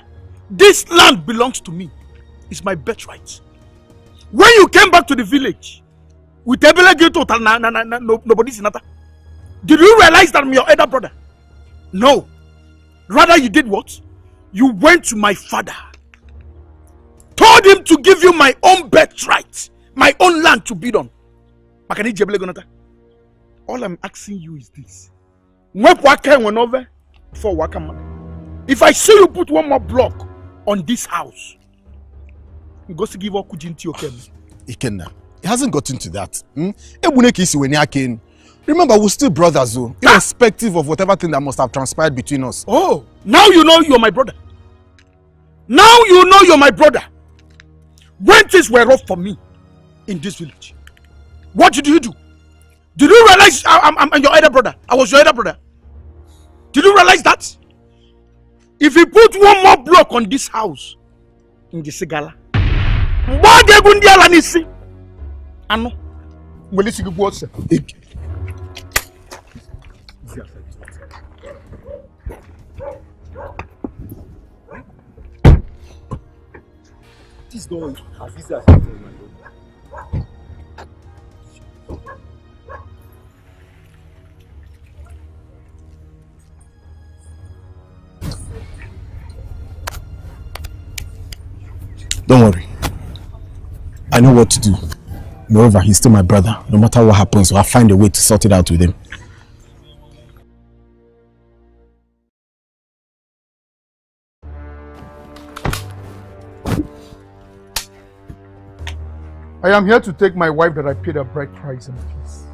This land belongs to me. It's my birthright. When you came back to the village, with nobody's inata, did you realize that I'm your elder brother? No. Rather, you did what? You went to my father, told him to give you my own birthright, my own land to bid on. All I'm asking you is this. If I see you put one more block on this house, you go to give up Ikenna, it hasn't gotten to that. Remember, we're still brothers, though, irrespective of whatever thing that must have transpired between us. Oh, now you know you're my brother. Now you know you're my brother. When things were rough for me in this village, what did you do? Did you realize I'm your elder brother? I was your elder brother. Did you realize that? If you put one more block on this house, in the Sigala, Ano, will you see the words? This door as easy as it is, my God. Don't worry. I know what to do. Moreover, he's still my brother. No matter what happens, I'll find a way to sort it out with him. I am here to take my wife that I paid a bride price in peace.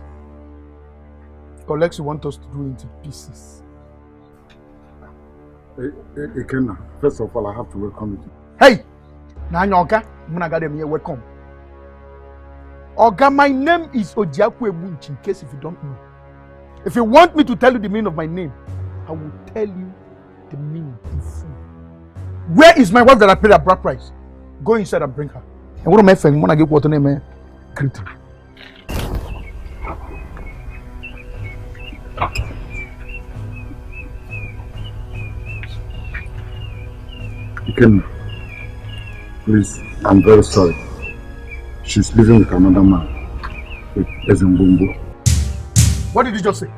Alex, you want us to do into pieces. Ikenna, first of all, I have to welcome you. Hey! Nanyoka, welcome. Oga, my name is Ojiakwe Bunchi, in case if you don't know. If you want me to tell you the meaning of my name, I will tell you the meaning in full. Where is my wife that I paid a bride price? Go inside and bring her. And what am I saying? When I get what name? Ikenna, please, I'm very sorry. She's living with another man, with Ezembumbo. What did you just say?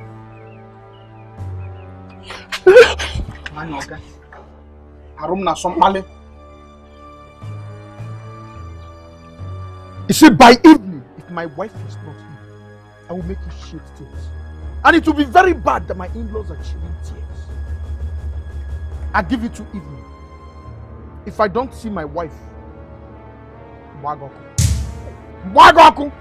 You see, by evening, if my wife is not here, I will make you shed tears. And it will be very bad that my in-laws are shedding tears. I give it to evening. If I don't see my wife, Wagoku. Wagoku!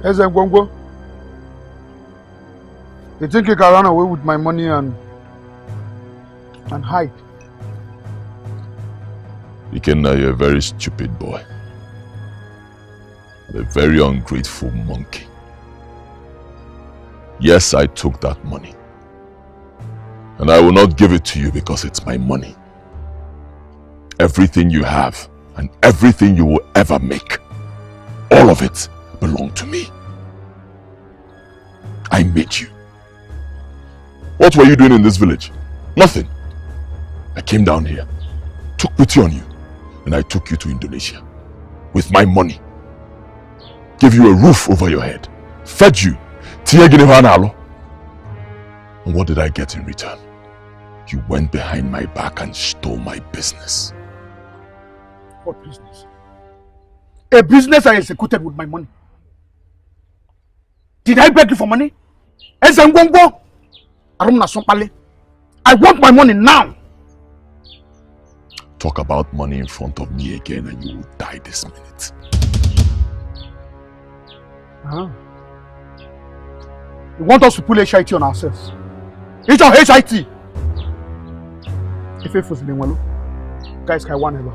Ezengwongwo, you think you can run away with my money and hide? Ikenna, you're a very stupid boy. A very ungrateful monkey. Yes, I took that money. And I will not give it to you because it's my money. Everything you have and everything you will ever make, all of it belong to me. I made you. What were you doing in this village? Nothing. I came down here, took pity on you, and I took you to Indonesia with my money. Gave you a roof over your head, fed you. And what did I get in return? You went behind my back and stole my business. What business? A business I executed with my money. Did I beg you for money? I want my money now. talk about money in front of me again and you will die this minute. You want us to pull HIT on ourselves? It's our HIT! If it was Benwalo, guys, can one ever.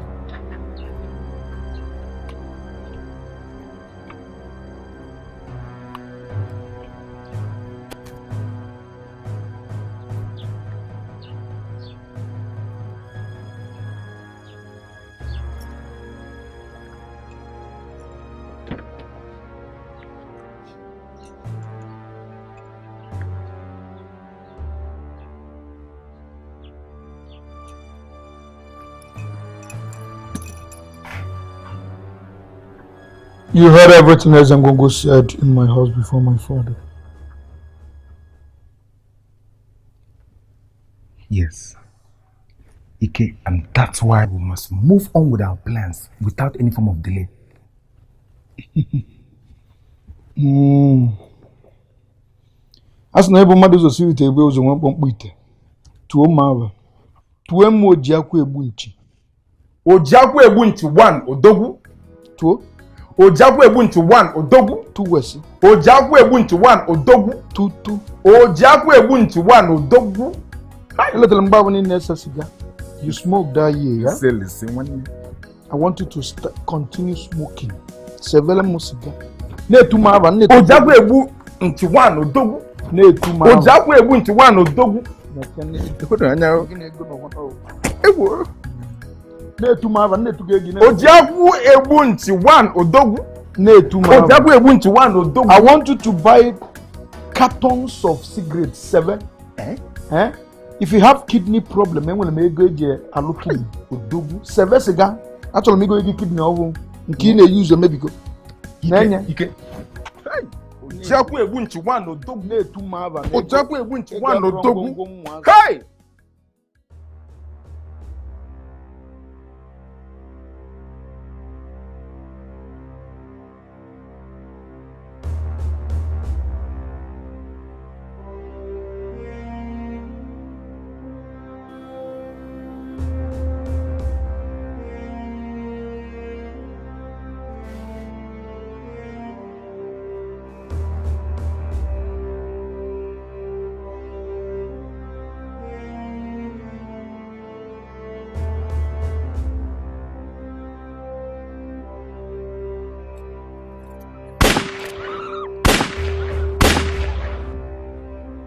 You heard everything Ezengongo said in my house before my father. Yes. Ike, and that's why we must move on with our plans without any form of delay. As na ebo mmadụ zosi ite ebe ozo nwa mkpọmkpọ ite. Tuo mava. Tuo mo ojiakwu egbu nchi. Ojiakwu egbu nchi 1 odogwu. Tuo. Ojiakwu egbu nchi 1 odogwu. 2 wesi. Ojiakwu egbu nchi 1 odogwu. 2. Ojiakwu egbu nchi 1 odogwu. Little mbabo ni nessa cigar. You smoke that year, yeah? Listen, I want you to continue smoking. Sevele mo cigar. Ne tu mava, ne tu. Ojiakwu egbu nchi 1 odogwu. Ne tu mava. Ojiakwu egbu nchi 1 odogwu. Ewo. Ne tu mava, ne tu gegi. Ojiakwu egbu nchi 1 odogwu. Ne tu mava. Ojiakwu egbu nchi 1 odogwu. I want you to buy cartons of cigarettes, 7. If you have kidney problem, when we go to a looking odogwu 7 cigar. Actually, me go get kidney over. Nkine use maybe go. Ike. Ojiakwu egbu nchi 1 odogwu. Ne tu mava. Ojiakwu egbu nchi 1 odogwu. Hey!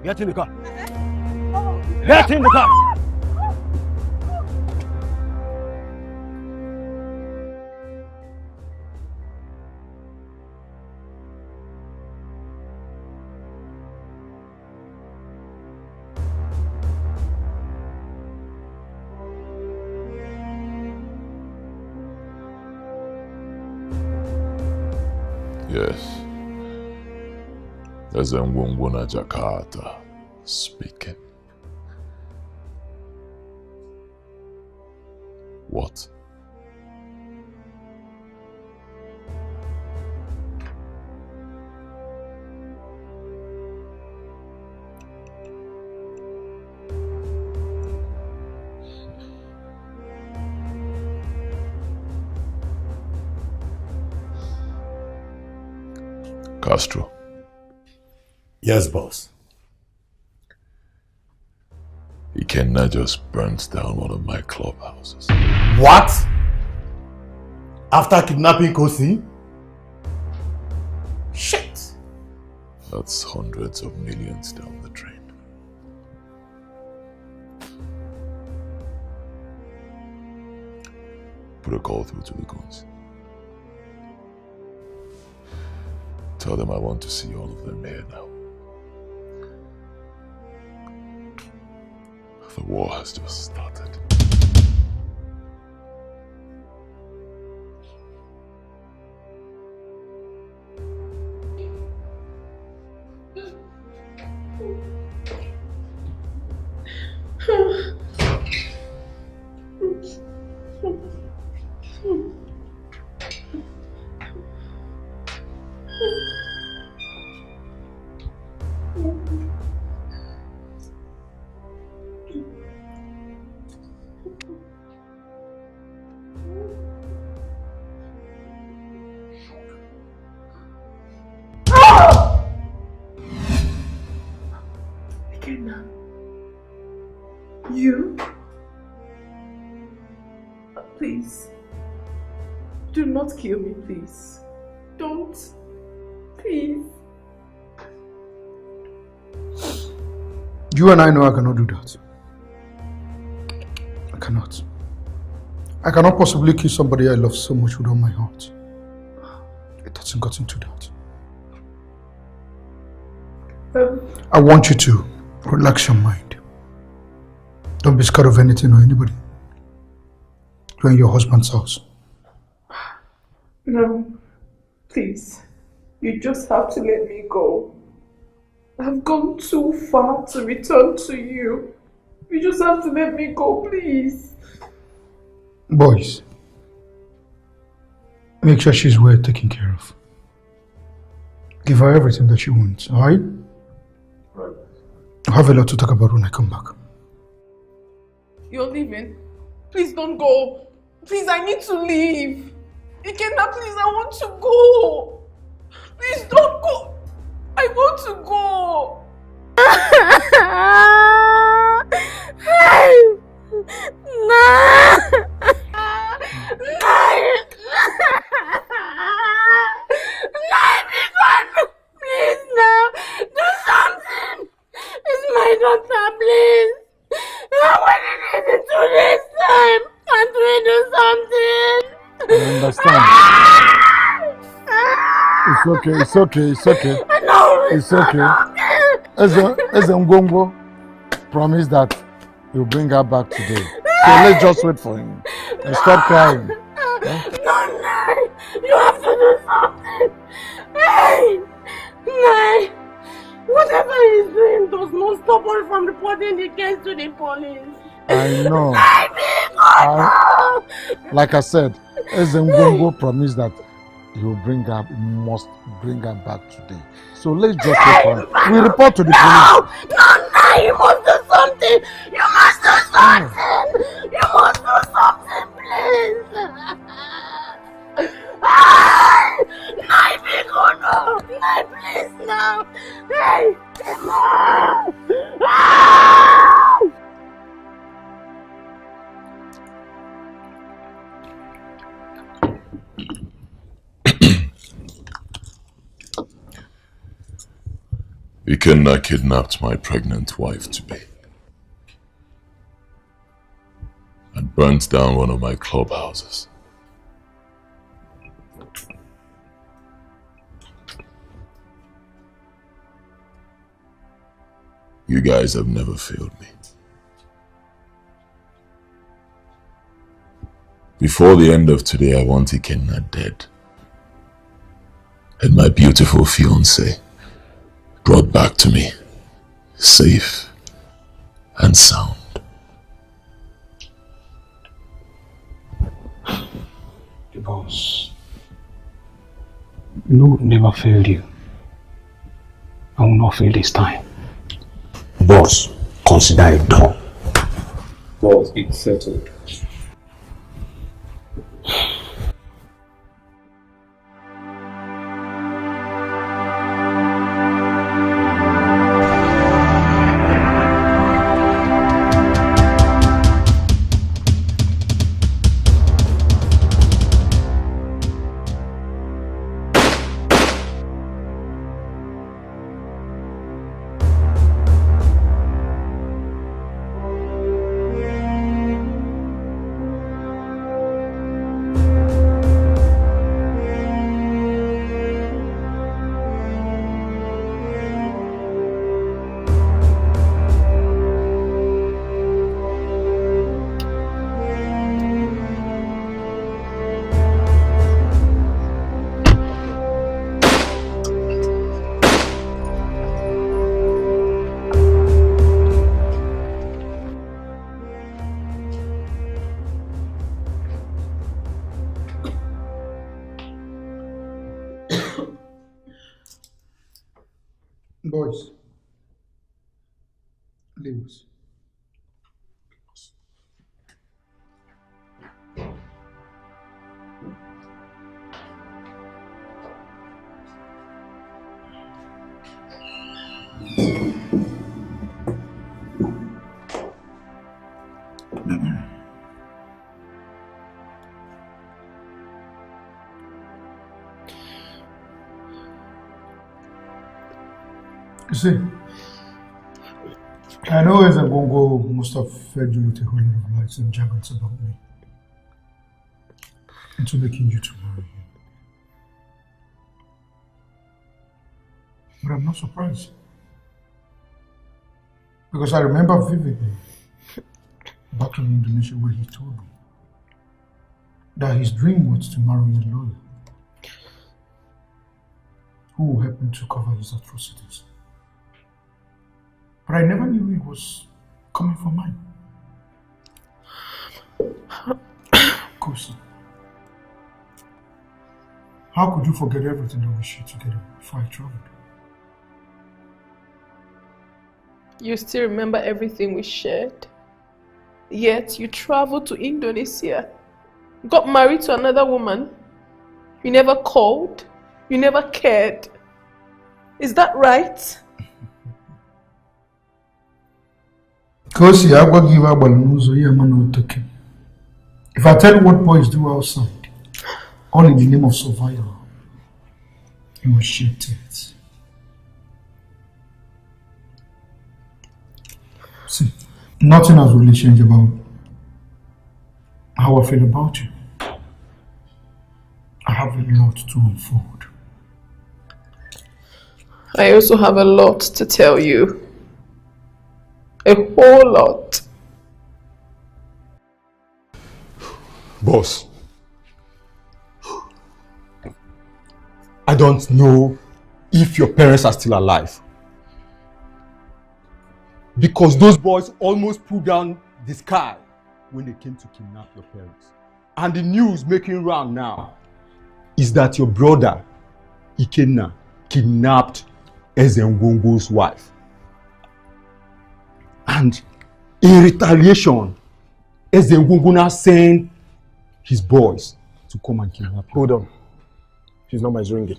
Get in the car. Get in the car. Yes. Ezengongo na Jakarta speaking. What? Castro. Yes, boss. Ikenna just burnt down one of my clubhouses. What? After kidnapping Kosi? Shit! That's hundreds of millions down the drain. Put a call through to the goons. Tell them I want to see all of them here now. The war has just started. You? Please. Do not kill me, please. Don't. Please. You and I know I cannot do that. I cannot. I cannot possibly kill somebody I love so much with all my heart. It hasn't gotten to that. I want you to relax your mind. Don't be scared of anything or anybody. You're in your husband's house. No, please. You just have to let me go. I've gone too far to return to you. You just have to let me go, please. Boys, make sure she's well taken care of. Give her everything that she wants, alright? Right. I'll have a lot to talk about when I come back. You're leaving? Please don't go. Please, I need to leave. Ikenna, please, I want to go. Please don't go. I want to go. Please now, do something. It's my daughter, please. I wanted to do this time. Can't we do something? I understand. It's okay, it's okay, it's okay. It's okay. Eze Ngongo promised that he'll bring her back today. So let's just wait for him. And stop crying. No, you have to do something. Hey, Nai, whatever he's doing does not stop us from reporting the case to the police. I know. Like I said, Eze Ngongo promised that he must bring her back today. So let's just wait for him. We report to the police. No, you must do something. You must do something. You must do something, please. Nai, no. Nai, please, no. Hey, Ikenna kidnapped my pregnant wife-to-be and burnt down one of my clubhouses. You guys have never failed me. Before the end of today, I want Ikenna dead and my beautiful fiancée brought back to me, safe and sound. The boss. No, never failed you. I will not fail this time. Boss, consider it done. Boss, it's settled. Boys, leave us. You see, I know Ezengongo must have fed you with a whole lot of lies and jargons about me into making you to marry him. But I'm not surprised. Because I remember vividly back in Indonesia where he told me that his dream was to marry a lawyer who will help him to cover his atrocities. But I never knew he was coming for mine. Kosi, how could you forget everything that we shared together before I traveled? You still remember everything we shared. Yet you traveled to Indonesia, got married to another woman. You never called. You never cared. Is that right? Kosi, I will give up on if I tell you what boys do outside, all in the name of survival, you will shed tears. See, nothing has really changed about how I feel about you. I have a lot to unfold. I also have a lot to tell you. A whole lot. Boss, I don't know if your parents are still alive. Because those boys almost pulled down the sky when they came to kidnap your parents. And the news making round now is that your brother, Ikenna, kidnapped Ezengongo's wife. And in retaliation, Ezengongo now sent his boys to come and kidnap her. Hold on. His number is ringing.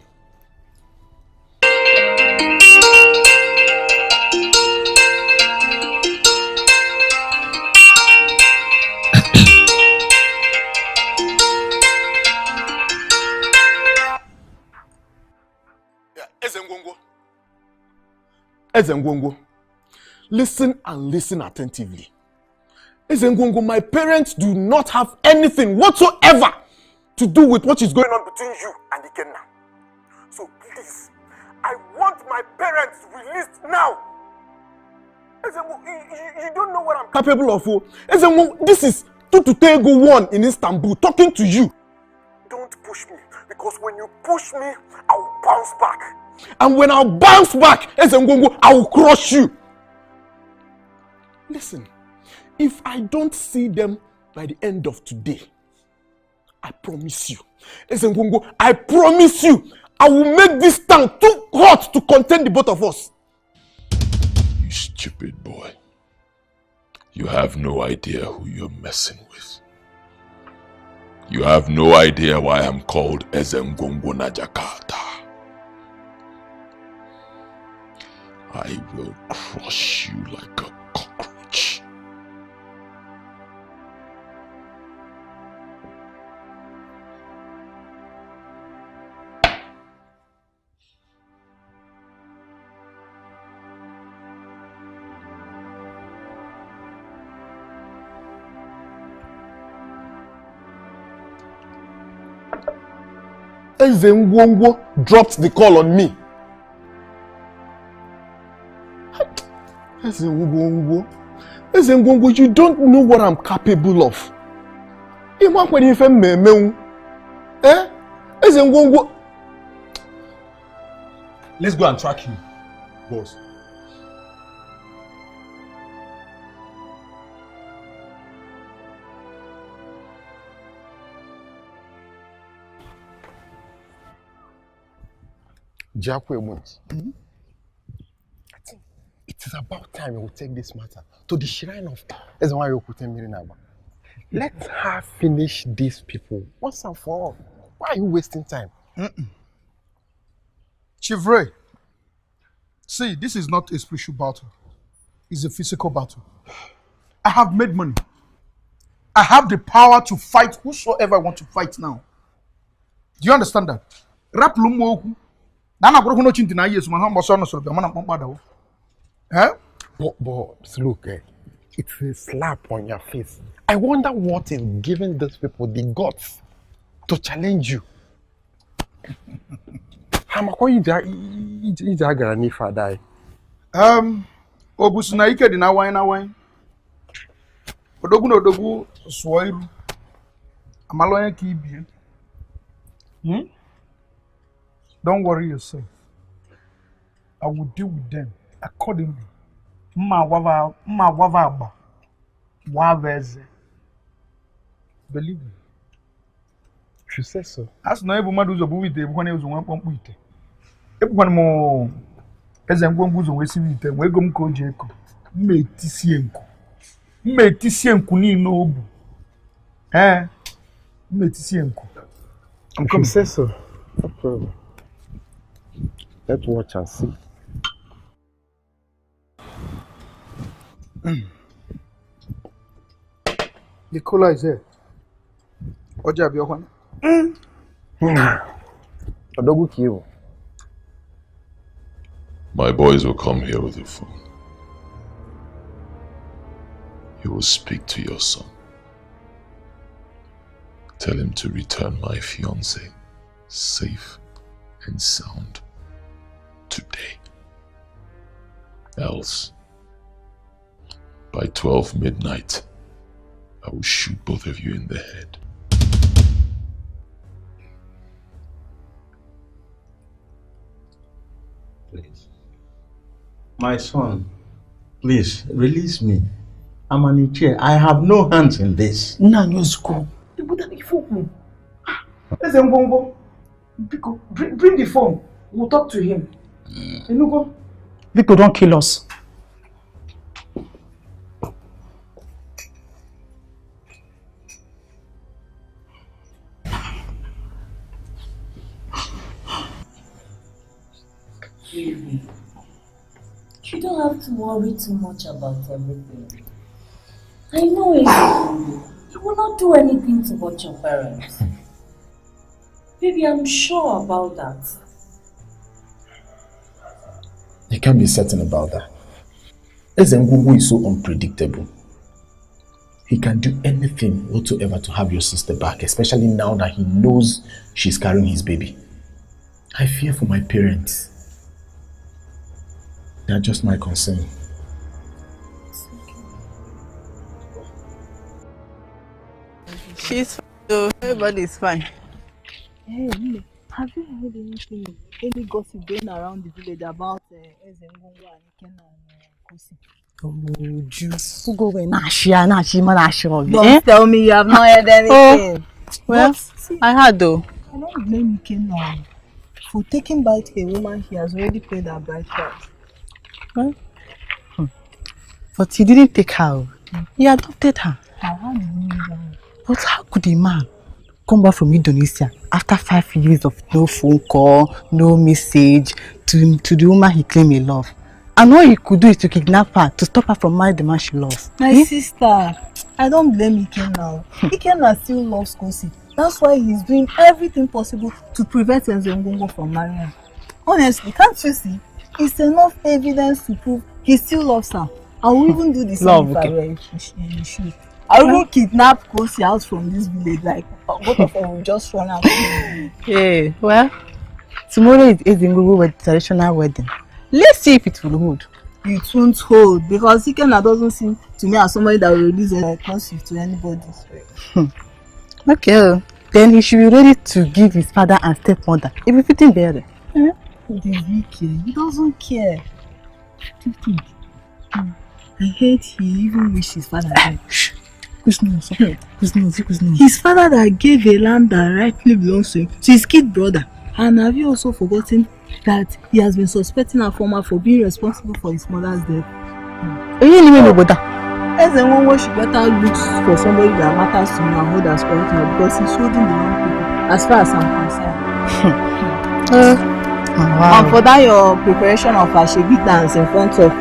Ezengongo, listen and listen attentively. Ezengongo, my parents do not have anything whatsoever to do with what is going on between you and Ikenna. So please, I want my parents released now. Ezengongo, you don't know what I'm capable of. Ezengongo, this is Tututego 1 in Istanbul talking to you. Don't push me, because when you push me, I'll bounce back. And when I'll bounce back, Ezengongo, I will crush you. Listen, if I don't see them by the end of today, I promise you, Ezengongo, I promise you, I will make this town too hot to contain the both of us. You stupid boy. You have no idea who you're messing with. You have no idea why I'm called Ezengongo na Jakarta. I will crush you like a cockroach. Ezengongo dropped the call on me. Ezengongo, you don't know what I'm capable of. Ezengongo. Let's go and track you, boss. I think it is about time we will take this matter to the shrine of Ezengongo. Let her finish these people once and for all. Why are you wasting time? Chief Ray, see, this is not a spiritual battle. It's a physical battle. I have made money. I have the power to fight whosoever I want to fight now. Do you understand that? Nana broke no chinti na years, my humble son, so the man of Pompada. Eh? But look, it's a slap on your face. I wonder what is giving these people the guts to challenge you. Obusuna ike di na wine. Odogu no dogu swairu. Amaloya ki ibie. Don't worry yourself. I will deal with them accordingly. Mma wava aba. Waveze. Believe me. You say so. As no ebu madu zo buwite ebu kwane uzo nwampompu ite. Ebu kwane mo eze ngwongwo uzo nwesi ite mwe ego mko oji eko. Mme etisie nku ni no obu. Mme etisie nku. I'm coming. Say so. No problem. Let's watch and see. The cola is here. Oja bi ohwan. Odogu kiyo. My boys will come here with the phone. You will speak to your son. Tell him to return my fiancée safe and sound today. Else, by 12 midnight, I will shoot both of you in the head. Please. My son, please, release me. I'm an Ichie. I have no hands in this. Nanyusko. Bring the phone. We'll talk to him. Enugo. People don't kill us. Baby, you don't have to worry too much about everything. I know it. You will not do anything to hurt your parents. Baby, I'm sure about that. You can't be certain about that. Ezengungu is so unpredictable. He can do anything whatsoever to have your sister back, especially now that he knows she's carrying his baby. I fear for my parents. They are just my concern. She's fine, so everybody's fine. Hey, Mile, have you heard anything, any gossip going around the village about Ezengungu and Ikenna and Kosi? Oh, Juice. Who go when? Don't tell me you have not heard anything. Well, see, I had though. I don't blame Ikenna for taking back a woman he has already paid her bride price. Well, but he didn't take her. He adopted her. But how could a man come back from Indonesia after 5 years of no phone call, no message to the woman he claimed he loved? And all he could do is to kidnap her to stop her from marrying the man she loves. My sister, I don't blame Ikenna. Ikenna still loves Kosi. That's why he's doing everything possible to prevent Ezengungu from marrying. Honestly, can't you see? It's enough evidence to prove he still loves her. I will even do the same if I were in shoes. I will kidnap Kosi out from this village, like both of them will just run out. Yeah, well, tomorrow is Ezengungu traditional wedding. Let's see if it will hold. It won't hold because Ikenna doesn't seem to me as somebody that will release a conceive to anybody. Okay, then he should be ready to give his father and stepmother everything better. Does he care? He doesn't care. What do you think? I heard he even wished his father dead. His father that gave a land that rightly belongs to him to his kid brother. And have you also forgotten that he has been suspecting her former for being responsible for his mother's death? Ezengungu should better look for somebody that matters to him and hold as correct because he's holding the wrong people as far as I'm concerned. Wow. And for that your preparation of a Shebi dance in front of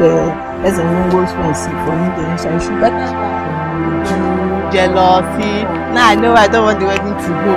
Ezengungu's friends from Indonesia, you should better jealousy. Now I know I don't want the wedding to go.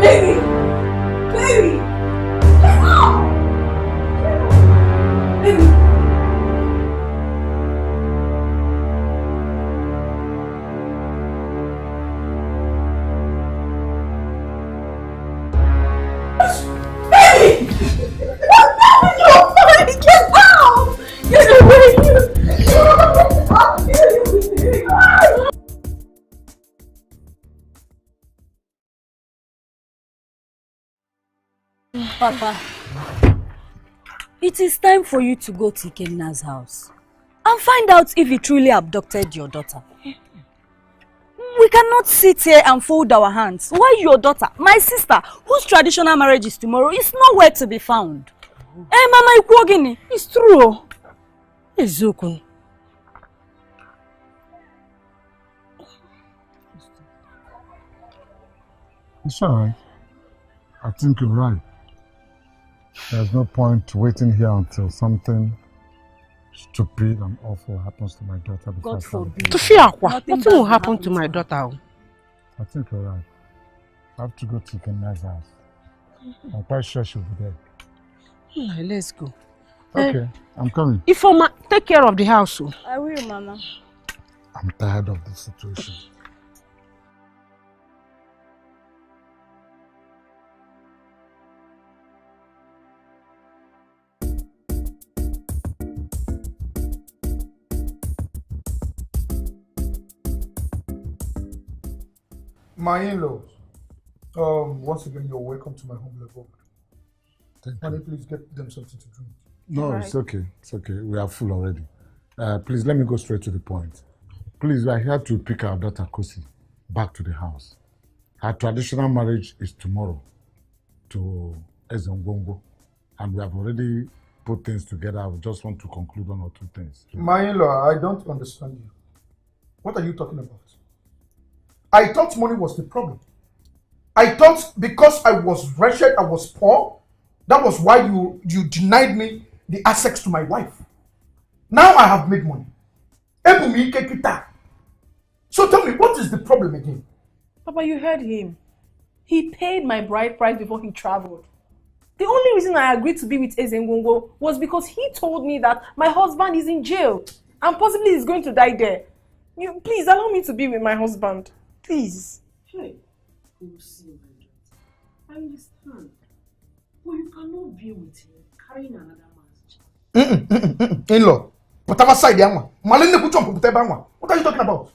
Baby! Baby! Baby! Baby! Get out! Get away! Papa, it is time for you to go to Ikenna's house and find out if he truly abducted your daughter. We cannot sit here and fold our hands while your daughter, my sister, whose traditional marriage is tomorrow, is nowhere to be found. Eh, Mama Ikwogini, it's true. It's okay. It's alright. I think you're right. There's no point waiting here until something stupid and awful happens to my daughter. God forbid. Nothing will happen to my daughter. I think you're right. I have to go to Ikenna's house. I'm quite sure she'll be there. Let's go. Okay, I'm coming. Ifeoma, take care of the house. I will, Mama. I'm tired of this situation. My in-laws, once again, you're welcome to my humble abode. Can you please get them something to drink? No, it's okay. It's okay. We are full already. Please, let me go straight to the point. Please, we are here to pick our daughter Kosi back to the house. Her traditional marriage is tomorrow to Ezengongo. And we have already put things together. I just want to conclude one or two things. My in-law, I don't understand you. What are you talking about? I thought money was the problem. I thought because I was wretched, I was poor, that was why you denied me the access to my wife. Now I have made money. So tell me, what is the problem again? Papa, you heard him. He paid my bride price before he traveled. The only reason I agreed to be with Ezengongo was because he told me that my husband is in jail and possibly he's going to die there. Please allow me to be with my husband. Please. Hey, I understand. But you cannot be with him carrying another man's child. In-law, whatever side you are, what are you talking about?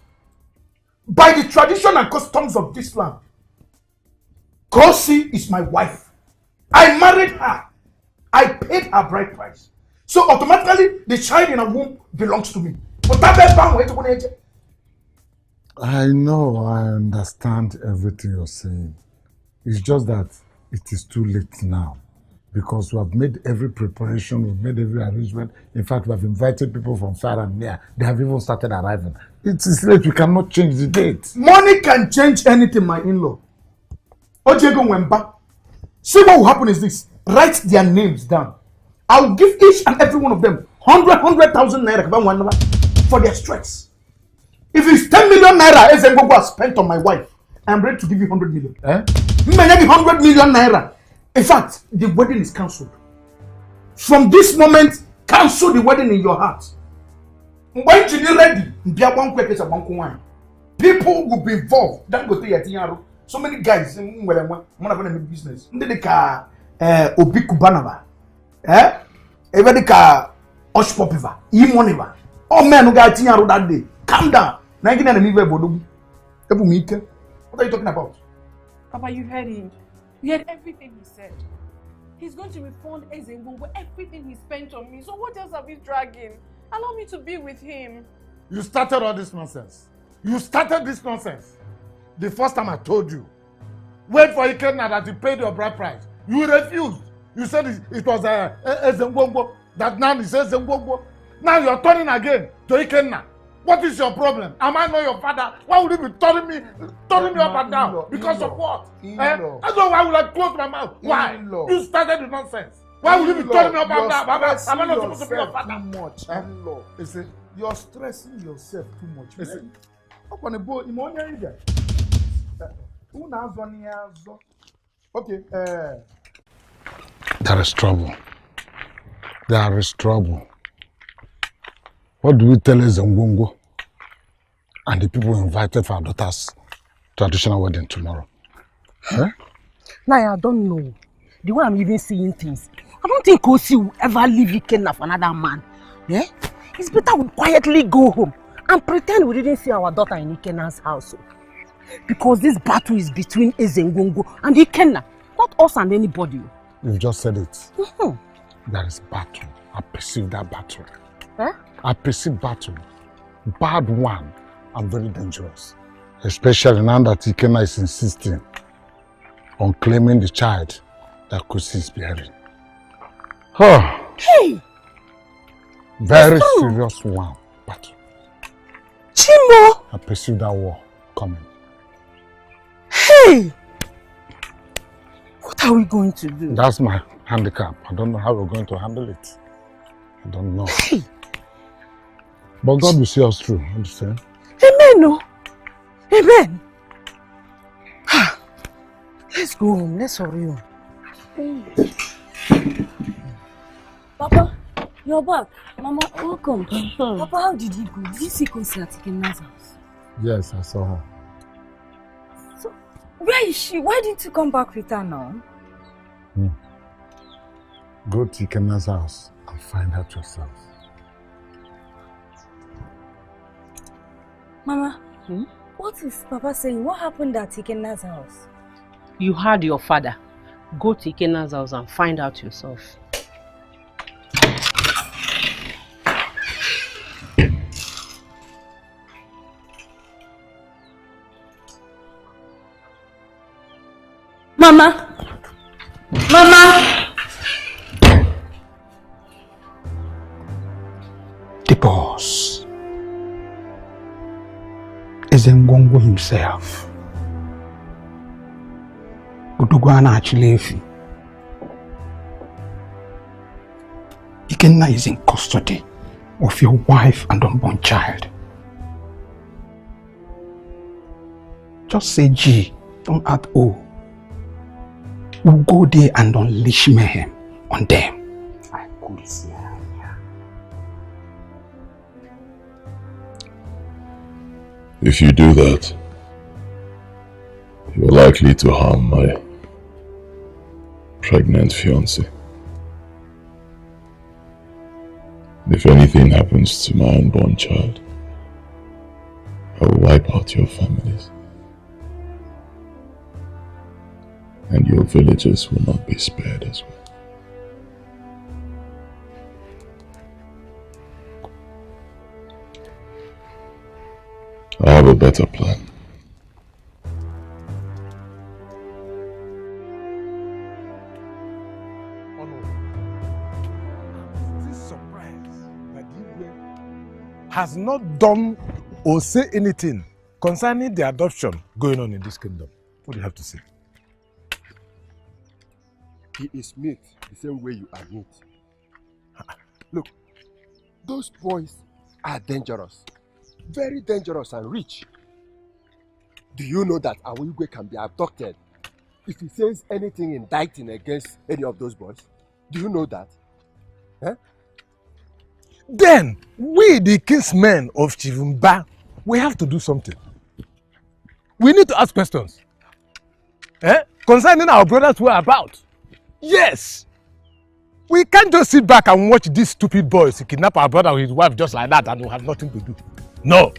By the tradition and customs of this land, Kosi is my wife. I married her. I paid her bride price. So automatically, the child in her womb belongs to me. I know, I understand everything you're saying. It's just that it is too late now. Because we have made every preparation, we've made every arrangement. In fact, we have invited people from far and near. They have even started arriving. It is late, we cannot change the date. Money can change anything, my in-law. Ojego Wemba. See what will happen is this. Write their names down. I'll give each and every one of them 100,000 naira for their stress. If it's 10 million naira Ezengongo has spent on my wife, I'm ready to give you 100 million. 100 million naira. In fact, the wedding is cancelled. From this moment, cancel the wedding in your heart. When you're ready, people will be involved. Don't go to your so many guys, I'm going to make business. Obi Kubanaba. Every Oshpopiva. Imoniva. Oh man, who got Tiaro that day. Calm down. What are you talking about? Papa, you heard him. You heard everything he said. He's going to refund Ezengongo everything he spent on me. So what else are we dragging? Allow me to be with him. You started all this nonsense. You started this nonsense. The first time I told you, wait for Ikenna that he paid your bride price. You refused. You said it was Ezengongo. That now he says Ezengongo. Now you're turning again to Ikenna. What is your problem? Am I not your father? Why would you be turning me up and down? Because of what? I don't know why would I close my mouth. Why? You started the nonsense. Why would you be turning me up and down? Am I not supposed to be your father? Too much, in-law. You're stressing yourself too much. Listen. Up on the boat, you want to Okay. There is trouble. There is trouble. What do we tell Ezengongo and the people invited for our daughter's traditional wedding tomorrow? Huh? Now I don't know. The way I'm even seeing things, I don't think Kosi will ever leave Ikenna for another man. Yeah? It's better we quietly go home and pretend we didn't see our daughter in Ikenna's house. Because this battle is between Ezengongo and Ikenna, not us and anybody. You've just said it. There is battle. I perceive that battle. Huh? I perceive battle. Bad one and very dangerous. Especially now that Ikenna is insisting on claiming the child that Kosi is bearing. Oh. Hey! Very serious one. Battle. Chimo! I perceive that war coming. Hey! What are we going to do? That's my handicap. I don't know how we're going to handle it. I don't know. Hey! But God will see us through, understand? Amen, no? Amen. Let's go home. Let's hurry home. Papa, you're back. Mama, welcome. Papa, how did you go? Did you see Kosi at Ikenna's house? Yes, I saw her. So, where is she? Why didn't you come back with her now? Go to Ikenna's house and find out yourself. Mama, what is Papa saying? What happened at Ikenna's house? You heard your father. Go to Ikenna's house and find out yourself. Mama! Mama! The boss. Ezengongo himself. Udugwana Achilefi. Ikenna is in custody of your wife and unborn child. Just say G, don't add O. We'll go there and unleash mayhem on them. I could see her. If you do that, you're likely to harm my pregnant fiancée. If anything happens to my unborn child, I will wipe out your families. And your villages will not be spared as well. I have a better plan. This surprise that Igwe has not done or say anything concerning the adoption going on in this kingdom. What do you have to say? He is mute the same way you are mute. Look, those boys are dangerous. Very dangerous and rich. Do you know that Awigwe can be abducted if he says anything indicting against any of those boys? Do you know that? Huh? Then, we the kinsmen of Chivumba, we have to do something. We need to ask questions. Concerning our brothers who are about. Yes! We can't just sit back and watch these stupid boys kidnap our brother with his wife just like that and we have nothing to do. No!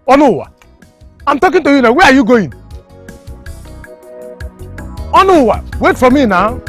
Onuwa! I'm talking to you now. Where are you going? Onuwa! Wait for me now.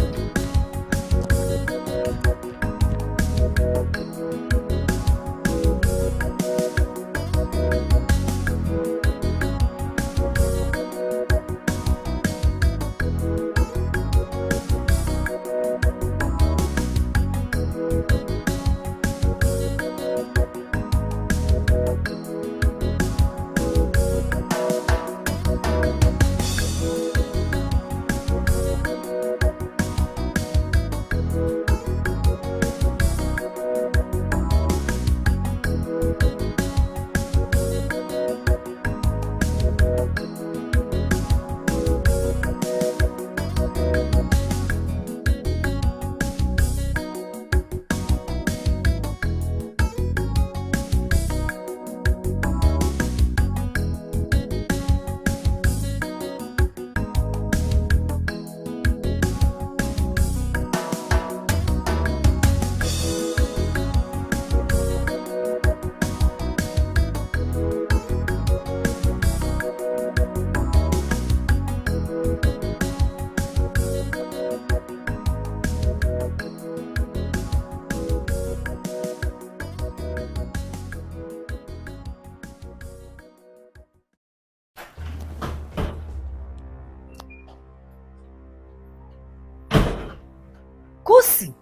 Kosi.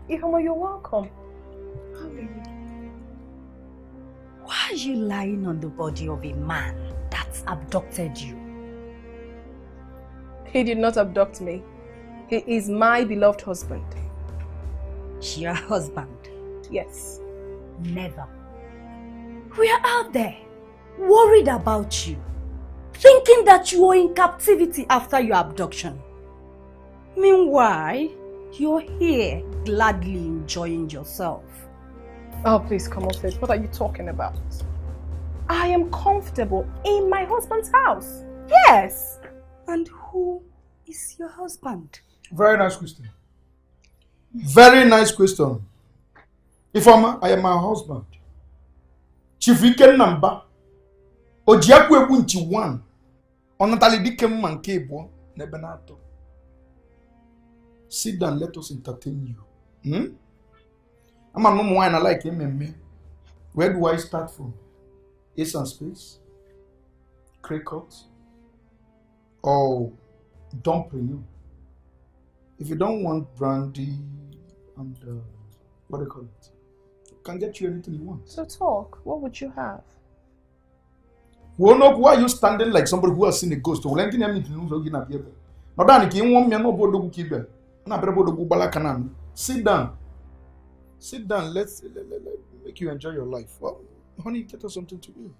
Ifeoma, you're welcome. Why are you lying on the body of a man that's abducted you? He did not abduct me. He is my beloved husband. Your husband? Yes. Never. We are out there, worried about you, thinking that you are in captivity after your abduction. Meanwhile, you're here gladly enjoying yourself. Oh, please come off it. What are you talking about? I am comfortable in my husband's house. Yes. And who is your husband? Very nice question. Very nice question. Ifeoma, I am my husband. Chief Iken Namba. Ojiakwu Ebunchi 1. Onatali Dikem Mankebo. Nebenato. Sit down, let us entertain you. I'm a no wine, I like him. Where do I start from? Ace and Space? Cricket? Or dumpling? If you don't want brandy and what do you call it? Can get you anything you want. So talk. What would you have? Well, no, why are you standing like somebody who has seen a ghost? Well, anything I mean to lose, now that you want me, no bodo kibe. Na berebo do bala kanan. Sit down. Sit down. Let's make you enjoy your life. Well, honey, get us something to eat.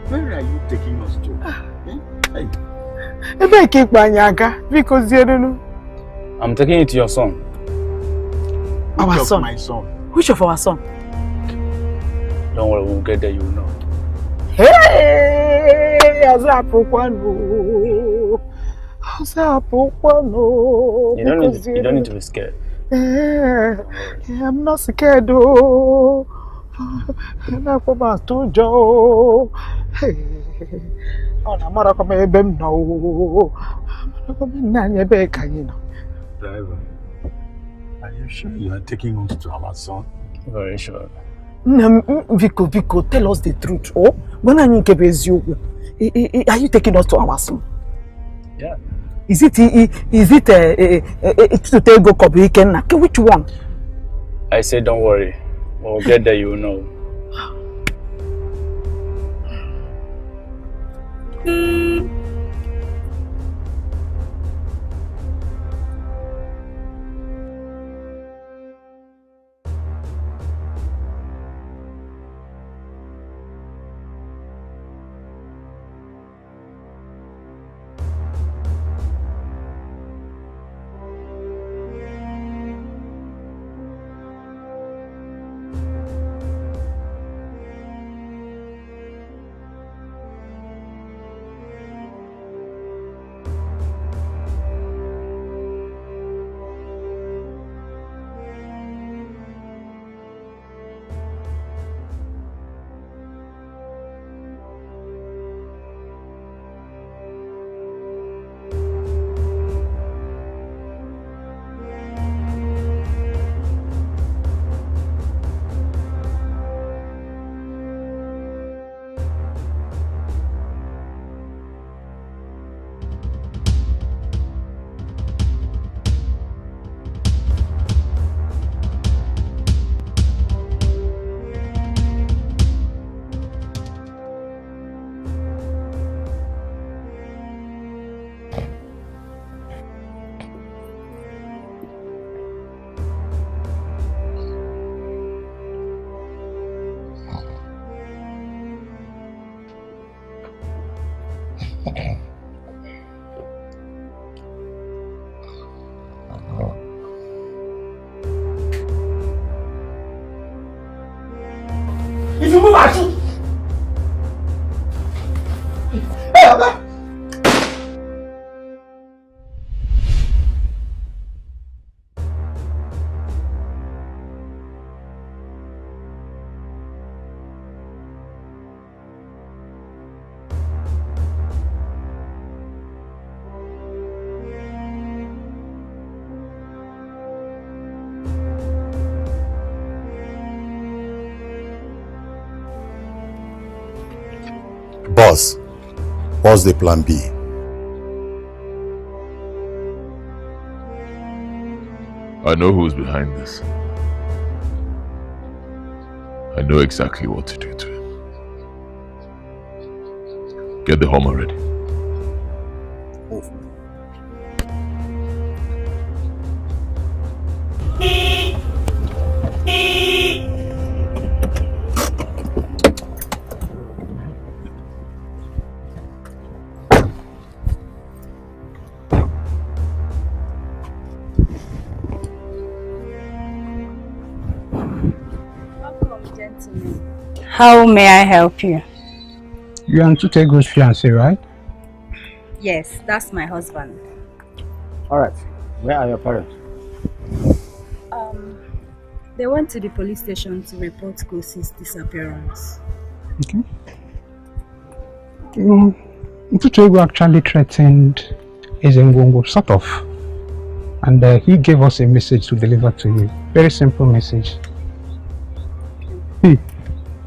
Where are you taking us to? Hey. I'm taking it to your son. Our son? My son. Which of our son? Don't worry, we'll get there, you will know. Hey! Azapokwano. You don't need to be scared. I'm not scared, though. I'm not about to Joe. Hey, I'm not going to no. Driver, are you sure you are taking us to our son? Very sure. Vico, tell us the truth. Oh, when are you taking us to our son? Yeah. Is it to take go copy weekend? Which one? I said don't worry. We'll get there, you will know. If you move at you. Hey, Oga. Boss, what's the plan B? I know who's behind this. I know exactly what to do to him. Get the Hummer ready. How may I help you? You are Ntutego's fiancé, right? Yes, that's my husband. Alright. Where are your parents? They went to the police station to report Kosi's disappearance. Okay. Ntutego actually threatened Ezengongo, sort of. And he gave us a message to deliver to you. Very simple message. Hey,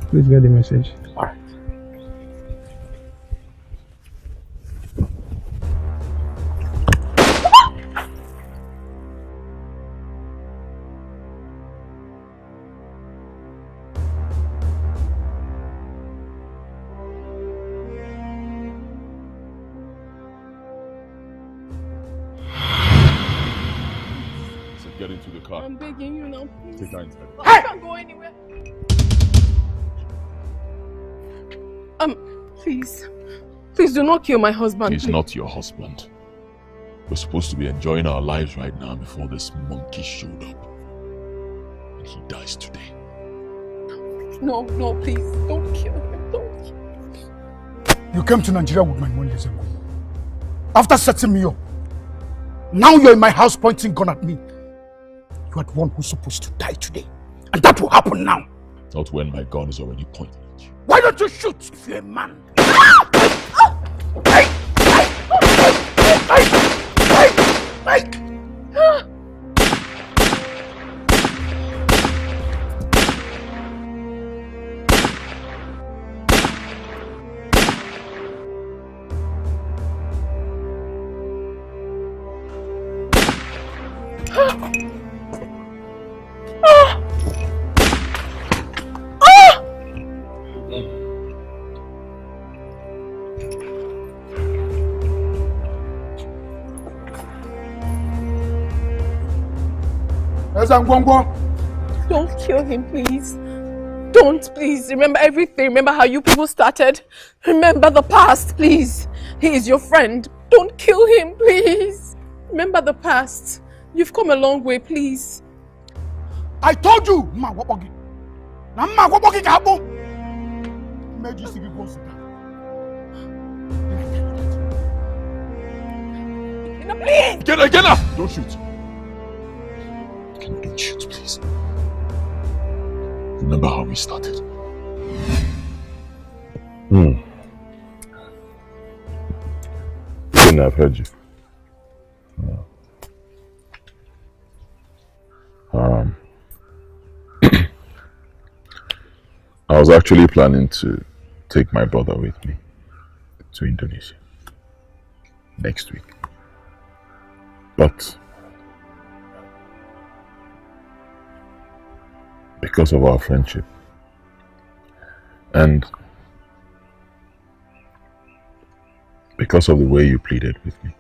please get the message. Alright. Get into the car. I'm begging you now, please. Take her inside. I can't go anywhere. Please. Please do not kill my husband. He's please. not your husband. We're supposed to be enjoying our lives right now before this monkey showed up. And he dies today. No, please. Don't kill him. Don't kill him. You came to Nigeria with my money, Ezengo. After setting me up, now you're in my house pointing gun at me. You are the one who's supposed to die today. And that will happen now. Not when my gun is already pointed at you. Why don't you shoot if you're a man? Don't kill him, please. Don't, please. Remember everything. Remember how you people started. Remember the past, please. He is your friend. Don't kill him, please. Remember the past. You've come a long way, please. I told you, Ma Wabogi. Na Ma Wabogi Gabo. Made you see go sit down. Please. Get her! Don't shoot. Don't shoot, please. Remember how we started. I've heard you. I was actually planning to take my brother with me to Indonesia next week. But because of our friendship and because of the way you pleaded with me,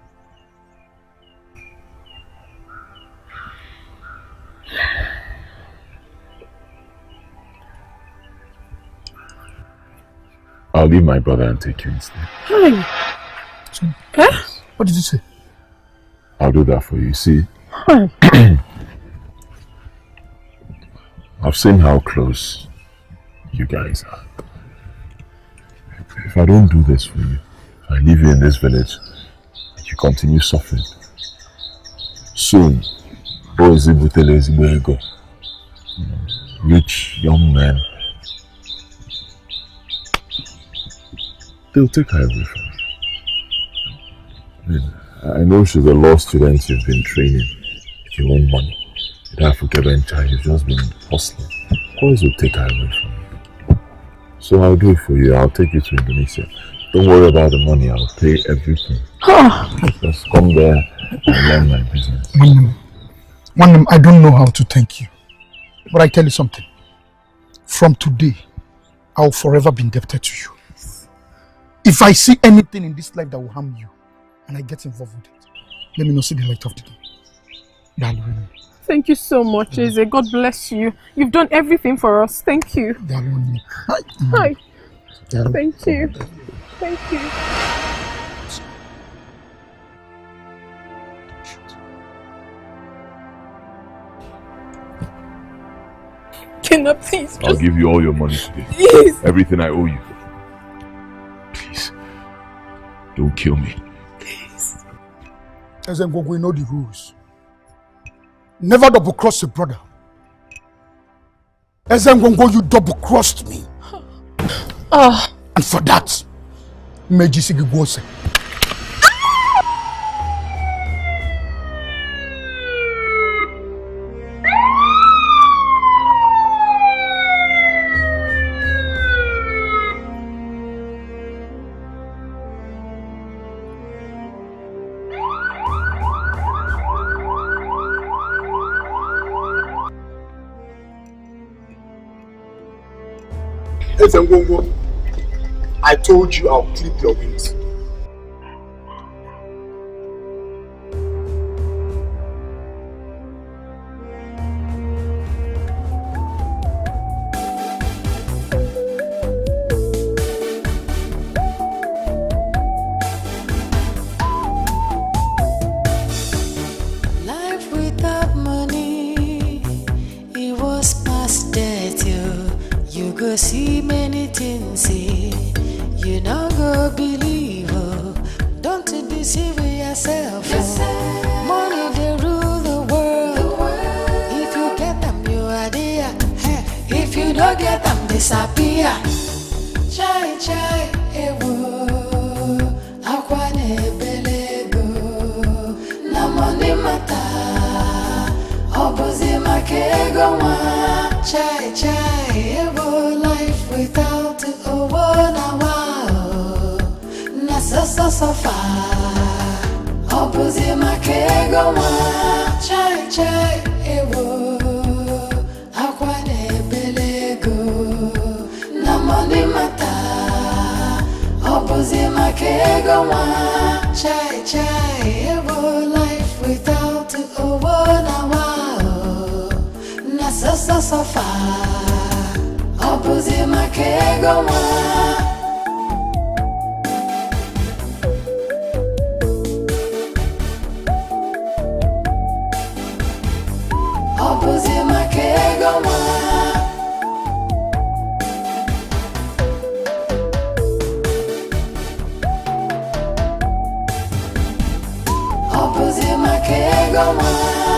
I'll leave my brother and take you instead. Huh? What did you say? I'll do that for you. You see, I've seen how close you guys are. If I don't do this for you, if I leave you in this village, you continue suffering. Soon, rich young men, they'll take her away from you. I know she's a law student you've been training with your own money. You've just been hustling. Boys will take her away from you. So I'll do it for you. I'll take you to Indonesia. Don't worry about the money. I'll pay everything. Just come there and learn my business. One, I don't know how to thank you. But I tell you something. From today, I'll forever be indebted to you. If I see anything in this life that will harm you, and I get involved with it, let me not see the light of the day. Thank you so much, Eze. God bless you. You've done everything for us. Thank you. Hi. Thank you. Thank you. Kenna, please. I'll give you all your money today. Please. Everything I owe you. Please. Don't kill me. Please. Ezengongo, we know the rules. Never double cross a brother. Ezengongo, you double crossed me. And for that, Mejisigi Gwose. Ezengongo, I told you I'll clip your wings. Life without money, it was past death, you go see many things, you not go believe, don't deceive yourself. Money they rule the world. If you get them, you are there. If you don't get them, disappear. Chai chai ewo, akwane belego, na money mata, obozi makego wa. Chai chai ewo, life without a one hour, na so far. Obozi makego wa. Chai chai ewo, akwane belego, na money mata, obozi makego wa. Chai chai ewo, life without a one hour, na so far. Obozi makego wa. Obozi makego wa. Obozi makego wa.